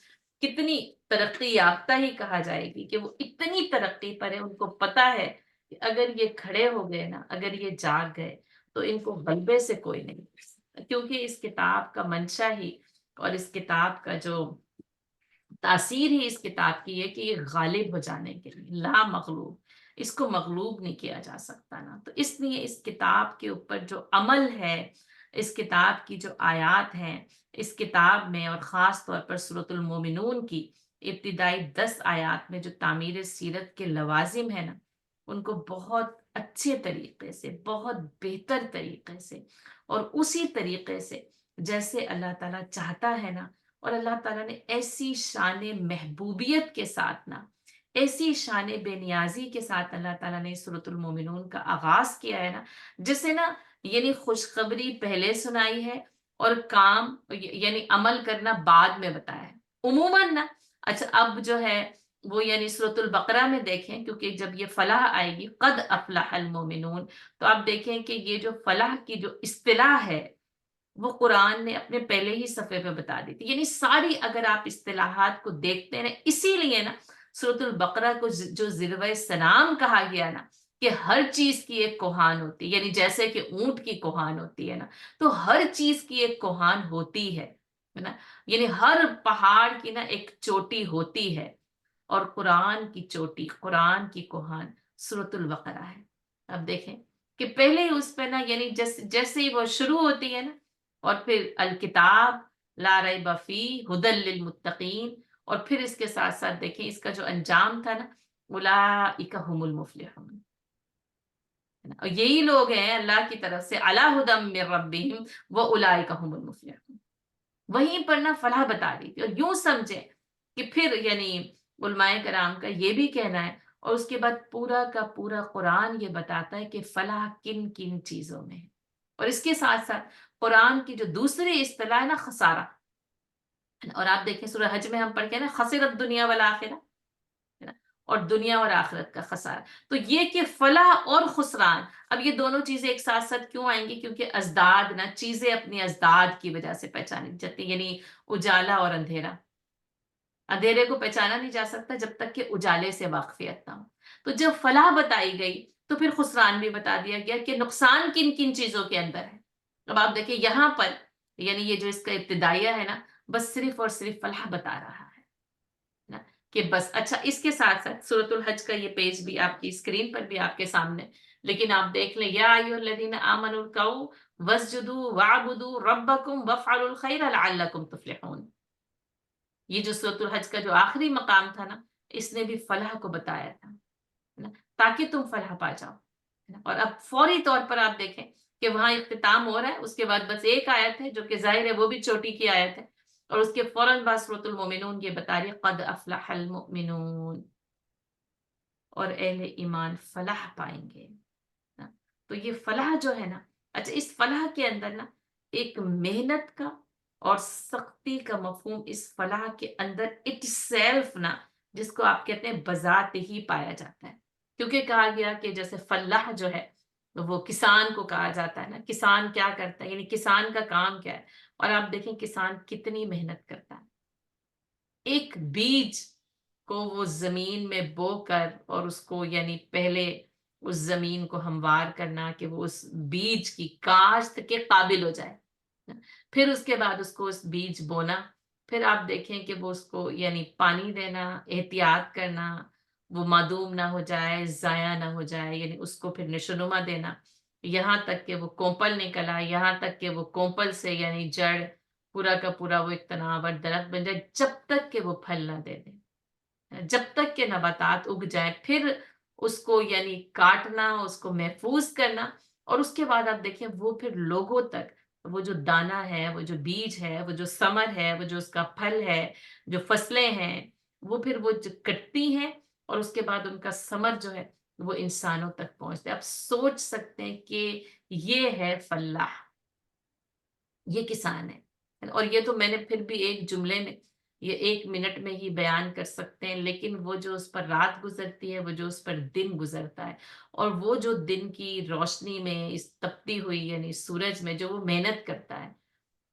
کتنی ترقی یافتہ ہی کہا جائے گی، کہ وہ اتنی ترقی پر ہے، ان کو پتا ہے کہ اگر یہ کھڑے ہو گئے نا، اگر یہ جاگ گئے تو ان کو غلبے سے کوئی نہیں کر سکتا، کیونکہ اس کتاب کا منشا ہی اور اس کتاب کا جو تاثیر ہی اس کتاب کی ہے کہ یہ غالب ہو جانے کے لیے لا مغلوب، اس کو مغلوب نہیں کیا جا سکتا نا۔ تو اس لیے اس کتاب کے اوپر جو عمل ہے، اس کتاب کی جو آیات ہیں، اس کتاب میں اور خاص طور پر سورۃ المومنون کی ابتدائی 10 آیات میں جو تعمیر سیرت کے لوازم ہیں نا، ان کو بہت اچھے طریقے سے، بہت بہتر طریقے سے اور اسی طریقے سے جیسے اللہ تعالیٰ چاہتا ہے نا، اور اللہ تعالیٰ نے ایسی شان محبوبیت کے ساتھ نا، ایسی شان بے نیازی کے ساتھ اللہ تعالیٰ نے سورۃ المومنون کا آغاز کیا ہے نا، جسے نا یعنی خوشخبری پہلے سنائی ہے اور کام یعنی عمل کرنا بعد میں بتایا ہے عموماً نا۔ اچھا اب جو ہے وہ یعنی سورۃ البقرہ میں دیکھیں، کیونکہ جب یہ فلاح آئے گی قد افلح المومنون، تو آپ دیکھیں کہ یہ جو فلاح کی جو اصطلاح ہے وہ قرآن نے اپنے پہلے ہی صفحے پہ بتا دی تھی، یعنی ساری اگر آپ اصطلاحات کو دیکھتے ہیں، اسی لیے نا سورۃ البقرہ کو جو ذروۂ سلام کہا گیا نا، کہ ہر چیز کی ایک کوہان ہوتی ہے، یعنی جیسے کہ اونٹ کی کوہان ہوتی ہے نا، تو ہر چیز کی ایک کوہان ہوتی ہے نا، یعنی ہر پہاڑ کی نا ایک چوٹی ہوتی ہے، اور قرآن کی چوٹی، قرآن کی کوہان سورۃ البقرہ ہے۔ اب دیکھیں کہ پہلے ہی اس پہ نا یعنی جیسے ہی وہ شروع ہوتی ہے نا، اور پھر الکتاب لا ریب فیہ ھدی للمتقین، اور پھر اس کے ساتھ ساتھ دیکھیں اس کا جو انجام تھا نا، اولئک ھم المفلحون، اور یہی لوگ ہیں اللہ کی طرف سے علی ہدم من ربہم واولئک هم المفلحون. وہیں پر نا فلاح بتا دی تھی. اور یوں سمجھیں کہ پھر یعنی علماء کرام کا یہ بھی کہنا ہے، اور اس کے بعد پورا کا پورا قرآن یہ بتاتا ہے کہ فلاح کن کن چیزوں میں ہے. اور اس کے ساتھ ساتھ قرآن کی جو دوسری اصطلاح ہے نا خسارہ، اور آپ دیکھیں سورہ حج میں ہم پڑھ کے ہیں نا خسرت دنیا والآخرہ، ہے نا، اور دنیا اور آخرت کا خسارہ. تو یہ کہ فلاح اور خسران، اب یہ دونوں چیزیں ایک ساتھ ساتھ کیوں آئیں گی؟ کیونکہ ازداد نا چیزیں اپنی ازداد کی وجہ سے پہچانی جاتی ہیں، یعنی اجالا اور اندھیرا. اندھیرے کو پہچانا نہیں جا سکتا جب تک کہ اجالے سے واقفیت نہ ہو. تو جب فلاح بتائی گئی تو پھر خسران بھی بتا دیا گیا کہ نقصان کن کن چیزوں کے اندر ہے. اب آپ دیکھیں یہاں پر یعنی یہ جو اس کا ابتدائیہ ہے نا، بس صرف اور صرف فلاح بتا رہا ہے نا، کہ بس. اچھا، اس کے ساتھ ساتھ سورۃ الحج کا یہ پیج بھی آپ کی اسکرین پر بھی آپ کے سامنے، لیکن آپ دیکھ لیں یا ایھا الذین آمنوا ارکعوا واسجدوا واعبدوا ربکم وافعلوا الخیر لعلکم تفلحون. یہ جو سورۃ الحج کا جو آخری مقام تھا نا، اس نے بھی فلاح کو بتایا تھا، ہے نا، تاکہ تم فلاح پا جاؤ، ہے نا. اور اب فوری طور پر آپ دیکھیں کہ وہاں اختتام ہو رہا ہے، اس کے بعد بس ایک آیت ہے جو کہ ظاہر ہے وہ بھی چوٹی کی آیت ہے، اور اس کے فوراً بعد سورۃ المومنون یہ بتا رہی ہے قد افلح المؤمنون، اور اہل ایمان فلاح پائیں گے نا. تو یہ فلاح جو ہے نا، اچھا اس فلاح کے اندر نا ایک محنت کا اور سختی کا مفہوم اس فلاح کے اندر اٹ سیلف نا، جس کو آپ کہتے ہیں بذات ہی پایا جاتا ہے. کیونکہ کہا گیا کہ جیسے فلاح جو ہے وہ کسان کو کہا جاتا ہے نا، کسان کیا کرتا ہے، یعنی کسان کا کام کیا ہے. اور آپ دیکھیں کسان کتنی محنت کرتا ہے. ایک بیج کو وہ زمین میں بو کر اور اس کو یعنی پہلے اس زمین کو ہموار کرنا کہ وہ اس بیج کی کاشت کے قابل ہو جائے، پھر اس کے بعد اس کو اس بیج بونا، پھر آپ دیکھیں کہ وہ اس کو یعنی پانی دینا، احتیاط کرنا، وہ معدوم نہ ہو جائے، ضائع نہ ہو جائے، یعنی اس کو پھر نشوونما دینا، یہاں تک کہ وہ کومپل نکل آئے، یہاں تک کہ وہ کومپل سے یعنی جڑ پورا کا پورا وہ ایک تناور درخت بن جائے، جب تک کہ وہ پھل نہ دے دے، جب تک کہ نباتات اگ جائیں، پھر اس کو یعنی کاٹنا، اس کو محفوظ کرنا. اور اس کے بعد آپ دیکھیں وہ پھر لوگوں تک وہ جو دانہ ہے، وہ جو بیج ہے، وہ جو ثمر ہے، وہ جو اس کا پھل ہے، جو فصلیں ہیں، وہ پھر وہ جو کٹتی ہیں، اور اس کے بعد ان کا ثمر جو ہے وہ انسانوں تک پہنچتا ہے. آپ سوچ سکتے ہیں کہ یہ ہے فلاح، یہ کسان ہے. اور یہ تو میں نے پھر بھی ایک جملے میں، یہ 1 منٹ میں ہی بیان کر سکتے ہیں، لیکن وہ جو اس پر رات گزرتی ہے، وہ جو اس پر دن گزرتا ہے، اور وہ جو دن کی روشنی میں اس تپتی ہوئی یعنی سورج میں جو وہ محنت کرتا ہے،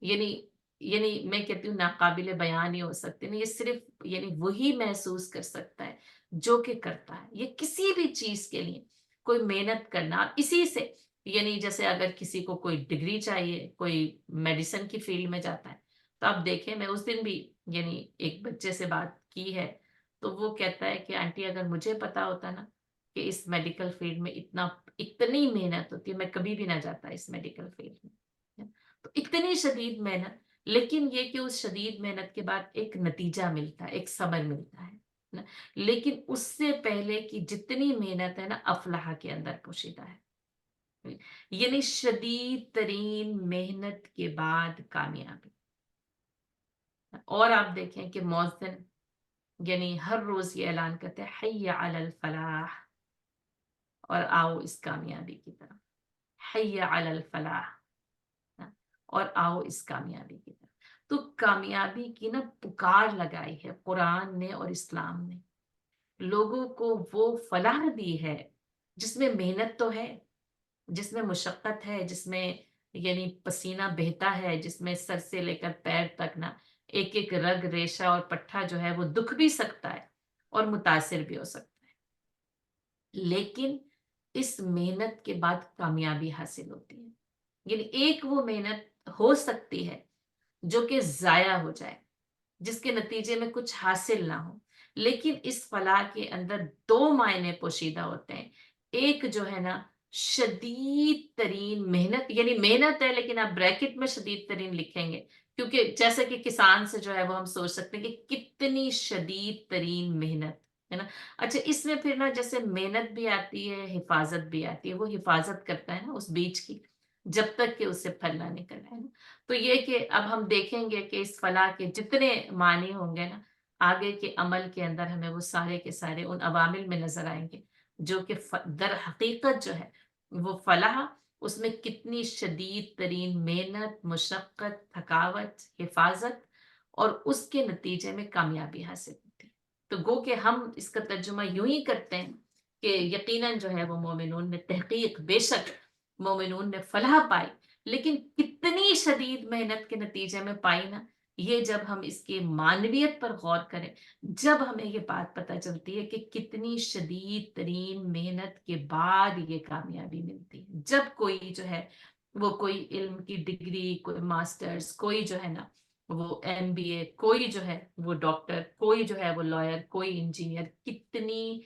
یعنی میں کہتی ہوں ناقابل بیان ہی ہو سکتے ہیں. یہ صرف یعنی وہی محسوس کر سکتا ہے جو کہ کرتا ہے. یہ کسی بھی چیز کے لیے کوئی محنت کرنا، آپ اسی سے یعنی جیسے اگر کسی کو کوئی ڈگری چاہیے، کوئی میڈیسن کی فیلڈ میں جاتا ہے، تو آپ دیکھیں میں اس دن بھی یعنی ایک بچے سے بات کی ہے، تو وہ کہتا ہے کہ آنٹی اگر مجھے پتا ہوتا نا کہ اس میڈیکل فیلڈ میں اتنی محنت ہوتی ہے، میں کبھی بھی نہ جاتا اس میڈیکل فیلڈ میں. تو اتنی شدید محنت، لیکن یہ کہ اس شدید محنت کے بعد ایک نتیجہ ملتا ہے، ایک ثمر ملتا ہے نا. لیکن اس سے پہلے کی جتنی محنت ہے نا افلاح کے اندر پوشیدہ ہے، یعنی شدید ترین محنت کے بعد کامیابی. اور آپ دیکھیں کہ مؤذن یعنی ہر روز یہ اعلان کرتے ہیں حی علی الفلاح، اور آؤ اس کامیابی کی طرف، حی علی الفلاح، اور آؤ اس کامیابی کی طرف. تو کامیابی کی نا پکار لگائی ہے قرآن نے اور اسلام نے. لوگوں کو وہ فلاح دی ہے جس میں محنت تو ہے، جس میں مشقت ہے، جس میں یعنی پسینہ بہتا ہے، جس میں سر سے لے کر پیر تک نا ایک ایک رگ ریشہ اور پٹھا جو ہے وہ دکھ بھی سکتا ہے اور متاثر بھی ہو سکتا ہے. لیکن اس محنت کے بعد کامیابی حاصل ہوتی ہے. یعنی ایک وہ محنت ہو سکتی ہے جو کہ ضائع ہو جائے، جس کے نتیجے میں کچھ حاصل نہ ہو، لیکن اس فلاح کے اندر 2 معنی پوشیدہ ہوتے ہیں. ایک جو ہے نا شدید ترین محنت، یعنی محنت ہے لیکن آپ بریکٹ میں شدید ترین لکھیں گے، کیونکہ جیسے کہ کسان سے جو ہے وہ ہم سوچ سکتے ہیں کہ کتنی شدید ترین محنت ہے نا. اچھا اس میں پھر نا جیسے محنت بھی آتی ہے، حفاظت بھی آتی ہے. وہ حفاظت کرتا ہے نا اس بیج کی جب تک کہ اس سے پھل نہ نکل آئے نا. تو یہ کہ اب ہم دیکھیں گے کہ اس فلاح کے جتنے معنی ہوں گے نا آگے کے عمل کے اندر ہمیں وہ سارے کے سارے ان عوامل میں نظر آئیں گے جو کہ در حقیقت جو ہے وہ فلاح اس میں کتنی شدید ترین محنت، مشقت، تھکاوٹ، حفاظت اور اس کے نتیجے میں کامیابی حاصل ہوتی ہے. تو گو کہ ہم اس کا ترجمہ یوں ہی کرتے ہیں کہ یقیناً جو ہے وہ مومنون نے تحقیق بے شک مومنون نے فلاح پائی، لیکن کتنی شدید محنت کے نتیجے میں پائی نا. یہ جب ہم اس کی معنویت پر غور کریں، جب ہمیں یہ بات پتہ چلتی ہے کہ کتنی شدید ترین محنت کے بعد یہ کامیابی ملتی ہے. جب کوئی جو ہے وہ کوئی علم کی ڈگری، کوئی ماسٹرز، کوئی جو ہے نا وہ MBA، کوئی جو ہے وہ ڈاکٹر، کوئی جو ہے وہ لائر، کوئی انجینئر، کتنی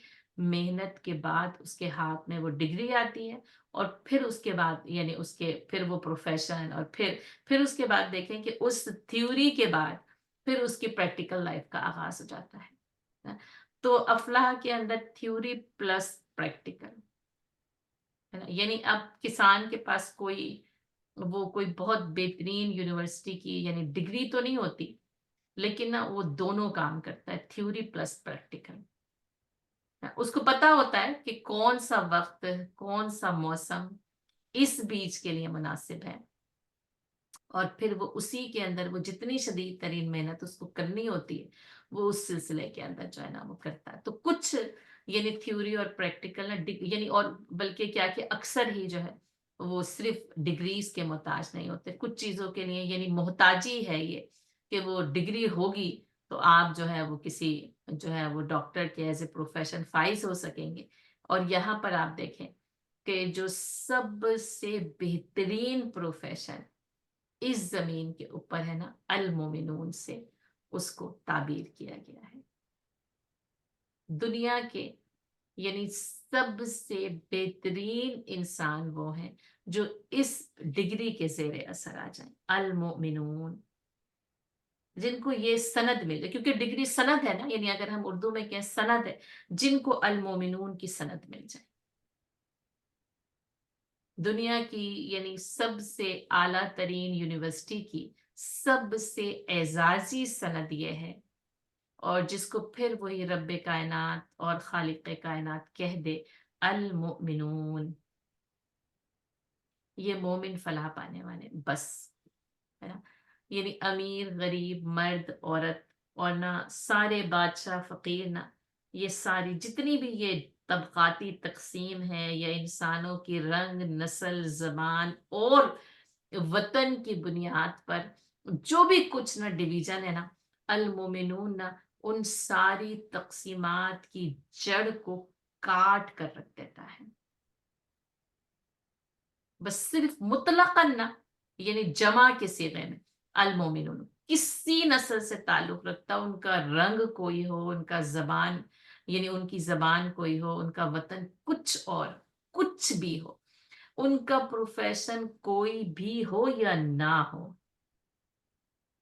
محنت کے بعد اس کے ہاتھ میں وہ ڈگری آتی ہے اور پھر اس کے بعد یعنی اس کے پھر وہ پروفیشن اور پھر اس کے بعد دیکھیں کہ اس تھیوری کے بعد پھر اس کی پریکٹیکل لائف کا آغاز ہو جاتا ہے. تو افلاح کے اندر تھیوری پلس پریکٹیکل ہے نا. یعنی اب کسان کے پاس کوئی بہت بہترین یونیورسٹی کی یعنی ڈگری تو نہیں ہوتی، لیکن نا وہ دونوں کام کرتا ہے، تھیوری پلس پریکٹیکل. اس کو پتا ہوتا ہے کہ کون سا وقت، کون سا موسم اس بیج کے لیے مناسب ہے اور پھر وہ اسی کے اندر وہ جتنی شدید ترین محنت اس کو کرنی ہوتی ہے وہ اس سلسلے کے اندر جو ہے نا وہ کرتا ہے. تو کچھ یعنی تھیوری اور پریکٹیکل یعنی اور بلکہ کیا کہ اکثر ہی جو ہے وہ صرف ڈگریز کے محتاج نہیں ہوتے، کچھ چیزوں کے لیے یعنی محتاجی ہے یہ کہ وہ ڈگری ہوگی تو آپ جو ہے وہ کسی جو ہے وہ ڈاکٹر کے ایز اے پروفیشن فائز ہو سکیں گے. اور یہاں پر آپ دیکھیں کہ جو سب سے بہترین پروفیشن اس زمین کے اوپر ہے نا المومنون سے اس کو تعبیر کیا گیا ہے. دنیا کے یعنی سب سے بہترین انسان وہ ہیں جو اس ڈگری کے زیر اثر آ جائیں، المؤمنون، جن کو یہ سند مل جائے. کیونکہ ڈگری سند ہے نا، یعنی اگر ہم اردو میں کہیں سند ہے، جن کو المومنون کی سند مل جائے. دنیا کی یعنی سب سے اعلیٰ ترین یونیورسٹی کی سب سے اعزازی سند یہ ہے اور جس کو پھر وہی رب کائنات اور خالق کائنات کہہ دے، المؤمنون، یہ مومن فلاح پانے والے بس ہے نا. یعنی امیر، غریب، مرد، عورت اور نہ سارے بادشاہ، فقیر، نہ یہ ساری جتنی بھی یہ طبقاتی تقسیم ہے یا انسانوں کی رنگ، نسل، زبان اور وطن کی بنیاد پر جو بھی کچھ نہ ڈویژن ہے نا، المومنون نہ ان ساری تقسیمات کی جڑ کو کاٹ کر رکھ دیتا ہے. بس صرف مطلقاً نہ یعنی جمع کے صیغے میں المومنون کسی نسل سے تعلق رکھتا، ان کا رنگ کوئی ہو، ان کا زبان یعنی ان کی زبان کوئی ہو، ان کا وطن کچھ اور کچھ بھی ہو، ان کا پروفیشن کوئی بھی ہو یا نہ ہو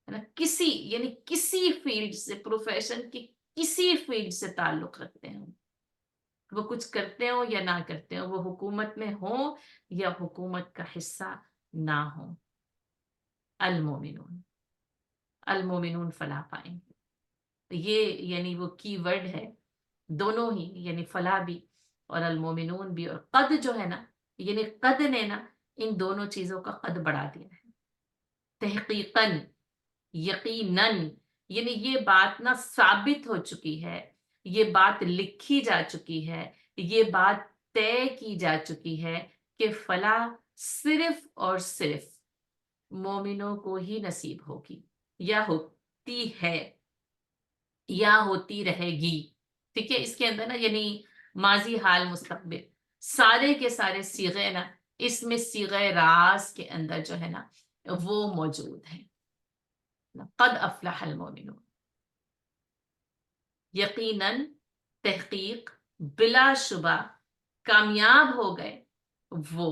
ہے نا. کسی یعنی کسی فیلڈ سے، پروفیشن کی کسی فیلڈ سے تعلق رکھتے ہیں، وہ کچھ کرتے ہوں یا نہ کرتے ہوں، وہ حکومت میں ہوں یا حکومت کا حصہ نہ ہوں، المومنون، المومنون فلاح پائیں گے. یہ یعنی وہ کی ورڈ ہے دونوں ہی، یعنی فلاح بھی اور المومنون بھی. اور قد جو ہے نا یعنی قد نے نا ان دونوں چیزوں کا قد بڑھا دیا ہے. تحقیقاً، یقیناً، یعنی یہ بات نہ ثابت ہو چکی ہے، یہ بات لکھی جا چکی ہے، یہ بات طے کی جا چکی ہے کہ فلاح صرف اور صرف مومنوں کو ہی نصیب ہوگی، یا ہوتی ہے یا ہوتی رہے گی. ٹھیک ہے، اس کے اندر نا یعنی ماضی، حال، مستقبل سارے کے سارے صیغے نا اس میں صیغہ راز کے اندر جو ہے نا وہ موجود ہیں. قد افلح المومنون، یقیناً، تحقیق، بلا شبہ کامیاب ہو گئے وہ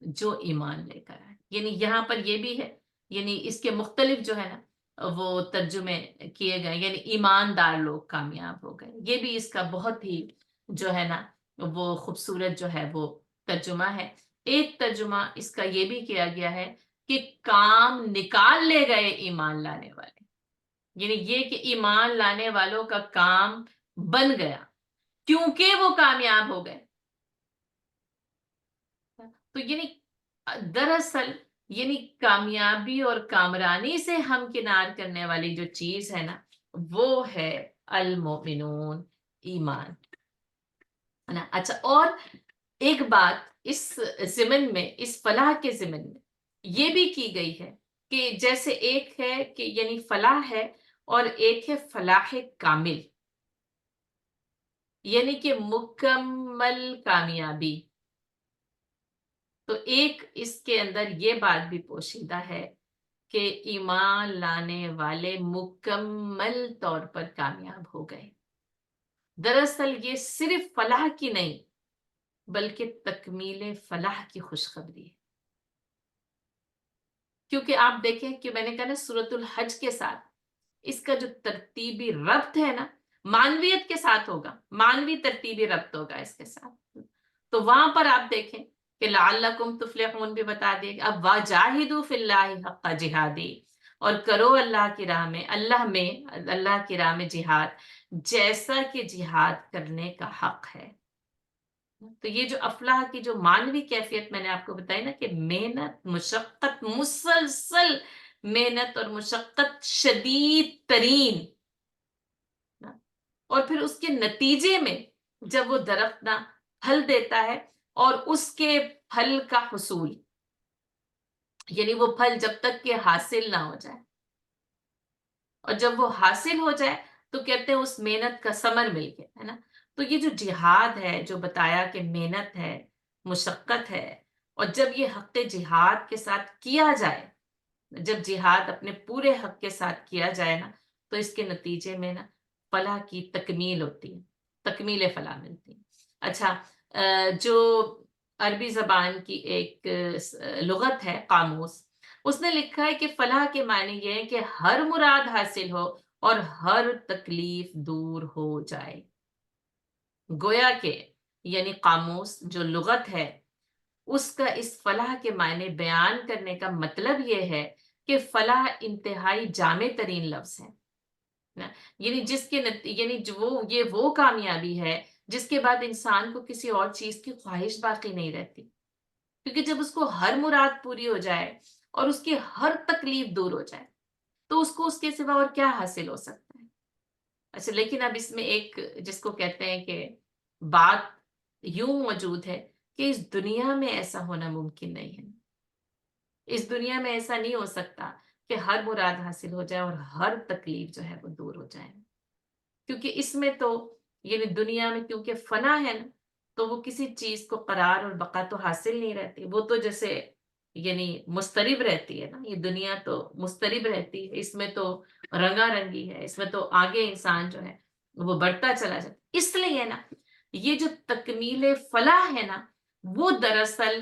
جو ایمان لے کر آئے. یعنی یہاں پر یہ بھی ہے، یعنی اس کے مختلف جو ہے نا وہ ترجمے کیے گئے، یعنی ایماندار لوگ کامیاب ہو گئے، یہ بھی اس کا بہت ہی جو ہے نا وہ خوبصورت جو ہے وہ ترجمہ ہے۔ ایک ترجمہ اس کا یہ بھی کیا گیا ہے کہ کام نکال لے گئے ایمان لانے والے، یعنی یہ کہ ایمان لانے والوں کا کام بن گیا کیونکہ وہ کامیاب ہو گئے۔ تو یعنی دراصل یعنی کامیابی اور کامرانی سے ہمکنار کرنے والی جو چیز ہے نا وہ ہے المؤمنون، ایمان، ہے نا۔ اچھا، اور ایک بات اس ضمن میں، اس فلاح کے ضمن میں یہ بھی کی گئی ہے کہ جیسے ایک ہے کہ یعنی فلاح ہے اور ایک ہے فلاح کامل، یعنی کہ مکمل کامیابی۔ تو ایک اس کے اندر یہ بات بھی پوشیدہ ہے کہ ایمان لانے والے مکمل طور پر کامیاب ہو گئے۔ دراصل یہ صرف فلاح کی نہیں بلکہ تکمیل فلاح کی خوشخبری ہے، کیونکہ آپ دیکھیں کہ میں نے کہا نا سورۃ الحج کے ساتھ اس کا جو ترتیبی ربط ہے نا معنویت کے ساتھ ہوگا، معنوی ترتیبی ربط ہوگا اس کے ساتھ۔ تو وہاں پر آپ دیکھیں کہ لعلکم تفلحون بھی بتا دیا کہ اب واجاہدوا فی اللہ حق جہادی، اور کرو اللہ کی راہ میں، اللہ کی راہ میں جہاد جیسا کہ جہاد کرنے کا حق ہے۔ تو یہ جو افلاح کی جو معنوی کیفیت میں نے آپ کو بتائی نا کہ محنت، مشقت، مسلسل محنت اور مشقت شدید ترین، اور پھر اس کے نتیجے میں جب وہ درخت نہ پھل دیتا ہے اور اس کے پھل کا حصول، یعنی وہ پھل جب تک کہ حاصل نہ ہو جائے، اور جب وہ حاصل ہو جائے تو کہتے ہیں اس محنت کا ثمر مل گیا، ہے نا۔ تو یہ جو جہاد ہے جو بتایا کہ محنت ہے، مشقت ہے، اور جب یہ حق جہاد کے ساتھ کیا جائے، جب جہاد اپنے پورے حق کے ساتھ کیا جائے نا تو اس کے نتیجے میں نا فلاح کی تکمیل ہوتی ہے، تکمیل فلاح ملتی ہے۔ اچھا، جو عربی زبان کی ایک لغت ہے قاموس، اس نے لکھا ہے کہ فلاح کے معنی یہ ہے کہ ہر مراد حاصل ہو اور ہر تکلیف دور ہو جائے۔ گویا کہ یعنی قاموس جو لغت ہے اس کا اس فلاح کے معنی بیان کرنے کا مطلب یہ ہے کہ فلاح انتہائی جامع ترین لفظ ہے نا، یعنی یعنی یہ وہ کامیابی ہے جس کے بعد انسان کو کسی اور چیز کی خواہش باقی نہیں رہتی، کیونکہ جب اس کو ہر مراد پوری ہو جائے اور اس کی ہر تکلیف دور ہو جائے تو اس کو اس کے سوا اور کیا حاصل ہو سکتا ہے۔ اچھا، لیکن اب اس میں ایک جس کو کہتے ہیں کہ بات یوں موجود ہے کہ اس دنیا میں ایسا ہونا ممکن نہیں ہے، اس دنیا میں ایسا نہیں ہو سکتا کہ ہر مراد حاصل ہو جائے اور ہر تکلیف جو ہے وہ دور ہو جائے، کیونکہ اس میں تو یعنی دنیا میں کیونکہ فنا ہے نا تو وہ کسی چیز کو قرار اور بقا تو حاصل نہیں رہتی، وہ تو جیسے یعنی مسترب رہتی ہے نا، یہ دنیا تو مسترب رہتی ہے، اس میں تو رنگا رنگی ہے، اس میں تو آگے انسان جو ہے وہ بڑھتا چلا جاتا، اس لیے نا یہ جو تکمیل فلاح ہے نا وہ دراصل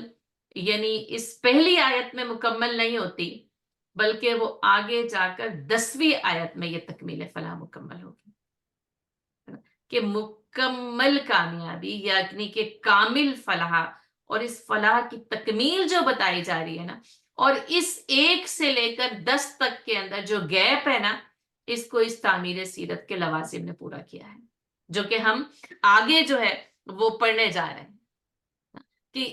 یعنی اس پہلی آیت میں مکمل نہیں ہوتی بلکہ وہ آگے جا کر 10ویں آیت میں یہ تکمیل فلاح مکمل ہوگی، کہ مکمل کامیابی یعنی کہ کامل فلاح، اور اس فلاح کی تکمیل جو بتائی جا رہی ہے نا، اور اس 1 سے لے کر 10 تک کے اندر جو گیپ ہے نا اس کو اس تعمیر سیرت کے لوازم نے پورا کیا ہے، جو کہ ہم آگے جو ہے وہ پڑھنے جا رہے ہیں کہ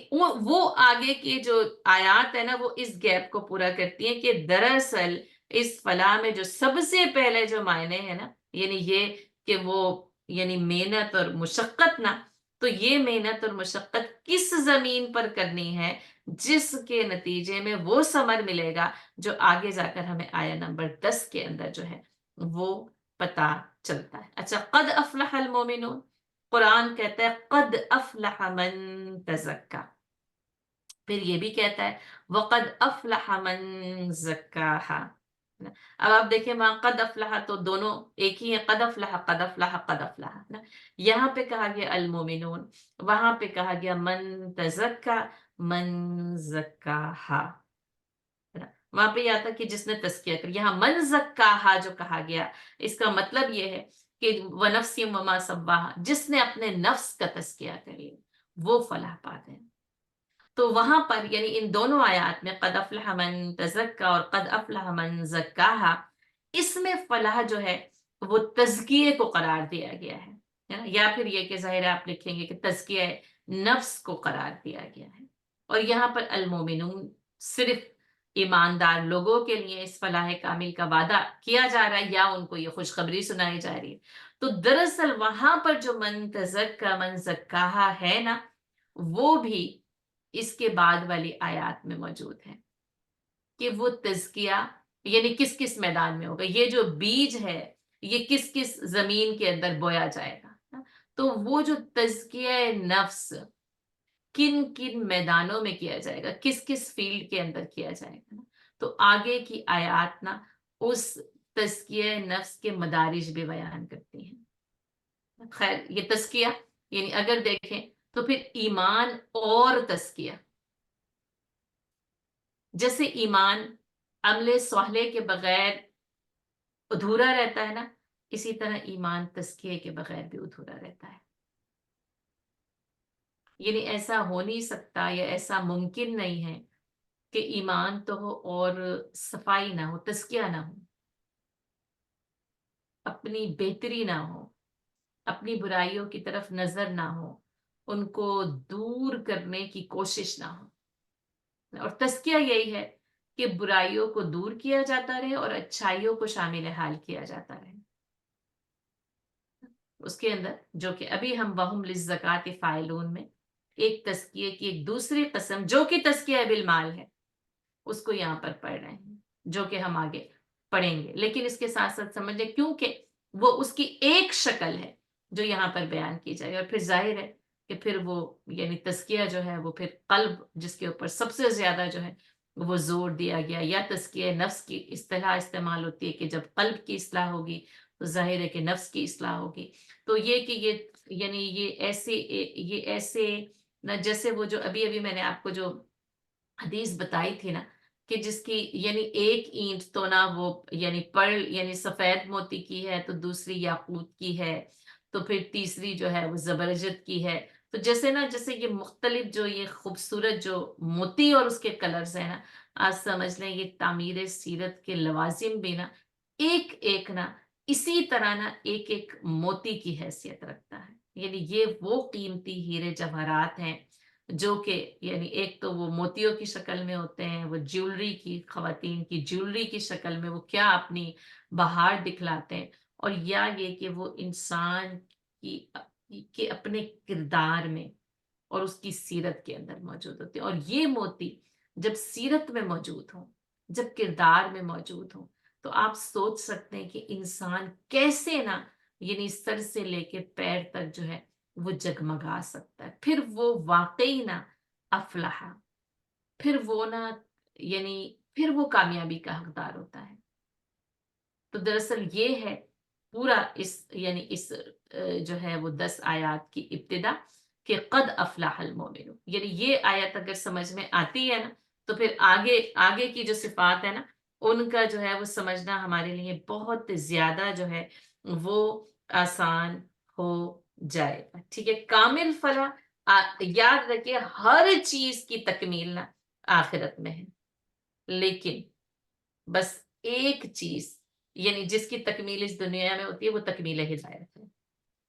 وہ آگے کی جو آیات ہے نا وہ اس گیپ کو پورا کرتی ہیں کہ دراصل اس فلاح میں جو سب سے پہلے جو معنی ہے نا یعنی یہ کہ وہ یعنی محنت اور مشقت نا، تو یہ محنت اور مشقت کس زمین پر کرنی ہے جس کے نتیجے میں وہ ثمر ملے گا جو آگے جا کر ہمیں آیا نمبر 10 کے اندر جو ہے وہ پتا چلتا ہے۔ اچھا، قد افلح المومنون، قرآن کہتا ہے قد افلح من تزکا، پھر یہ بھی کہتا ہے وقد افلح من زکاہا۔ اب آپ دیکھیں وہاں قد افلح تو دونوں ایک ہی ہیں، قد افلح قد افلح قد افلح نا، یہاں پہ کہا گیا المومنون، وہاں پہ کہا گیا من تزکا من زکاہا، وہاں پہ یہ آتا کہ جس نے تزکیہ کر. یہاں من زکاہا جو کہا گیا اس کا مطلب یہ ہے کہ وَنَفْسٍ وَمَا سَوَّاهَا، جس نے اپنے نفس کا تزکیہ کر لیا وہ فلاح پاتے ہیں. تو وہاں پر یعنی ان دونوں آیات میں قد افلح من تزکا اور قد افلح من زکاہا، اس میں فلاح جو ہے وہ تزکیے کو قرار دیا گیا ہے نا؟ یا پھر یہ کہ ظاہر آپ لکھیں گے کہ تزکیہ نفس کو قرار دیا گیا ہے. اور یہاں پر المومنون صرف ایماندار لوگوں کے لیے اس فلاح کامل کا وعدہ کیا جا رہا ہے یا ان کو یہ خوشخبری سنائی جا رہی ہے. تو دراصل وہاں پر جو من تزکا من زکاہا ہے نا، وہ بھی اس کے بعد والی آیات میں موجود ہے کہ وہ تزکیہ یعنی کس کس میدان میں ہوگا، یہ جو بیج ہے یہ کس کس زمین کے اندر بویا جائے گا. تو وہ جو تزکیہ نفس کن کن میدانوں میں کیا جائے گا، کس کس فیلڈ کے اندر کیا جائے گا، تو آگے کی آیات نا اس تزکیہ نفس کے مدارج بھی بیان کرتی ہیں. خیر یہ تزکیہ یعنی اگر دیکھیں تو پھر ایمان اور تزکیہ، جیسے ایمان عمل صالح کے بغیر ادھورا رہتا ہے نا، اسی طرح ایمان تزکیے کے بغیر بھی ادھورا رہتا ہے. یعنی ایسا ہو نہیں سکتا یا ایسا ممکن نہیں ہے کہ ایمان تو ہو اور صفائی نہ ہو، تزکیہ نہ ہو، اپنی بہتری نہ ہو، اپنی برائیوں کی طرف نظر نہ ہو، ان کو دور کرنے کی کوشش نہ ہو. اور تزکیہ یہی ہے کہ برائیوں کو دور کیا جاتا رہے اور اچھائیوں کو شامل حال کیا جاتا رہے. اس کے اندر جو کہ ابھی ہم وہم للزکاۃ فاعلون میں ایک تزکیے کی ایک دوسری قسم جو کہ تزکیہ بالمال ہے اس کو یہاں پر پڑھ رہے ہیں، جو کہ ہم آگے پڑھیں گے. لیکن اس کے ساتھ ساتھ سمجھیں کیونکہ وہ اس کی ایک شکل ہے جو یہاں پر بیان کی جائے. اور پھر ظاہر ہے کہ پھر وہ یعنی تزکیہ جو ہے وہ پھر قلب جس کے اوپر سب سے زیادہ جو ہے وہ زور دیا گیا، یا تزکیہ نفس کی اصطلاح استعمال ہوتی ہے کہ جب قلب کی اصلاح ہوگی تو ظاہر ہے کہ نفس کی اصلاح ہوگی. تو یہ کہ یہ یعنی یہ ایسے نہ جیسے وہ جو ابھی ابھی میں نے آپ کو جو حدیث بتائی تھی نا کہ جس کی یعنی ایک اینٹ تو نہ وہ یعنی پرل یعنی سفید موتی کی ہے، تو دوسری یاقوت کی ہے، تو پھر تیسری جو ہے وہ زبرجد کی ہے. تو جیسے نا جیسے یہ مختلف جو یہ خوبصورت جو موتی اور اس کے کلرز ہیں نا، آج سمجھ لیں یہ تعمیر سیرت کے لوازم بھی نا ایک ایک نا اسی طرح نا ایک ایک موتی کی حیثیت رکھتا ہے. یعنی یہ وہ قیمتی ہیرے جواہرات ہیں جو کہ یعنی ایک تو وہ موتیوں کی شکل میں ہوتے ہیں، وہ جیولری کی خواتین کی جیولری کی شکل میں وہ کیا اپنی بہار دکھلاتے ہیں، اور یا یہ کہ وہ انسان کی اپنے کردار میں اور اس کی سیرت کے اندر موجود ہوتے ہیں. اور یہ موتی جب سیرت میں موجود ہوں، جب کردار میں موجود ہوں، تو آپ سوچ سکتے ہیں کہ انسان کیسے نا یعنی سر سے لے کے پیر تک جو ہے وہ جگمگا سکتا ہے. پھر وہ واقعی نا افلاح، پھر وہ نا یعنی پھر وہ کامیابی کا حقدار ہوتا ہے. تو دراصل یہ ہے پورا اس یعنی اس جو ہے وہ 10 آیات کی ابتدا کہ قد افلاح المومنون. یعنی یہ آیت اگر سمجھ میں آتی ہے نا تو پھر آگے آگے کی جو صفات ہے نا ان کا جو ہے وہ سمجھنا ہمارے لیے بہت زیادہ جو ہے وہ آسان ہو جائے گا. ٹھیک ہے، کامل فلاح یاد رکھیے ہر چیز کی تکمیل نا آخرت میں ہے، لیکن بس ایک چیز یعنی جس کی تکمیل اس دنیا میں ہوتی ہے وہ تکمیل ہدایت ہے،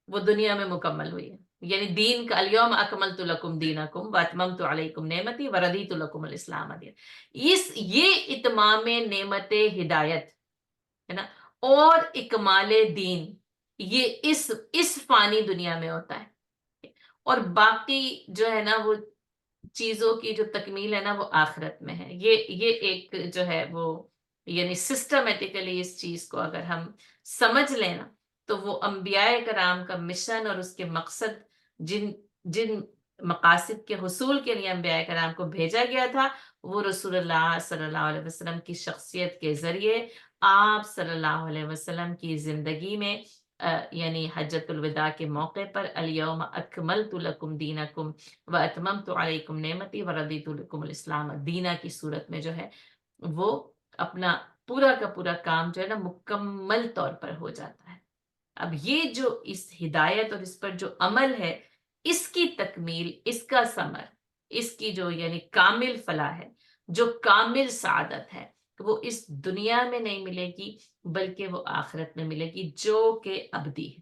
وہ دنیا میں مکمل ہوئی ہے. یعنی دین کا الیوم اکملت لکم دینکم واتممت علیکم نعمتی وردیت لکم الاسلام دین. یہ اتمام نعمت ہدایت ہے نا اور اکمال دین یہ اس فانی دنیا میں ہوتا ہے، اور باقی جو ہے نا وہ چیزوں کی جو تکمیل ہے نا وہ آخرت میں ہے. یہ ایک جو ہے وہ یعنی سسٹمیٹیکلی اس چیز کو اگر ہم سمجھ لیں نا تو وہ انبیاء کرام کا مشن اور اس کے مقصد جن جن مقاصد کے حصول کے لیے انبیاء کرام کو بھیجا گیا تھا وہ رسول اللہ صلی اللہ علیہ وسلم کی شخصیت کے ذریعے آپ صلی اللہ علیہ وسلم کی زندگی میں یعنی حجۃ الوداع کے موقع پر الیوم اکملت لکم دینکم واتممت علیکم نعمتی ورضیت لکم الاسلام دینا کی صورت میں جو ہے وہ اپنا پورا کا پورا کام جو ہے نا مکمل طور پر ہو جاتا ہے۔ اب یہ جو اس ہدایت اور اس پر جو عمل ہے، اس کی تکمیل، اس کا ثمر، اس کی جو یعنی کامل فلاح ہے، جو کامل سعادت ہے، وہ اس دنیا میں نہیں ملے گی بلکہ وہ آخرت میں ملے گی، جو کہ ابدی ہے،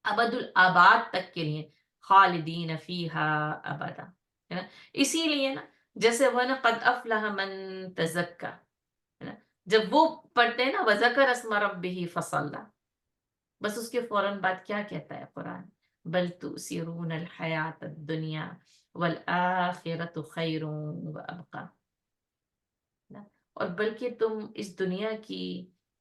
ابد الآباد تک کے لیے، خالدین فیہا ابدا، ہے نا؟ اسی لیے نا جیسے وہ نا قد افلح من تزکا، ہے نا؟ جب وہ پڑھتے ہیں نا وذکر اسم ربہ فصلی، بس اس کے فوراً بعد کیا کہتا ہے قرآن؟ بل تؤثرون الحیات الدنیا والآخرۃ خیر وابقی، نا؟ اور بلکہ تم اس دنیا کی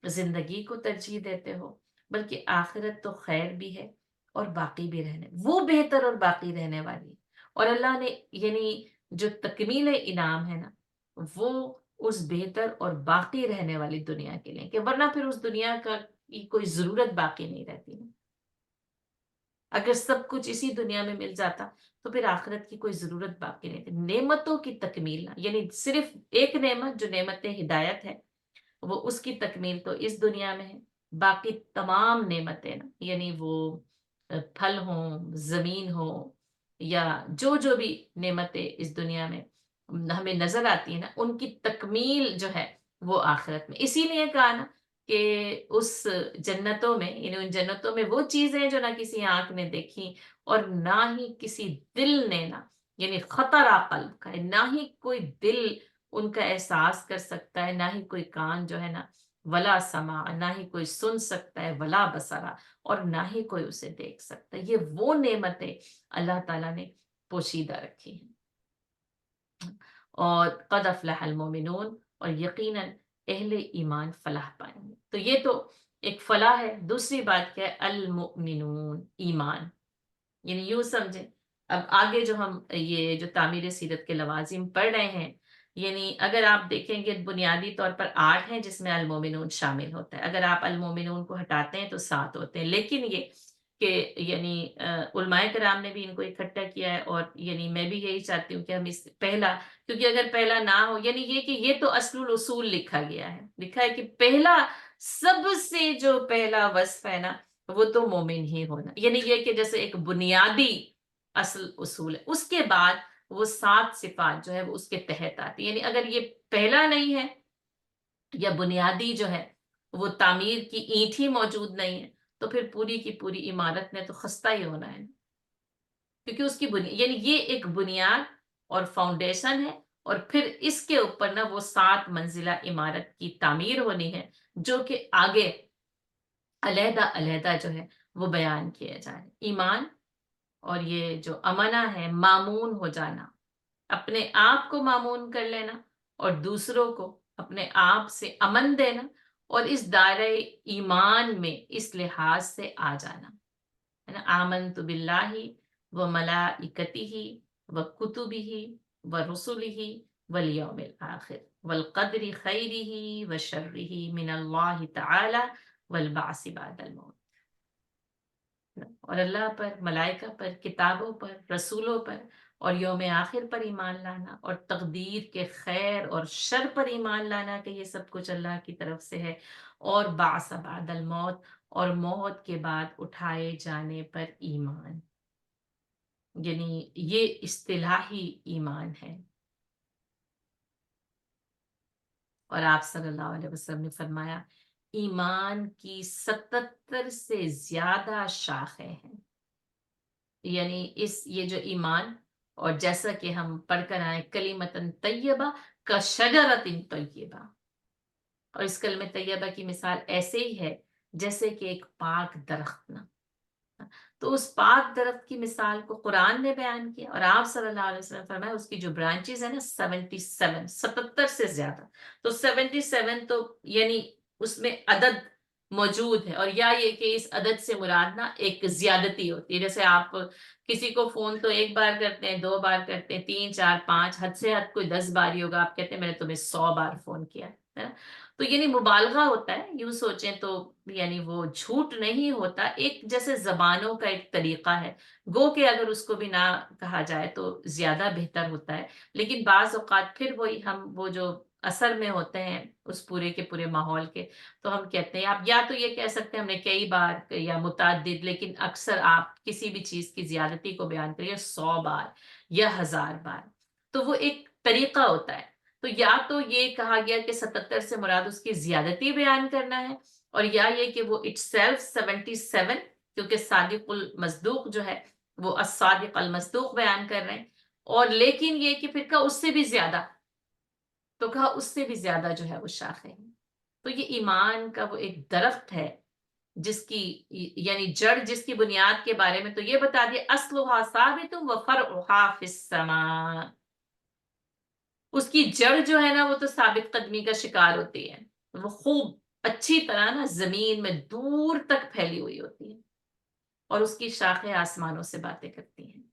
زندگی کو ترجیح دیتے ہو، بلکہ آخرت تو خیر بھی ہے اور باقی بھی رہنے، وہ بہتر اور باقی رہنے والی ہے۔ اور اللہ نے یعنی جو تکمیل انعام ہے نا، وہ اس بہتر اور باقی رہنے والی دنیا کے لیے، کہ ورنہ پھر اس دنیا کا کی کوئی ضرورت باقی نہیں رہتی نا۔ اگر سب کچھ اسی دنیا میں مل جاتا تو پھر آخرت کی کوئی ضرورت باقی نہیں تھی۔ نعمتوں کی تکمیل نہ، یعنی صرف ایک نعمت جو نعمت ہدایت ہے، وہ اس کی تکمیل تو اس دنیا میں ہے، باقی تمام نعمتیں نا، یعنی وہ پھل ہوں، زمین ہو، یا جو بھی نعمتیں اس دنیا میں ہمیں نظر آتی ہیں نا، ان کی تکمیل جو ہے وہ آخرت میں۔ اسی لیے کہا نا کہ اس جنتوں میں، یعنی ان جنتوں میں وہ چیزیں جو نہ کسی آنکھ نے دیکھی اور نہ ہی کسی دل نے نا، یعنی خطرہ قلب کا ہے، نہ ہی کوئی دل ان کا احساس کر سکتا ہے، نہ ہی کوئی کان جو ہے نا ولا سما، نہ ہی کوئی سن سکتا ہے ولا بصرا، اور نہ ہی کوئی اسے دیکھ سکتا ہے۔ یہ وہ نعمتیں اللہ تعالیٰ نے پوشیدہ رکھی ہیں۔ اور قد افلح المومنون، اور یقیناً اہل ایمان فلاح پائیں گے۔ تو یہ تو ایک فلاح ہے۔ دوسری بات کیا ہے؟ المؤمنون، ایمان، یعنی یوں سمجھیں، اب آگے جو ہم یہ جو تعمیر سیرت کے لوازم پڑھ رہے ہیں، یعنی اگر آپ دیکھیں گے بنیادی طور پر 8 ہیں جس میں المومنون شامل ہوتا ہے، اگر آپ المومنون کو ہٹاتے ہیں تو 7 ہوتے ہیں، لیکن یہ کہ یعنی علماء کرام نے بھی ان کو اکٹھا کیا ہے، اور یعنی میں بھی یہی چاہتی ہوں کہ ہم اس پہلا، کیونکہ اگر پہلا نہ ہو، یعنی یہ کہ یہ تو اصل الاصول لکھا گیا ہے، لکھا ہے کہ پہلا، سب سے جو پہلا وصف ہے نا، وہ تو مومن ہی ہونا، یعنی یہ کہ جیسے ایک بنیادی اصل اصول ہے، اس کے بعد وہ 7 صفات جو ہے وہ اس کے تحت آتی ہے۔ یعنی اگر یہ پہلا نہیں ہے، یا بنیادی جو ہے وہ تعمیر کی اینٹ ہی موجود نہیں ہے، تو پھر پوری کی پوری عمارت نے تو خستہ ہی ہونا ہے، کیونکہ اس کی بنیاد، یعنی یہ ایک بنیاد اور فاؤنڈیشن ہے، اور پھر اس کے اوپر نا وہ 7 منزلہ عمارت کی تعمیر ہونی ہے، جو کہ آگے علیحدہ علیحدہ جو ہے وہ بیان کیا جائے۔ ایمان اور یہ جو امنہ ہے، معمون ہو جانا، اپنے آپ کو معمون کر لینا اور دوسروں کو اپنے آپ سے امن دینا، اور اس دائرہ ایمان میں اس لحاظ سے آ جانا، ہے نا؟ آمنت باللہ و ملائکتہ و کتبہ و رسلہ والیوم الآخر والقدر خیرہ و شرہ من اللہ تعالی والبعث بعد الموت۔ اور اللہ پر، ملائکہ پر، کتابوں پر، رسولوں پر اور یوم آخر پر ایمان لانا، اور تقدیر کے خیر اور شر پر ایمان لانا کہ یہ سب کچھ اللہ کی طرف سے ہے، اور بعث بعد الموت، اور موت کے بعد اٹھائے جانے پر ایمان، یعنی یہ اصطلاحی ایمان ہے۔ اور آپ صلی اللہ علیہ وسلم نے فرمایا ایمان کی 77 سے زیادہ شاخیں ہیں، یعنی یہ جو ایمان، اور جیسا کہ ہم پڑھ کر آئے کلمتن طیبہ کا شجرۃ طیبہ، اور اس کلمہ طیبہ کی مثال ایسے ہی ہے جیسے کہ ایک پاک درخت نا، تو اس پاک درخت کی مثال کو قرآن نے بیان کیا، اور آپ صلی اللہ علیہ وسلم فرمایا اس کی جو برانچز ہیں نا 77 سے زیادہ، تو 77 تو یعنی اس میں عدد موجود ہے، اور یا یہ کہ اس عدد سے مراد نا ایک زیادتی ہوتی ہے، جیسے آپ کسی کو فون تو ایک بار کرتے ہیں، 2 بار کرتے ہیں، 3 4 5، حد سے حد کوئی 10 بار ہی ہوگا، آپ کہتے ہیں میں نے تمہیں 100 بار فون کیا ہے نا؟ تو یعنی مبالغہ ہوتا ہے، یوں سوچیں تو یعنی وہ جھوٹ نہیں ہوتا، ایک جیسے زبانوں کا ایک طریقہ ہے، گو کہ اگر اس کو بھی نہ کہا جائے تو زیادہ بہتر ہوتا ہے، لیکن بعض اوقات پھر وہی ہم وہ جو اثر میں ہوتے ہیں اس پورے کے پورے ماحول کے، تو ہم کہتے ہیں آپ یا تو یہ کہہ سکتے ہیں ہم نے کئی بار یا متعدد، لیکن اکثر آپ کسی بھی چیز کی زیادتی کو بیان کریے 100 بار یا 1000 بار، تو وہ ایک طریقہ ہوتا ہے۔ تو یا تو یہ کہا گیا کہ 77 سے مراد اس کی زیادتی بیان کرنا ہے، اور یا یہ کہ وہ اٹ سیلف 77، کیونکہ صادق المصدوق جو ہے وہ الصادق المصدوق بیان کر رہے ہیں، اور لیکن یہ کہ پھر کہا اس سے بھی زیادہ، تو کہا اس سے بھی زیادہ جو ہے وہ شاخیں ہیں۔ تو یہ ایمان کا وہ ایک درخت ہے جس کی یعنی جڑ، جس کی بنیاد کے بارے میں تو یہ بتا دیا اصلھا ثابت و فرعھا فی السماء، اس کی جڑ جو ہے نا وہ تو ثابت قدمی کا شکار ہوتی ہے، وہ خوب اچھی طرح نا زمین میں دور تک پھیلی ہوئی ہوتی ہے، اور اس کی شاخیں آسمانوں سے باتیں کرتی ہیں،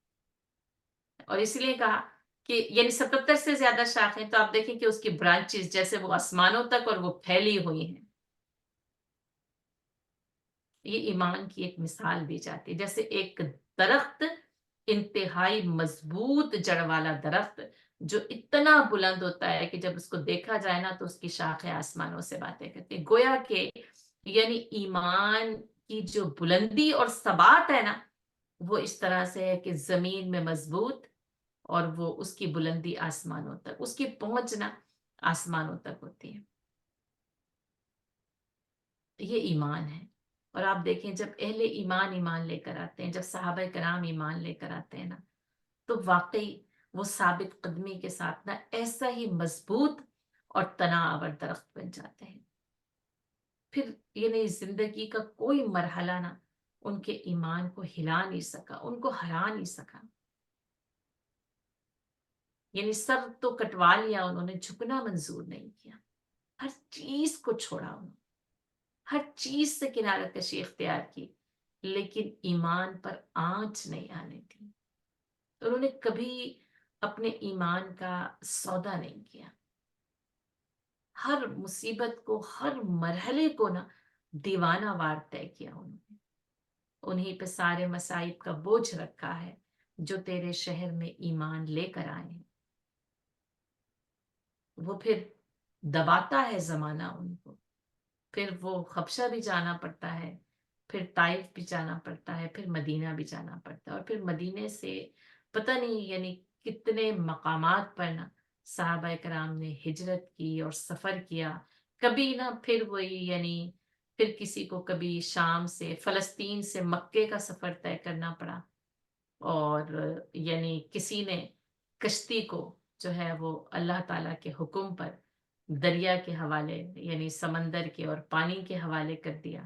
اور اس لیے کہا کہ یعنی 77 سے زیادہ شاخیں، تو آپ دیکھیں کہ اس کی برانچز جیسے وہ آسمانوں تک اور وہ پھیلی ہوئی ہیں۔ یہ ایمان کی ایک مثال دی جاتی ہے، جیسے ایک درخت، انتہائی مضبوط جڑ والا درخت جو اتنا بلند ہوتا ہے کہ جب اس کو دیکھا جائے نا تو اس کی شاخیں آسمانوں سے باتیں کرتی ہیں، گویا کہ یعنی ایمان کی جو بلندی اور ثبات ہے نا وہ اس طرح سے ہے کہ زمین میں مضبوط، اور وہ اس کی بلندی آسمانوں تک، اس کی پہنچنا آسمانوں تک ہوتی ہے۔ یہ ایمان ہے۔ اور آپ دیکھیں جب اہل ایمان ایمان لے کر آتے ہیں، جب صحابہ کرام ایمان لے کر آتے ہیں نا، تو واقعی وہ ثابت قدمی کے ساتھ نا ایسا ہی مضبوط اور تناور درخت بن جاتے ہیں۔ پھر یعنی زندگی کا کوئی مرحلہ نا ان کے ایمان کو ہلا نہیں سکا، ان کو ہرا نہیں سکا۔ یعنی سر تو کٹوا لیا انہوں نے، جھکنا منظور نہیں کیا، ہر چیز کو چھوڑا انہوں نے، ہر چیز سے کنارہ کشی اختیار کی، لیکن ایمان پر آنچ نہیں آنے دی۔ انہوں نے کبھی اپنے ایمان کا سودا نہیں کیا، ہر مصیبت کو، ہر مرحلے کو نا دیوانہ وار طے کیا انہوں نے، انہیں پہ سارے مصائب کا بوجھ رکھا ہے جو تیرے شہر میں ایمان لے کر آئے ہیں۔ وہ پھر دباتا ہے زمانہ ان کو، پھر وہ خبشہ بھی جانا پڑتا ہے، پھر طائف بھی جانا پڑتا ہے، پھر مدینہ بھی جانا پڑتا ہے، اور پھر مدینے سے پتہ نہیں یعنی کتنے مقامات پر نا صحابہ کرام نے ہجرت کی اور سفر کیا۔ کبھی نا پھر وہی یعنی پھر کسی کو کبھی شام سے، فلسطین سے مکے کا سفر طے کرنا پڑا، اور یعنی کسی نے کشتی کو جو ہے وہ اللہ تعالیٰ کے حکم پر دریا کے حوالے یعنی سمندر کے اور پانی کے حوالے کر دیا،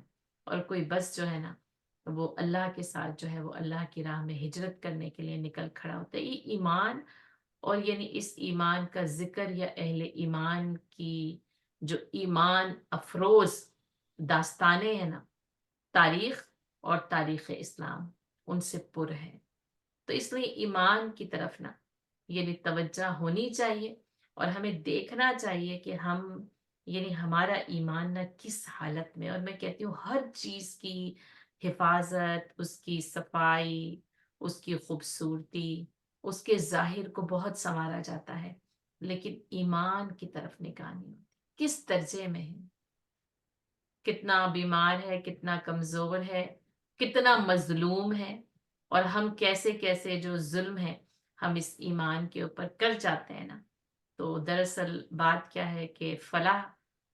اور کوئی بس جو ہے نا وہ اللہ کے ساتھ جو ہے وہ اللہ کی راہ میں ہجرت کرنے کے لیے نکل کھڑا ہوتا ہے۔ یہ ایمان، اور یعنی اس ایمان کا ذکر یا اہل ایمان کی جو ایمان افروز داستانیں ہیں نا، تاریخ اور تاریخ اسلام ان سے پر ہے۔ تو اس لیے ایمان کی طرف نا یعنی توجہ ہونی چاہیے، اور ہمیں دیکھنا چاہیے کہ ہم یعنی ہمارا ایمان نہ کس حالت میں، اور میں کہتی ہوں ہر چیز کی حفاظت، اس کی صفائی، اس کی خوبصورتی، اس کے ظاہر کو بہت سنوارا جاتا ہے، لیکن ایمان کی طرف نگاہ نہیں ہوتی، کس درجے میں ہے، کتنا بیمار ہے، کتنا کمزور ہے، کتنا مظلوم ہے، اور ہم کیسے کیسے جو ظلم ہے ہم اس ایمان کے اوپر کر جاتے ہیں نا۔ تو دراصل بات کیا ہے کہ فلاح،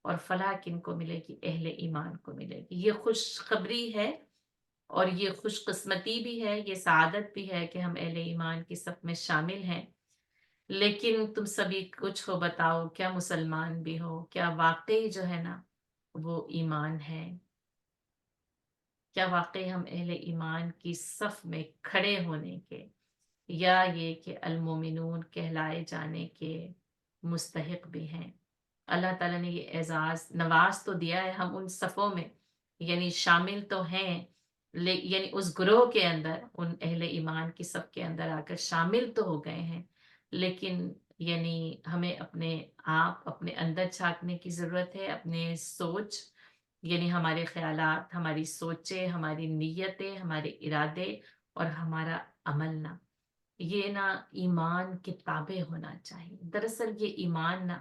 اور فلاح کن کو ملے گی؟ اہل ایمان کو ملے گی۔ یہ خوشخبری ہے، اور یہ خوش قسمتی بھی ہے، یہ سعادت بھی ہے کہ ہم اہل ایمان کی صف میں شامل ہیں۔ لیکن تم سبھی کچھ ہو بتاؤ، کیا مسلمان بھی ہو؟ کیا واقعی جو ہے نا وہ ایمان ہے؟ کیا واقعی ہم اہل ایمان کی صف میں کھڑے ہونے کے یا یہ کہ المومنون کہلائے جانے کے مستحق بھی ہیں؟ اللہ تعالیٰ نے یہ اعزاز نواز تو دیا ہے، ہم ان صفوں میں یعنی شامل تو ہیں، یعنی اس گروہ کے اندر، ان اہل ایمان کی صف کے اندر آ کر شامل تو ہو گئے ہیں، لیکن یعنی ہمیں اپنے آپ اپنے اندر جھانکنے کی ضرورت ہے، اپنے سوچ یعنی ہمارے خیالات، ہماری سوچیں، ہماری نیتیں، ہمارے ارادے اور ہمارا عمل نا یہ نا ایمان کے تابع ہونا چاہیے۔ دراصل یہ ایمان نا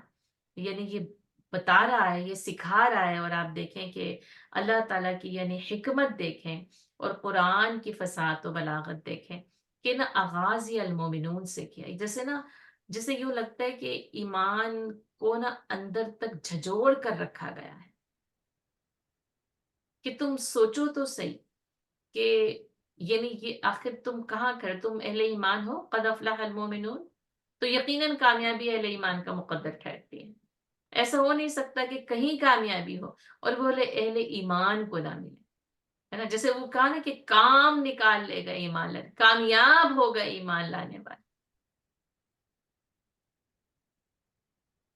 یعنی یہ بتا رہا ہے، یہ سکھا رہا ہے، اور آپ دیکھیں کہ اللہ تعالیٰ کی یعنی حکمت دیکھیں اور قرآن کی فصاحت و بلاغت دیکھیں کہ نا آغاز ہی المومنون سے کیا، جیسے نا جسے یوں لگتا ہے کہ ایمان کو نا اندر تک جھجوڑ کر رکھا گیا ہے کہ تم سوچو تو صحیح کہ یعنی یہ آخر تم کہاں کھڑے، تم اہل ایمان ہو، قد افلح المومنون، تو یقیناً کامیابی اہل ایمان کا مقدر ٹھہرتی ہے۔ ایسا ہو نہیں سکتا کہ کہیں کامیابی ہو اور وہ اہل ایمان کو نہ ملے، ہے نا؟ جیسے وہ کہا نا کہ کام نکال لے گا ایمان لانے، کامیاب ہوگا ایمان لانے والا،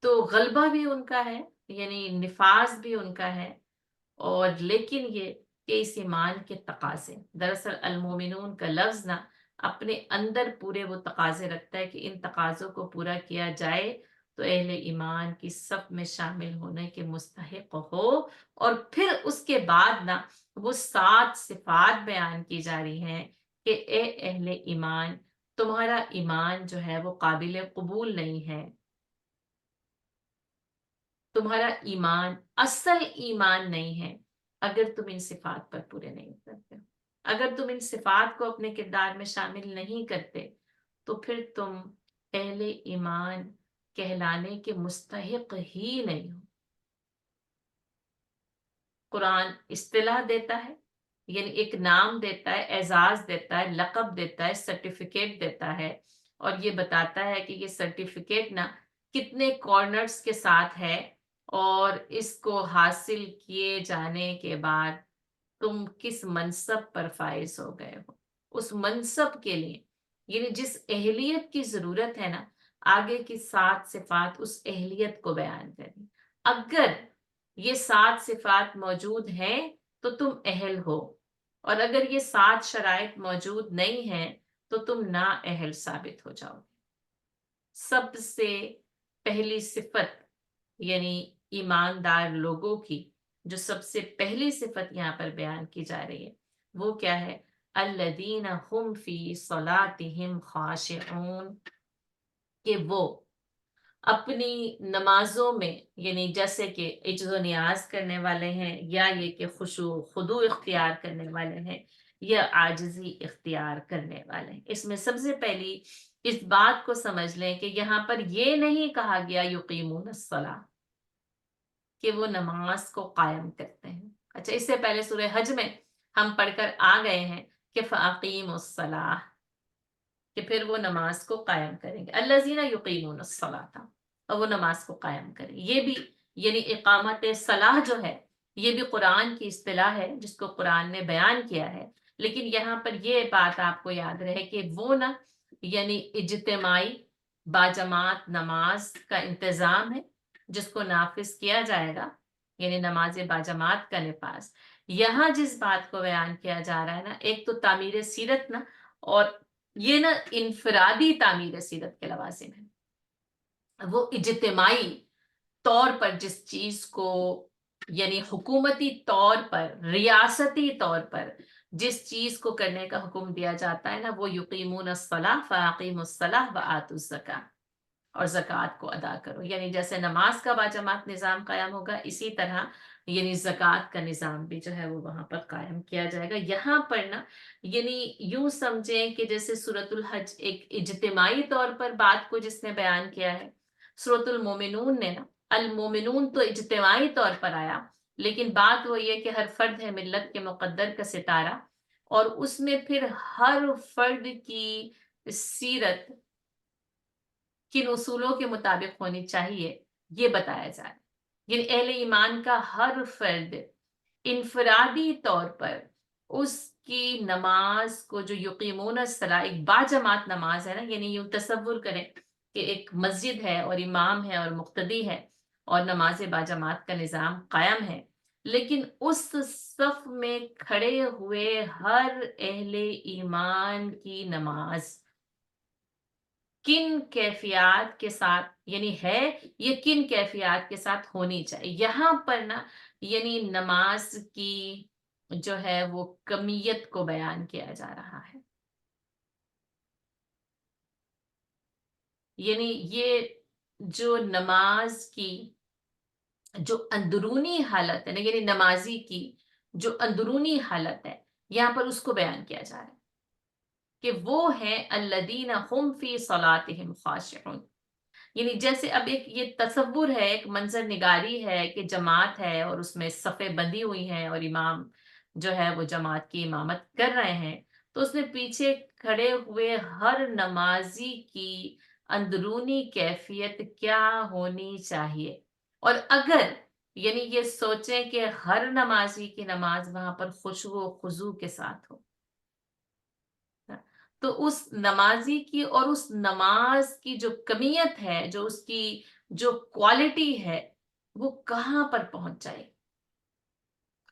تو غلبہ بھی ان کا ہے، یعنی نفاذ بھی ان کا ہے، اور لیکن یہ کہ اس ایمان کے تقاضے، دراصل المومنون کا لفظ نا اپنے اندر پورے وہ تقاضے رکھتا ہے کہ ان تقاضوں کو پورا کیا جائے تو اہل ایمان کی صف میں شامل ہونے کے مستحق ہو، اور پھر اس کے بعد نا وہ 7 صفات بیان کی جا رہی ہیں کہ اے اہل ایمان، تمہارا ایمان جو ہے وہ قابل قبول نہیں ہے، تمہارا ایمان اصل ایمان نہیں ہے اگر تم ان صفات پر پورے نہیں کرتے، اگر تم ان صفات کو اپنے کردار میں شامل نہیں کرتے تو پھر تم اہل ایمان کہلانے کے مستحق ہی نہیں ہو۔ قرآن اصطلاح دیتا ہے، یعنی ایک نام دیتا ہے، اعزاز دیتا ہے، لقب دیتا ہے، سرٹیفکیٹ دیتا ہے، اور یہ بتاتا ہے کہ یہ سرٹیفکیٹ نا کتنے کارنرز کے ساتھ ہے، اور اس کو حاصل کیے جانے کے بعد تم کس منصب پر فائز ہو گئے ہو، اس منصب کے لیے یعنی جس اہلیت کی ضرورت ہے نا، آگے کی 7 صفات اس اہلیت کو بیان کریں۔ اگر یہ 7 صفات موجود ہیں تو تم اہل ہو، اور اگر یہ 7 شرائط موجود نہیں ہیں تو تم نااہل ثابت ہو جاؤ گے۔ سب سے پہلی صفت یعنی ایماندار لوگوں کی جو سب سے پہلی صفت یہاں پر بیان کی جا رہی ہے وہ کیا ہے؟ الذین هم فی صلاتہم خاشعون، کہ وہ اپنی نمازوں میں یعنی جیسے کہ عجز و نیاز کرنے والے ہیں، یا یہ کہ خشوع خضوع اختیار کرنے والے ہیں، یا عاجزی اختیار کرنے والے ہیں۔ اس میں سب سے پہلی اس بات کو سمجھ لیں کہ یہاں پر یہ نہیں کہا گیا یقیمون الصلاۃ کہ وہ نماز کو قائم کرتے ہیں۔ اچھا، اس سے پہلے سورہ حج میں ہم پڑھ کر آ گئے ہیں کہ فَأَقِیمُوا الصَّلَاةَ، کہ پھر وہ نماز کو قائم کریں گے، الذین یقیمون الصلاۃ، اور وہ نماز کو قائم کریں۔ یہ بھی یعنی اقامت صلاح جو ہے یہ بھی قرآن کی اصطلاح ہے جس کو قرآن نے بیان کیا ہے، لیکن یہاں پر یہ بات آپ کو یاد رہے کہ وہ نا یعنی اجتماعی باجماعت نماز کا انتظام ہے جس کو نافذ کیا جائے گا، یعنی نماز باجماعت کا نفاذ۔ یہاں جس بات کو بیان کیا جا رہا ہے نا، ایک تو تعمیر سیرت نا، اور یہ نا انفرادی تعمیر سیرت کے لوازم ہے، وہ اجتماعی طور پر جس چیز کو یعنی حکومتی طور پر ریاستی طور پر جس چیز کو کرنے کا حکم دیا جاتا ہے نا، وہ یقیمون الصلاۃ فاقیموا الصلاۃ وآتوا الزکاۃ، اور زکوٰۃ کو ادا کرو، یعنی جیسے نماز کا باجماعت نظام قائم ہوگا اسی طرح یعنی زکوٰۃ کا نظام بھی جو ہے وہ وہاں پر قائم کیا جائے گا۔ یہاں پر نا یعنی یوں سمجھیں کہ جیسے سورۃ الحج ایک اجتماعی طور پر بات کو جس نے بیان کیا ہے، سورۃ المومنون نے نا، المومنون تو اجتماعی طور پر آیا، لیکن بات وہ یہ کہ ہر فرد ہے ملت کے مقدر کا ستارہ، اور اس میں پھر ہر فرد کی سیرت کن اصولوں کے مطابق ہونی چاہیے یہ بتایا جائے، یعنی اہل ایمان کا ہر فرد انفرادی طور پر اس کی نماز کو جو یقیمون الصلاۃ ایک باجماعت نماز ہے نا، یعنی یوں تصور کریں کہ ایک مسجد ہے اور امام ہے اور مقتدی ہے اور نماز باجماعت کا نظام قائم ہے، لیکن اس صف میں کھڑے ہوئے ہر اہل ایمان کی نماز کن کیفیات کے ساتھ یعنی ہے، یہ کن کیفیات کے ساتھ ہونی چاہیے۔ یہاں پر نا یعنی نماز کی جو ہے وہ کمیت کو بیان کیا جا رہا ہے، یعنی یہ جو نماز کی جو اندرونی حالت ہے نا، یعنی نمازی کی جو اندرونی حالت ہے، یہاں پر اس کو بیان کیا جا رہا ہے کہ وہ ہیں الذین هم فی صلاتہم خاشعون. یعنی جیسے اب ایک یہ تصور ہے، ایک منظر نگاری ہے کہ جماعت ہے اور اس میں صفیں بندی ہوئی ہیں اور امام جو ہے وہ جماعت کی امامت کر رہے ہیں، تو اس نے پیچھے کھڑے ہوئے ہر نمازی کی اندرونی کیفیت کیا ہونی چاہیے. اور اگر یعنی یہ سوچیں کہ ہر نمازی کی نماز وہاں پر خشوع و خضوع کے ساتھ ہو، تو اس نمازی کی اور اس نماز کی جو کمیت ہے، جو اس کی جو کوالٹی ہے، وہ کہاں پر پہنچ جائے.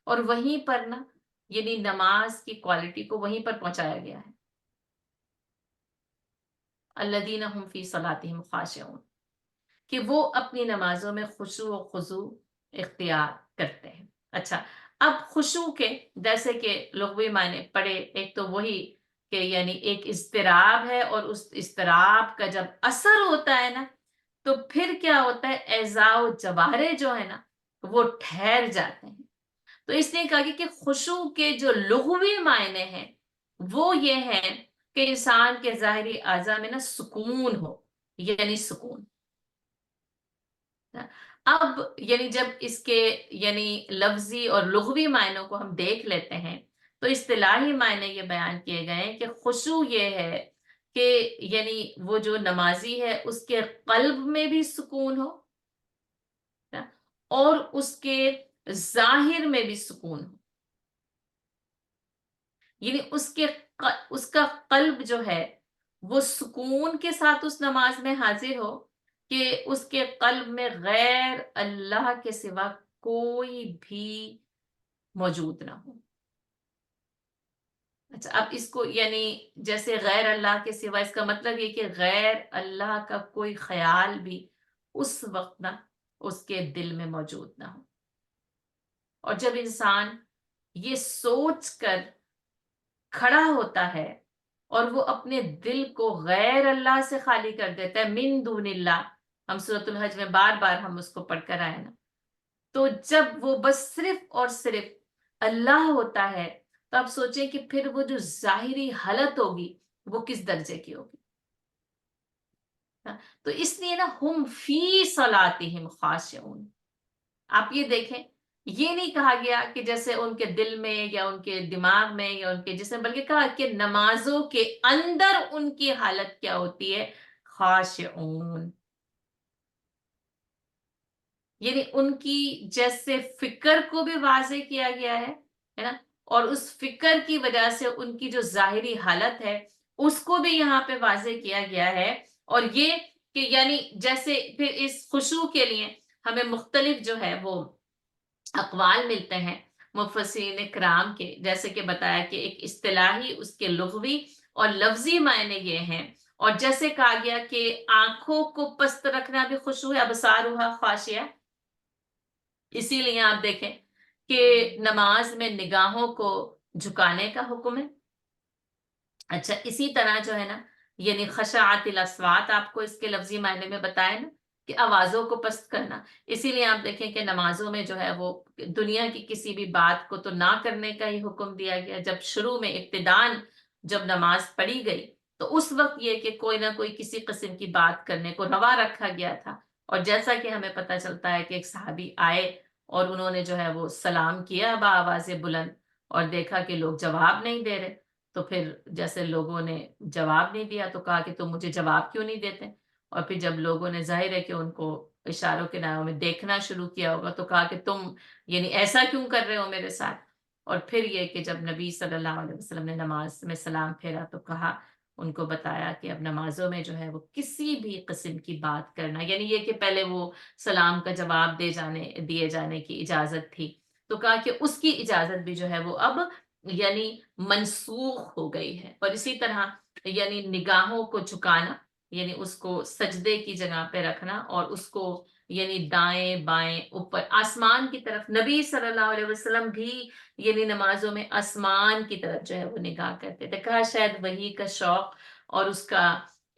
اور وہیں پر نا، یعنی نماز کی کوالٹی کو وہیں پر پہنچایا گیا ہے. الذین هم فی صلاتہم خاشعون، کہ وہ اپنی نمازوں میں خشوع و خضوع اختیار کرتے ہیں. اچھا، اب خشوع کے جیسے کہ لغوی معنی پڑے، ایک تو وہی کہ یعنی ایک اضطراب ہے، اور اس اضطراب کا جب اثر ہوتا ہے نا، تو پھر کیا ہوتا ہے، اعضاء و جوارح جو ہے نا وہ ٹھہر جاتے ہیں. تو اس نے کہا کہ خشوع کے جو لغوی معنی ہیں وہ یہ ہیں کہ انسان کے ظاہری اعضاء میں نا سکون ہو، یعنی سکون. اب یعنی جب اس کے یعنی لفظی اور لغوی معنوں کو ہم دیکھ لیتے ہیں، تو اصطلاحی معنی یہ بیان کیے گئے ہیں کہ خشوع یہ ہے کہ یعنی وہ جو نمازی ہے اس کے قلب میں بھی سکون ہو اور اس کے ظاہر میں بھی سکون ہو. یعنی اس کا قلب جو ہے وہ سکون کے ساتھ اس نماز میں حاضر ہو، کہ اس کے قلب میں غیر اللہ کے سوا کوئی بھی موجود نہ ہو. اچھا، اب اس کو یعنی جیسے غیر اللہ کے سوا، اس کا مطلب یہ کہ غیر اللہ کا کوئی خیال بھی اس وقت نہ اس کے دل میں موجود نہ ہو. اور جب انسان یہ سوچ کر کھڑا ہوتا ہے اور وہ اپنے دل کو غیر اللہ سے خالی کر دیتا ہے، من دون اللہ، ہم سورۃ الحج میں بار بار ہم اس کو پڑھ کر آئے نا، تو جب وہ بس صرف اور صرف اللہ ہوتا ہے، تو آپ سوچیں کہ پھر وہ جو ظاہری حالت ہوگی وہ کس درجے کی ہوگی. تو اس لیے نا ہم فی صلاتہم خاشعون، آپ یہ دیکھیں، یہ نہیں کہا گیا کہ جیسے ان کے دل میں یا ان کے دماغ میں یا ان کے جسم، بلکہ کہا کہ نمازوں کے اندر ان کی حالت کیا ہوتی ہے، خاشعون. یعنی ان کی جیسے فکر کو بھی واضح کیا گیا ہے نا، اور اس فکر کی وجہ سے ان کی جو ظاہری حالت ہے اس کو بھی یہاں پہ واضح کیا گیا ہے. اور یہ کہ یعنی جیسے پھر اس خشوع کے لیے ہمیں مختلف جو ہے وہ اقوال ملتے ہیں مفسرین کرام کے، جیسے کہ بتایا کہ ایک اصطلاحی اس کے لغوی اور لفظی معنی یہ ہیں. اور جیسے کہا گیا کہ آنکھوں کو پست رکھنا بھی خشوع ہے، ابصارها خاشعہ، اسی لیے آپ دیکھیں کہ نماز میں نگاہوں کو جھکانے کا حکم ہے. اچھا، اسی طرح جو ہے نا، یعنی خشعت الاصوات آپ کو اس کے لفظی معنی میں بتائے نا کہ آوازوں کو پست کرنا. اسی لیے آپ دیکھیں کہ نمازوں میں جو ہے وہ دنیا کی کسی بھی بات کو تو نہ کرنے کا ہی حکم دیا گیا. جب شروع میں ابتدان جب نماز پڑھی گئی تو اس وقت یہ کہ کوئی نہ کوئی کسی قسم کی بات کرنے کو روا رکھا گیا تھا. اور جیسا کہ ہمیں پتہ چلتا ہے کہ ایک صحابی آئے اور انہوں نے جو ہے وہ سلام کیا بآواز بلند، اور دیکھا کہ لوگ جواب نہیں دے رہے، تو پھر جیسے لوگوں نے جواب نہیں دیا تو کہا کہ تم مجھے جواب کیوں نہیں دیتے. اور پھر جب لوگوں نے ظاہر ہے کہ ان کو اشاروں کے ناموں میں دیکھنا شروع کیا ہوگا، تو کہا کہ تم یعنی ایسا کیوں کر رہے ہو میرے ساتھ. اور پھر یہ کہ جب نبی صلی اللہ علیہ وسلم نے نماز میں سلام پھیرا تو کہا، ان کو بتایا کہ اب نمازوں میں جو ہے وہ کسی بھی قسم کی بات کرنا، یعنی یہ کہ پہلے وہ سلام کا جواب دیے جانے کی اجازت تھی، تو کہا کہ اس کی اجازت بھی جو ہے وہ اب یعنی منسوخ ہو گئی ہے. اور اسی طرح یعنی نگاہوں کو جھکانا، یعنی اس کو سجدے کی جگہ پہ رکھنا، اور اس کو یعنی دائیں بائیں اوپر آسمان کی طرف، نبی صلی اللہ علیہ وسلم بھی یعنی نمازوں میں آسمان کی طرف جو ہے وہ نگاہ کرتے تھے. کہا شاید وہی کا شوق اور اس کا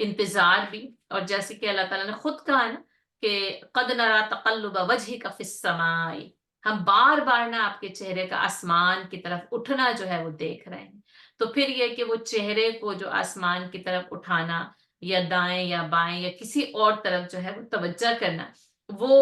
انتظار بھی، اور جیسے کہ اللہ تعالیٰ نے خود کہا نا کہ قد نرا تقلب وجهک فی السماء، ہم بار بار نا آپ کے چہرے کا آسمان کی طرف اٹھنا جو ہے وہ دیکھ رہے ہیں. تو پھر یہ کہ وہ چہرے کو جو آسمان کی طرف اٹھانا یا دائیں یا بائیں یا کسی اور طرف جو ہے وہ توجہ کرنا، وہ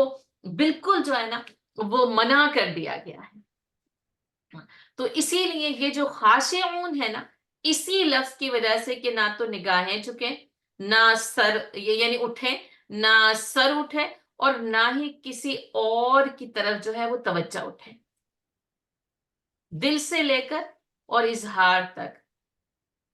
بالکل جو ہے نا وہ منع کر دیا گیا ہے. تو اسی لیے یہ جو خاشعون ہے نا، اسی لفظ کی وجہ سے کہ نہ تو نگاہیں جھکیں، نہ سر یعنی اٹھیں، نہ سر اٹھے، اور نہ ہی کسی اور کی طرف جو ہے وہ توجہ اٹھے، دل سے لے کر اور اظہار تک،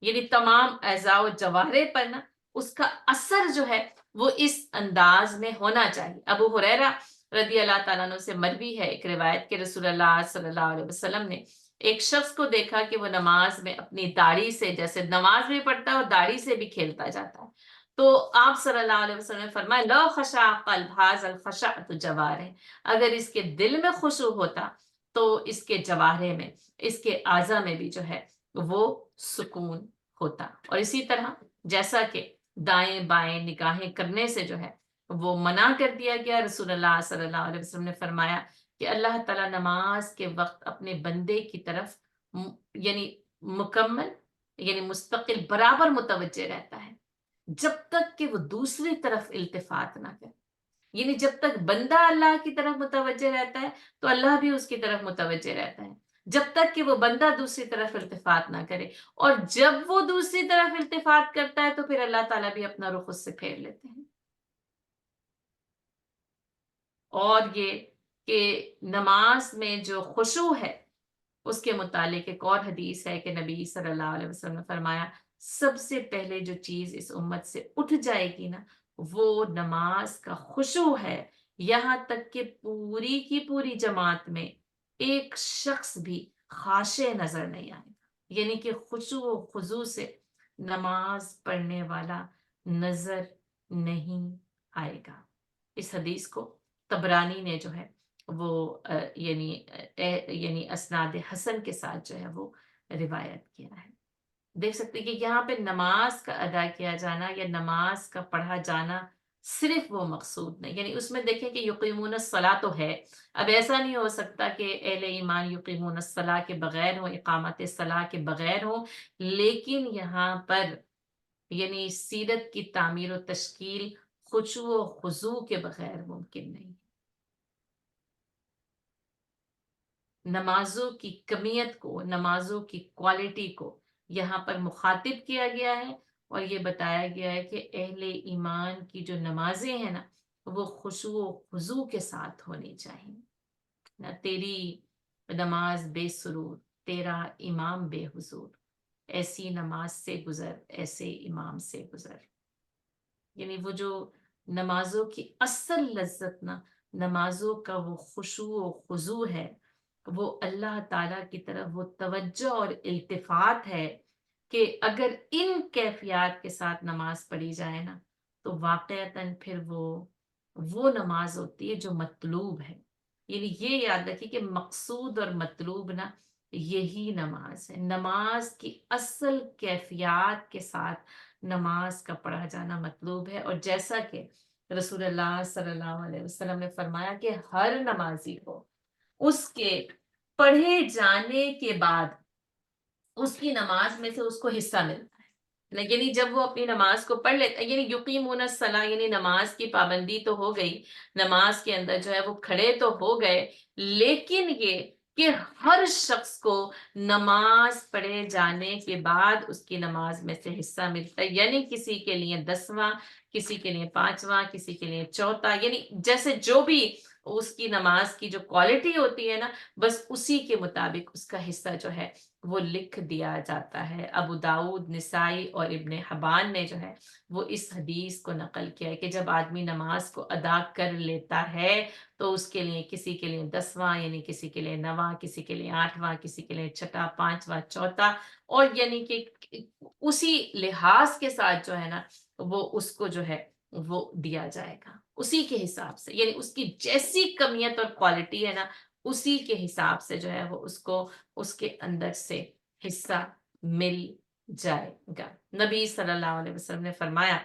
یعنی تمام اعضاء و جوارح پر نا اس کا اثر جو ہے وہ اس انداز میں ہونا چاہیے. ابو ہریرہ رضی اللہ تعالیٰ عنہ سے مروی ہے ایک روایت کہ رسول اللہ صلی اللہ علیہ وسلم نے ایک شخص کو دیکھا کہ وہ نماز میں اپنی داڑھی سے، جیسے نماز بھی پڑھتا ہے اور داڑھی سے بھی کھیلتا جاتا ہے، تو آپ صلی اللہ علیہ وسلم نے فرمایا لو خشع قلب ھذا الخشعۃ جوارح، اگر اس کے دل میں خشوع ہوتا تو اس کے جوارح میں، اس کے اعضاء میں بھی جو ہے وہ سکون ہوتا. اور اسی طرح جیسا کہ دائیں بائیں نگاہیں کرنے سے جو ہے وہ منع کر دیا گیا، رسول اللہ صلی اللہ علیہ وسلم نے فرمایا کہ اللہ تعالیٰ نماز کے وقت اپنے بندے کی طرف یعنی مکمل، یعنی مستقل برابر متوجہ رہتا ہے جب تک کہ وہ دوسری طرف التفات نہ کرے. یعنی جب تک بندہ اللہ کی طرف متوجہ رہتا ہے تو اللہ بھی اس کی طرف متوجہ رہتا ہے، جب تک کہ وہ بندہ دوسری طرف التفات نہ کرے. اور جب وہ دوسری طرف التفات کرتا ہے تو پھر اللہ تعالیٰ بھی اپنا رخ اس سے پھیر لیتے ہیں. اور یہ کہ نماز میں جو خشوع ہے اس کے متعلق ایک اور حدیث ہے کہ نبی صلی اللہ علیہ وسلم نے فرمایا سب سے پہلے جو چیز اس امت سے اٹھ جائے گی نا وہ نماز کا خشوع ہے، یہاں تک کہ پوری کی پوری جماعت میں ایک شخص بھی خاشع نظر نہیں آئے گا، یعنی کہ خشوع و خضوع سے نماز پڑھنے والا نظر نہیں آئے گا. اس حدیث کو طبرانی نے جو ہے وہ یعنی اسناد حسن کے ساتھ جو ہے وہ روایت کیا ہے. دیکھ سکتے کہ یہاں پہ نماز کا ادا کیا جانا یا نماز کا پڑھا جانا صرف وہ مقصود نہیں، یعنی اس میں دیکھیں کہ یقیمون الصلاۃ تو ہے. اب ایسا نہیں ہو سکتا کہ اہل ایمان یقیمون الصلاۃ کے بغیر ہوں، اقامت صلاح کے بغیر ہوں، لیکن یہاں پر یعنی سیرت کی تعمیر و تشکیل خشوع و خضوع کے بغیر ممکن نہیں. نمازوں کی کمیت کو، نمازوں کی کوالٹی کو یہاں پر مخاطب کیا گیا ہے، اور یہ بتایا گیا ہے کہ اہل ایمان کی جو نمازیں ہیں نا وہ خشوع و خضوع کے ساتھ ہونی چاہیے. نہ تیری نماز بے سرور، تیرا امام بے حضور، ایسی نماز سے گزر، ایسے امام سے گزر. یعنی وہ جو نمازوں کی اصل لذت نا، نمازوں کا وہ خشوع و خضوع ہے، وہ اللہ تعالیٰ کی طرف وہ توجہ اور التفات ہے کہ اگر ان کیفیات کے ساتھ نماز پڑھی جائے نا تو واقعتاً پھر وہ نماز ہوتی ہے جو مطلوب ہے. یعنی یہ یاد رکھیے کہ مقصود اور مطلوب نا یہی نماز ہے. نماز کی اصل کیفیات کے ساتھ نماز کا پڑھا جانا مطلوب ہے. اور جیسا کہ رسول اللہ صلی اللہ علیہ وسلم نے فرمایا کہ ہر نمازی کو اس کے پڑھے جانے کے بعد اس کی نماز میں سے اس کو حصہ ملتا ہے. یعنی جب وہ اپنی نماز کو پڑھ لیتا ہے، یعنی یقیمون الصلاۃ یعنی نماز کی پابندی تو ہو گئی، نماز کے اندر جو ہے وہ کھڑے تو ہو گئے، لیکن یہ کہ ہر شخص کو نماز پڑھے جانے کے بعد اس کی نماز میں سے حصہ ملتا ہے. یعنی کسی کے لیے 10واں، کسی کے لیے 5واں، کسی کے لیے 4تھا، یعنی جیسے جو بھی اس کی نماز کی جو کوالٹی ہوتی ہے نا بس اسی کے مطابق اس کا حصہ جو ہے وہ لکھ دیا جاتا ہے. ابو داؤد، نسائی اور ابن حبان نے جو ہے وہ اس حدیث کو نقل کیا ہے کہ جب آدمی نماز کو ادا کر لیتا ہے تو اس کے لیے کسی کے لیے 10واں، یعنی کسی کے لیے 9واں، کسی کے لیے 8واں، کسی کے لیے 6واں، 5واں، 4تھا، اور یعنی کہ اسی لحاظ کے ساتھ جو ہے نا وہ اس کو جو ہے وہ دیا جائے گا اسی کے حساب سے، یعنی اس کی جیسی کمیت اور کوالٹی ہے نا اسی کے حساب سے جو ہے وہ اس کو اس کے اندر سے حصہ مل جائے گا. نبی صلی اللہ علیہ وسلم نے فرمایا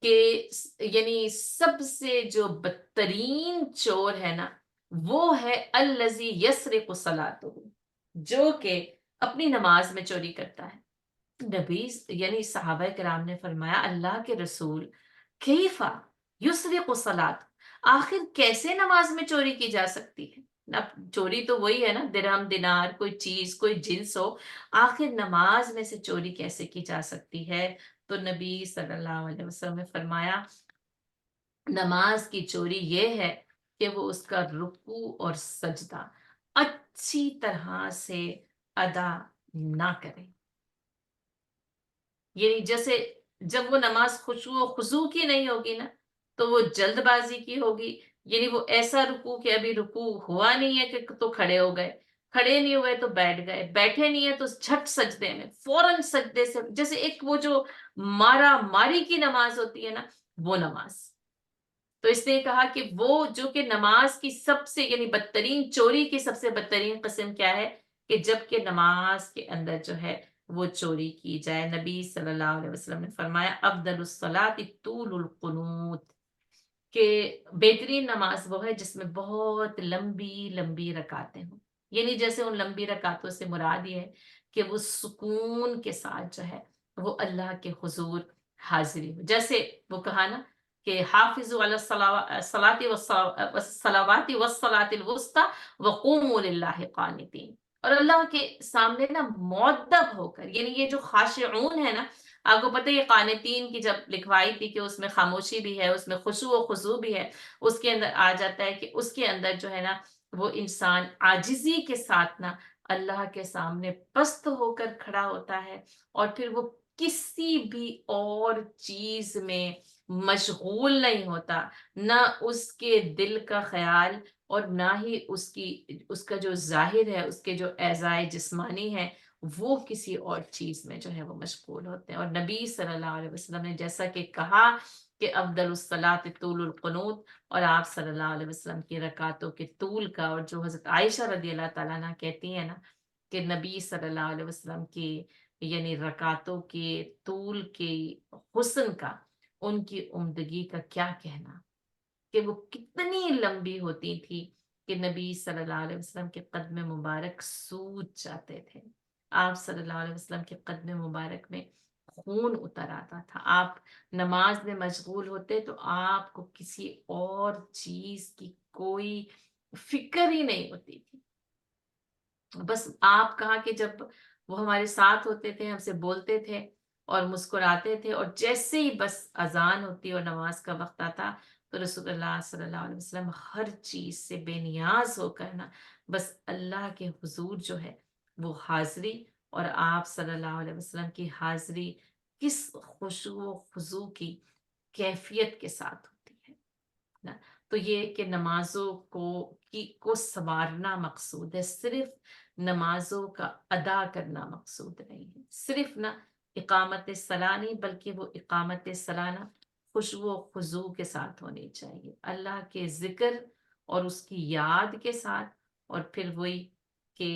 کہ یعنی سب سے جو بدترین چور ہے نا، وہ ہے الذی یسرق صلاتہ، جو کہ اپنی نماز میں چوری کرتا ہے۔ نبی یعنی صحابہ کرام نے فرمایا اللہ کے رسول، کیفا یسرق صلات، آخر کیسے نماز میں چوری کی جا سکتی ہے؟ اب چوری تو وہی ہے نا، درہم دینار، کوئی چیز، کوئی جنس ہو، آخر نماز میں سے چوری کیسے کی جا سکتی ہے؟ تو نبی صلی اللہ علیہ وسلم نے فرمایا نماز کی چوری یہ ہے کہ وہ اس کا رکوع اور سجدہ اچھی طرح سے ادا نہ کرے، یعنی جیسے جب وہ نماز خشوع و خضوع کی نہیں ہوگی نا، تو وہ جلد بازی کی ہوگی، یعنی وہ ایسا رکوع کہ ابھی رکوع ہوا نہیں ہے کہ تو کھڑے ہو گئے، کھڑے نہیں ہوئے تو بیٹھ گئے، بیٹھے نہیں ہے تو جھٹ سجدے میں فوراً سجدے سے، جیسے ایک وہ جو مارا ماری کی نماز ہوتی ہے نا، وہ نماز۔ تو اس نے کہا کہ وہ جو کہ نماز کی سب سے یعنی بدترین چوری کی سب سے بدترین قسم کیا ہے کہ جب کہ نماز کے اندر جو ہے وہ چوری کی جائے۔ نبی صلی اللہ علیہ وسلم نے فرمایا افضل الصلاۃ طول القنوت، کہ بہترین نماز وہ ہے جس میں بہت لمبی لمبی رکعتیں ہوں، یعنی جیسے ان لمبی رکعتوں سے مراد یہ ہے کہ وہ سکون کے ساتھ جو ہے وہ اللہ کے حضور حاضری ہو، جیسے وہ کہا نا کہ حافظوا علی الصلاۃ والصلوات والصلاۃ الوسطی وقوموا للہ قانتین، اور اللہ کے سامنے نا مؤدب ہو کر، یعنی یہ جو خاشعون ہے نا، آپ کو پتہ ہے یہ قانتین کی جب لکھوائی تھی کہ اس میں خاموشی بھی ہے، اس میں خشوع و خضوع بھی ہے، اس کے اندر آ جاتا ہے کہ اس کے اندر جو ہے نا وہ انسان عاجزی کے ساتھ نا اللہ کے سامنے پست ہو کر کھڑا ہوتا ہے، اور پھر وہ کسی بھی اور چیز میں مشغول نہیں ہوتا، نہ اس کے دل کا خیال اور نہ ہی اس کا جو ظاہر ہے، اس کے جو اعضائے جسمانی ہے وہ کسی اور چیز میں جو ہے وہ مشغول ہوتے ہیں۔ اور نبی صلی اللہ علیہ وسلم نے جیسا کہ کہا کہ افضل الصلاۃ طول القنوت، اور آپ صلی اللہ علیہ وسلم کی رکعتوں کے طول کا، اور جو حضرت عائشہ رضی اللہ تعالیٰ عنہ کہتی ہیں نا کہ نبی صلی اللہ علیہ وسلم کی یعنی رکعتوں کے طول کے حسن کا، ان کی عمدگی کا کیا کہنا، کہ وہ کتنی لمبی ہوتی تھی کہ نبی صلی اللہ علیہ وسلم کے قدم مبارک سوج جاتے تھے، آپ صلی اللہ علیہ وسلم کے قدم مبارک میں خون اتر آتا تھا، آپ نماز میں مشغول ہوتے تو آپ کو کسی اور چیز کی کوئی فکر ہی نہیں ہوتی تھی، بس آپ کہا کہ جب وہ ہمارے ساتھ ہوتے تھے، ہم سے بولتے تھے اور مسکراتے تھے، اور جیسے ہی بس اذان ہوتی اور نماز کا وقت آتا تو رسول اللہ صلی اللہ علیہ وسلم ہر چیز سے بے نیاز ہو کر نا بس اللہ کے حضور جو ہے وہ حاضری، اور آپ صلی اللہ علیہ وسلم کی حاضری کس خشوع و خضوع کی کیفیت کے ساتھ ہوتی ہے نا۔ تو یہ کہ نمازوں کو سنوارنا مقصود ہے، صرف نمازوں کا ادا کرنا مقصود نہیں ہے، صرف نہ اقامت صلاح نہیں بلکہ وہ اقامت صلاح نہ خشوع و خضوع کے ساتھ ہونی چاہیے، اللہ کے ذکر اور اس کی یاد کے ساتھ، اور پھر وہی کہ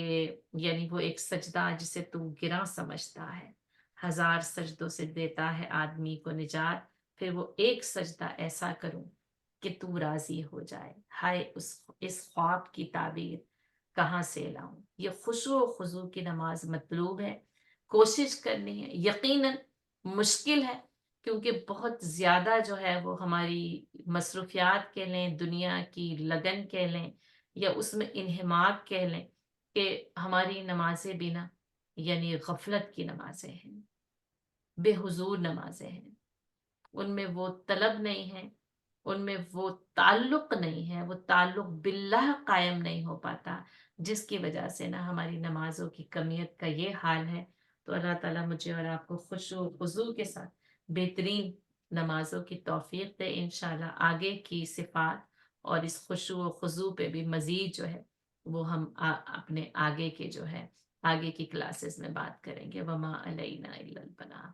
یعنی وہ ایک سجدہ جسے تو گراں سمجھتا ہے، ہزار سجدوں سے دیتا ہے آدمی کو نجات، پھر وہ ایک سجدہ ایسا کروں کہ تو راضی ہو جائے، ہائے اس خواب کی تعبیر کہاں سے لاؤں۔ یہ خشوع و خضوع کی نماز مطلوب ہے، کوشش کرنی ہے، یقیناً مشکل ہے، کیونکہ بہت زیادہ جو ہے وہ ہماری مصروفیات کہہ لیں، دنیا کی لگن کہہ لیں، یا اس میں انہماک کہہ لیں، کہ ہماری نمازیں بھی نا یعنی غفلت کی نمازیں ہیں، بے حضور نمازیں ہیں، ان میں وہ طلب نہیں ہے، ان میں وہ تعلق نہیں ہے، وہ تعلق باللہ قائم نہیں ہو پاتا، جس کی وجہ سے نا ہماری نمازوں کی کمیت کا یہ حال ہے۔ تو اللہ تعالیٰ مجھے اور آپ کو خشوع و خضوع کے ساتھ بہترین نمازوں کی توفیق دے، انشاءاللہ آگے کی صفات اور اس خشوع و خضوع پہ بھی مزید جو ہے وہ ہم اپنے آگے کے جو ہے آگے کی کلاسز میں بات کریں گے۔ وما علینا الا البلاغ۔